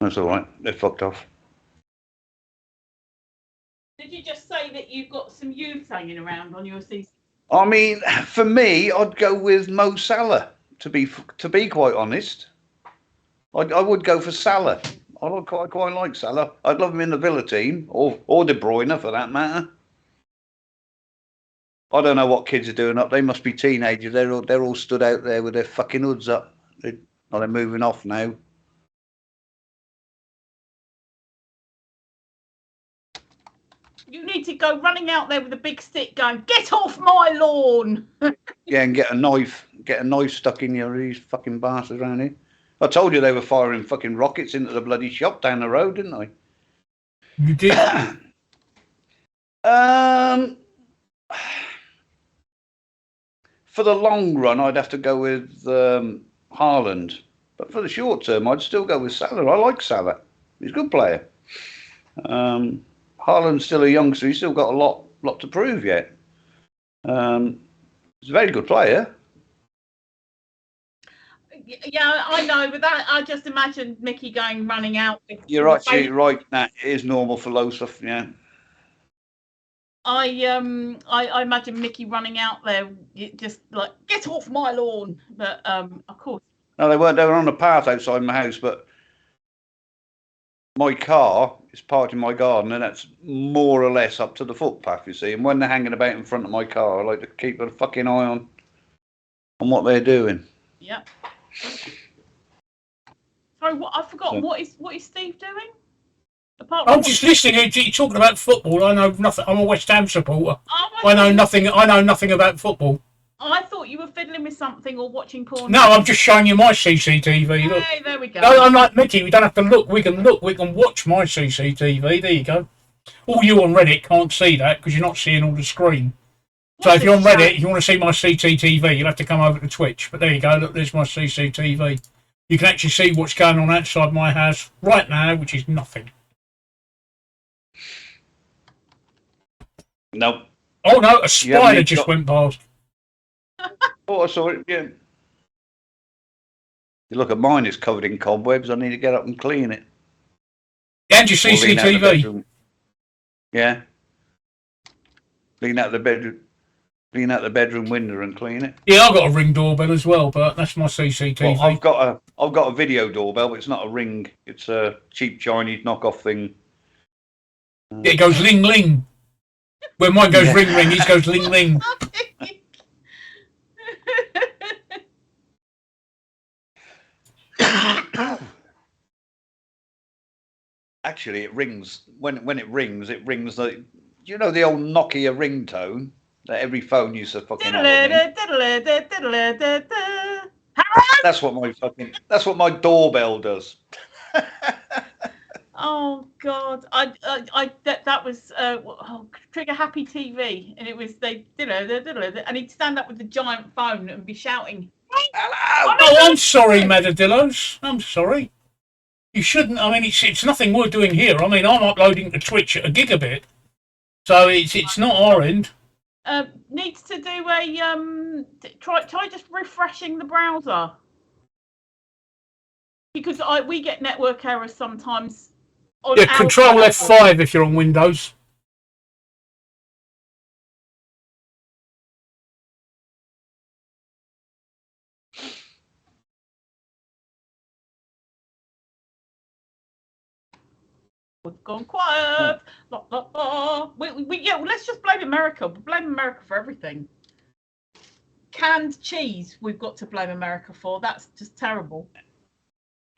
That's all right. They're fucked off. Did you just say that you've got some youths hanging around on your CC? I mean, for me, I'd go with Mo Salah. To be quite honest, I would go for Salah. I quite like Salah. I'd love him in the Villa team, or De Bruyne for that matter. I don't know what kids are doing up. They must be teenagers. They're all stood out there with their fucking hoods up. They're moving off now. You need to go running out there with a big stick going, get off my lawn. Yeah, and get a knife stuck in these fucking bastards around here. I told you they were firing fucking rockets into the bloody shop down the road, didn't I? You did. For the long run, I'd have to go with Haaland. But for the short term, I'd still go with Salah. I like Salah. He's a good player. Haaland's still a youngster. He's still got a lot to prove yet. He's a very good player. Yeah, I know, but I just imagine Mickey running out. You're actually right. That is normal for low stuff. Yeah. I imagine Mickey running out there, just like, get off my lawn. But of course. No, they weren't. They were on a path outside my house, but my car is parked in my garden, and that's more or less up to the footpath, you see. And when they're hanging about in front of my car, I like to keep a fucking eye on what they're doing. Yep. Sorry, I forgot. So, what is Steve doing? I'm just listening. You're talking about football. I know nothing. I'm a West Ham supporter. I know nothing. I know nothing about football. I thought you were fiddling with something or watching porn. No, I'm just showing you my CCTV. Look. Hey, there we go. No, I'm like Mickey. We don't have to look. We can look. We can watch my CCTV. There you go. All you on Reddit can't see that because you're not seeing all the screen. So if you're on Reddit, you want to see my CCTV, you'll have to come over to Twitch. But there you go. Look, there's my CCTV. You can actually see what's going on outside my house right now, which is nothing. Nope. Oh no, a spider just went past. Oh, I saw it. Yeah. You look at mine; it's covered in cobwebs. I need to get up and clean it. And your CCTV. Yeah. Clean out the bedroom. Clean out the bedroom window and clean it. Yeah, I've got a Ring doorbell as well, but that's my CCTV. Well, I've got a video doorbell, but it's not a Ring. It's a cheap Chinese knockoff thing. It goes ling ling. When mine goes ring ring, his goes ling ling. Actually, it rings when it rings. It rings the you know the old Nokia ringtone that every phone used to fucking have. That's what my doorbell does. Oh God! That was Trigger Happy TV, and it was and he'd stand up with the giant phone and be shouting, "Hello!" Oh, I'm sorry, Madadillos. I'm sorry. You shouldn't. I mean, it's nothing we're doing here. I mean, I'm uploading to Twitch at a gigabit, so it's not our end. Needs to do a try just refreshing the browser, because we get network errors sometimes. On Yeah, Control F5 if you're on Windows. We've gone quiet. La, la, la. Yeah, well, let's just blame America. Blame America for everything. Canned cheese, we've got to blame America for. That's just terrible.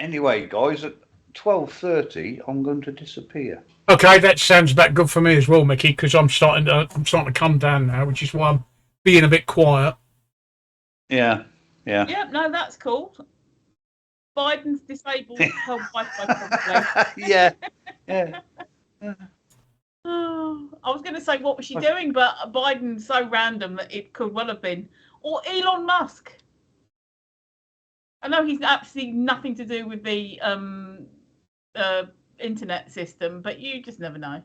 Anyway, guys, at 12:30, I'm going to disappear. Okay, that sounds about good for me as well, Mickey, because I'm starting to come down now, which is why I'm being a bit quiet. Yeah. Yeah, no, that's cool. Biden's disabled her Wi-Fi probably. Yeah. I was going to say, what was she doing? But Biden's so random that it could well have been. Or Elon Musk. I know he's absolutely nothing to do with the internet system, but you just never know.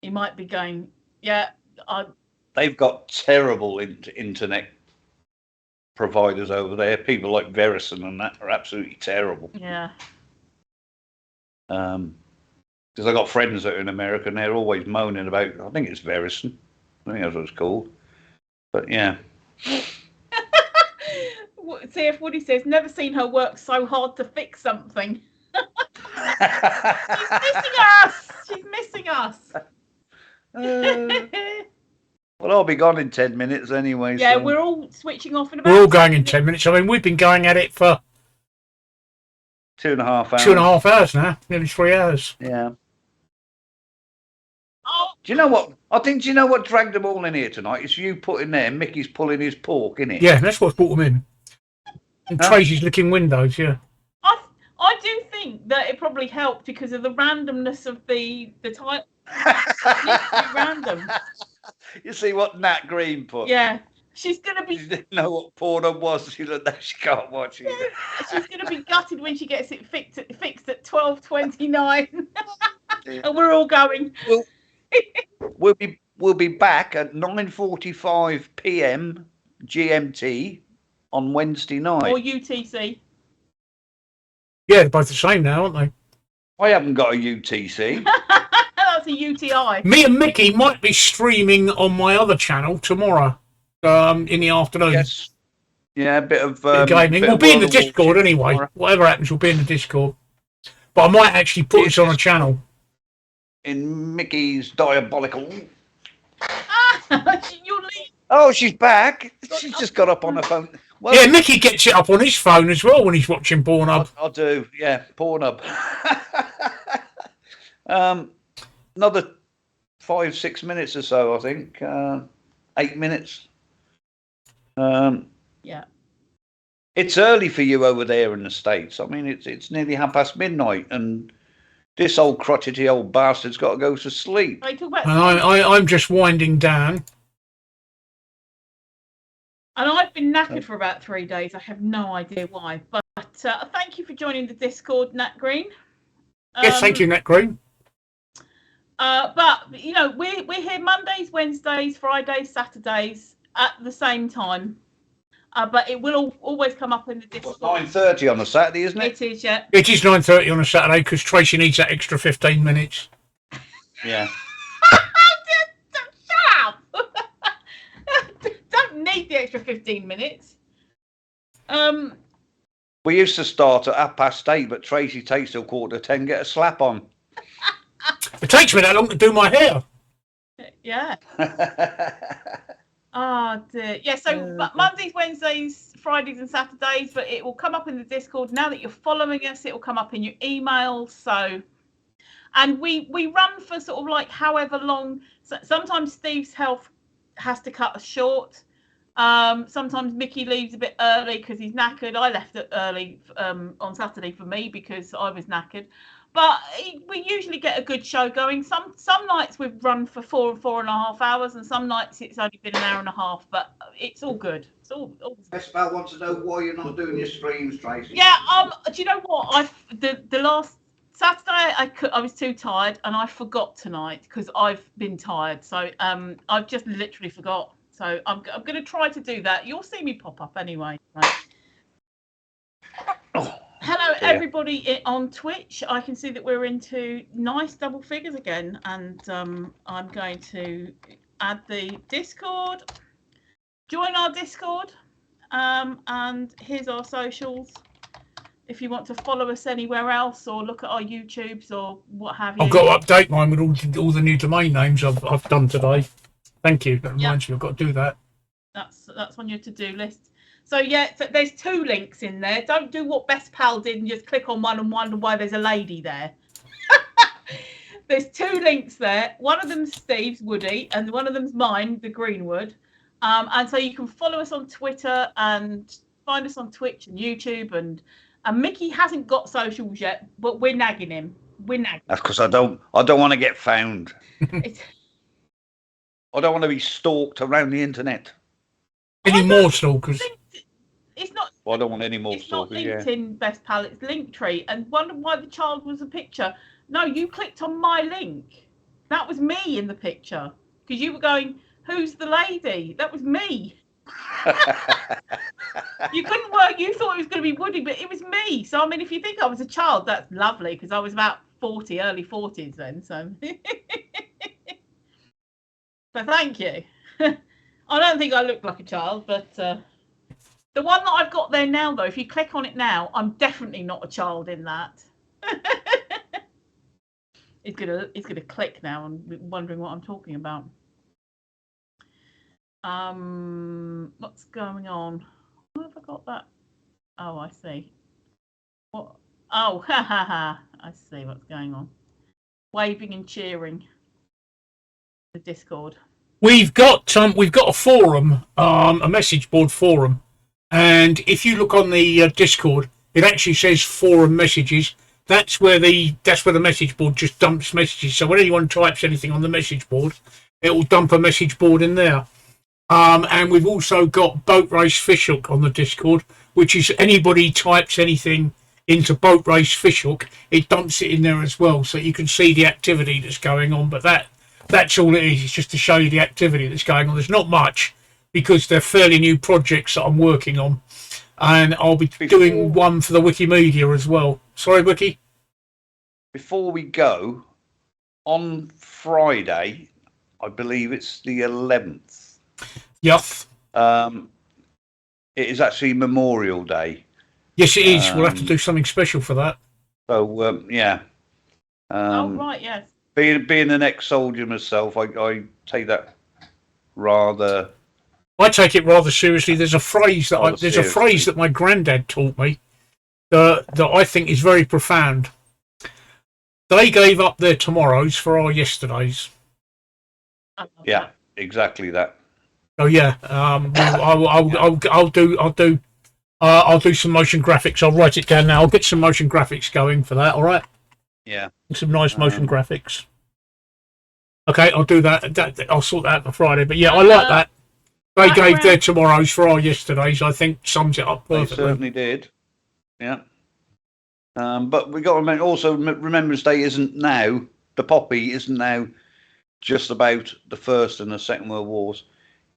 He might be going, yeah. They've got terrible internet providers over there. People like Verizon and that are absolutely terrible. Yeah. Because I got friends that are in America and they're always moaning about, I think it's Verizon. I think that's what it's called. But yeah. CF Woody says, never seen her work so hard to fix something. She's missing us. She's missing us. Well, I'll be gone in 10 minutes anyway. Yeah, so. we're all switching off in about. We're all going in 10 minutes. I mean, we've been going at it for 2.5 hours. 2.5 hours now, nearly 3 hours. Yeah. Oh. Do you know what? I think, do you know what dragged them all in here tonight? It's you putting there, Mickey's pulling his pork, innit? Yeah, that's what's brought them in. And Tracy's licking windows, yeah. I do think that it probably helped because of the randomness of the title. Random. You see what Nat Green put? Yeah. She's going to be... She didn't know what porn was. She looked like she can't watch it. She's going to be gutted when she gets it fixed at 12:29. And we're all going. We'll be back at 9:45 p.m. GMT on Wednesday night. Or UTC. Yeah, they're both the same now, aren't they? I haven't got a UTC. That's a UTI. Me and Mickey might be streaming on my other channel tomorrow in the afternoon. Yes. Yeah, a bit of gaming. We'll be in the Discord anyway. Tomorrow. Whatever happens, we'll be in the Discord. But I might actually put this on a channel. In Mickey's diabolical. You'll leave. Oh, she's back. She's just got up on her phone. Well, Yeah, Mickey gets it up on his phone as well when he's watching Pornhub. I do, yeah, Pornhub. Another 5-6 minutes or so, I think. 8 minutes. Yeah. It's early for you over there in the States. I mean, it's nearly midnight, and this old crotchety old bastard's got to go to sleep. And I'm just winding down. And I've been knackered for about 3 days. I have no idea why. But thank you for joining the Discord, Nat Green. Yes, thank you, Nat Green. But you know, we're here Mondays, Wednesdays, Fridays, Saturdays at the same time. But it will always come up in the Discord. 9:30 on a Saturday, isn't it? It is, yeah. It is 9:30 on a Saturday because Tracy needs that extra 15 minutes. Yeah. Shut up! Don't need the extra 15 minutes. We used to start at 8:30, but Tracy takes till 9:45. Get a slap on. It takes me that long to do my hair. Yeah. Oh dear. Yeah, so Mondays, Wednesdays, Fridays and Saturdays, but it will come up in the Discord. Now that you're following us, it will come up in your emails. So, and we run for sort of like however long. So sometimes Steve's health has to cut us short. Sometimes Mickey leaves a bit early because he's knackered. I left it early on Saturday for me because I was knackered. But we usually get a good show going. Some nights we've run for 4.5 hours, and some nights it's only been an hour and a half. But it's all good. It's all good. Esbal wants to know why you're not doing your streams, Tracy. Yeah. Do you know what? The last Saturday, I was too tired and I forgot tonight because I've been tired. So I've just literally forgot. So I'm going to try to do that. You'll see me pop up anyway. Right. Oh, hello, dear. everybody on Twitch. I can see that we're into nice double figures again. And I'm going to add the Discord. Join our Discord. And here's our socials. If you want to follow us anywhere else or look at our YouTubes or what have you. I've got to update mine with all the new domain names I've done today. Thank you. That reminds me, I've got to do that. That's on your to-do list. So yeah, so there's 2 links in there. Don't do what Best Pal did and just click on one and wonder why there's a lady there. There's 2 links there. One of them's Steve's, Woody, and one of them's mine, the Greenwood. And so you can follow us on Twitter and find us on Twitch and YouTube. And Mickey hasn't got socials yet, but we're nagging him. That's because I don't want to get found. It's, I don't want to be stalked around the internet. Any more stalkers? it's not. Well, I don't want any more It's not stalkers. LinkedIn Best Pal. It's Linktree. And wonder why the child was a picture. No, you clicked on my link. That was me in the picture because you were going, "Who's the lady?" That was me. You couldn't work. You thought it was going to be Woody, but it was me. So I mean, if you think I was a child, that's lovely because I was about 40, early 40s then. So, so thank you. I don't think I look like a child, but the one that I've got there now, though, if you click on it now, I'm definitely not a child in that. It's gonna click now and wondering what I'm talking about. What's going on? Where have I got that? Oh, I see. What? Oh, ha ha ha! I see what's going on. Waving and cheering. The Discord. We've got a forum, a message board forum, and if you look on the Discord, it actually says forum messages. That's where the message board just dumps messages. So when anyone types anything on the message board, it will dump a message board in there. And we've also got Boat Race Fishhook on the Discord, which is anybody types anything into Boat Race Fishhook, it dumps it in there as well, so you can see the activity that's going on. But that's all it is. It's just to show you the activity that's going on. There's not much because they're fairly new projects that I'm working on, and I'll be doing one for the Wikimedia as well. Sorry, Wiki. Before we go, on Friday, I believe it's the 11th. Yuff. It is actually Memorial Day. Yes, it is. We'll have to do something special for that. So yeah. Oh right, yes. Being an ex-soldier myself, I take that rather. I take it rather seriously. There's a phrase that my granddad taught me that I think is very profound. They gave up their tomorrows for our yesterdays. Yeah, exactly that. Oh yeah, I'll do some motion graphics. I'll write it down now. I'll get some motion graphics going for that. All right. Yeah. Some nice motion graphics. Okay, I'll do that. I'll sort that out for Friday. But yeah, I like that. They gave their tomorrows for our yesterdays. I think sums it up perfectly. They certainly did. Yeah. But we got to also Remembrance Day isn't now. The poppy isn't now just about the First and the Second World Wars.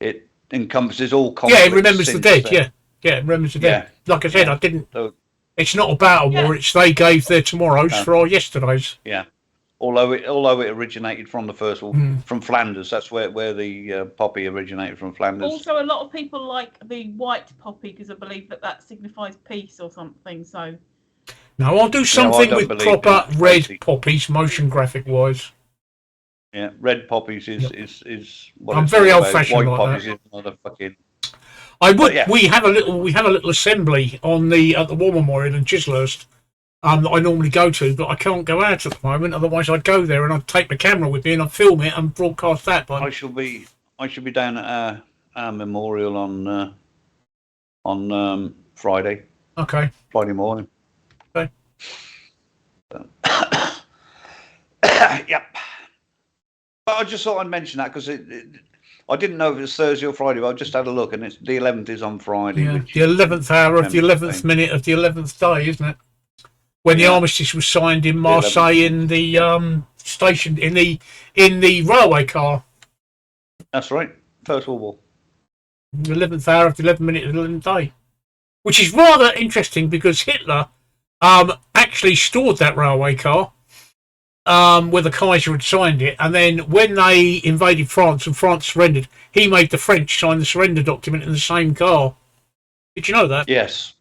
It encompasses all conflicts. Yeah, it remembers the dead. Yeah, it remembers the dead. Like I said, I didn't. So, it's not about a war. It's they gave their tomorrows for our yesterdays. Yeah. Although it originated from the First War, from Flanders. That's where the poppy originated from, Flanders. Also, a lot of people like the white poppy because I believe that signifies peace or something. So. No, I'll do something with proper red poppies, motion graphic wise. Yeah, red poppies is what I'm very old fashioned like poppies that. Is not a fucking. I would. Yeah. We have a little assembly on at the War Memorial in Chislehurst that I normally go to, but I can't go out at the moment. Otherwise, I'd go there and I'd take my camera with me and I'd film it and broadcast that. But I shall be down at our memorial on Friday. Okay. Friday morning. Okay. Yep. But I just thought I'd mention that because I didn't know if it was Thursday or Friday, but I just had a look, and it's the 11th is on Friday. Yeah, the 11th hour of the 11th minute of the 11th day, isn't it? when the Yeah. armistice was signed in The Marseille 11th. in the station in the railway car. That's right. First World War. The 11th hour of the 11th minute of the 11th day, which is rather interesting because Hitler actually stored that railway car where the Kaiser had signed it, and then when they invaded France and France surrendered, he made the French sign the surrender document in the same car. Did you know that? Yes.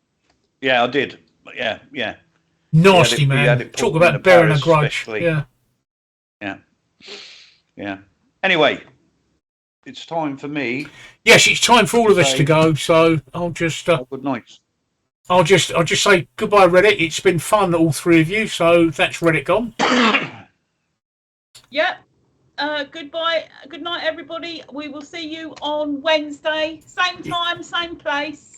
Yeah, I did. Yeah, yeah. Nasty, he had man. it Talk pulled about into bearing a Paris grudge. especially. Yeah. Yeah. Yeah. Anyway, it's time for me. Yes, it's time for all of us Say- to go. So I'll just Good night. I'll just say goodbye, Reddit. It's been fun, all three of you. So that's Reddit gone. Yep. Goodbye. Good night, everybody. We will see you on Wednesday. Same time, same place.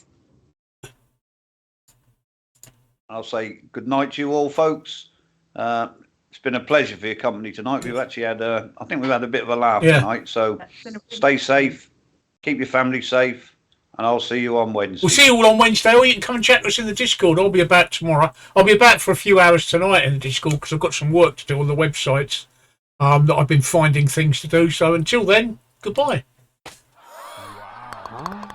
I'll say good night to you all, folks. It's been a pleasure for your company tonight. We've actually had I think we've had a bit of a laugh tonight. So stay safe, keep your family safe, and I'll see you on Wednesday. We'll see you all on Wednesday, or you can come and chat to us in the Discord. I'll be about tomorrow. I'll be about for a few hours tonight in the Discord because I've got some work to do on the websites that I've been finding things to do. So until then, goodbye. Wow.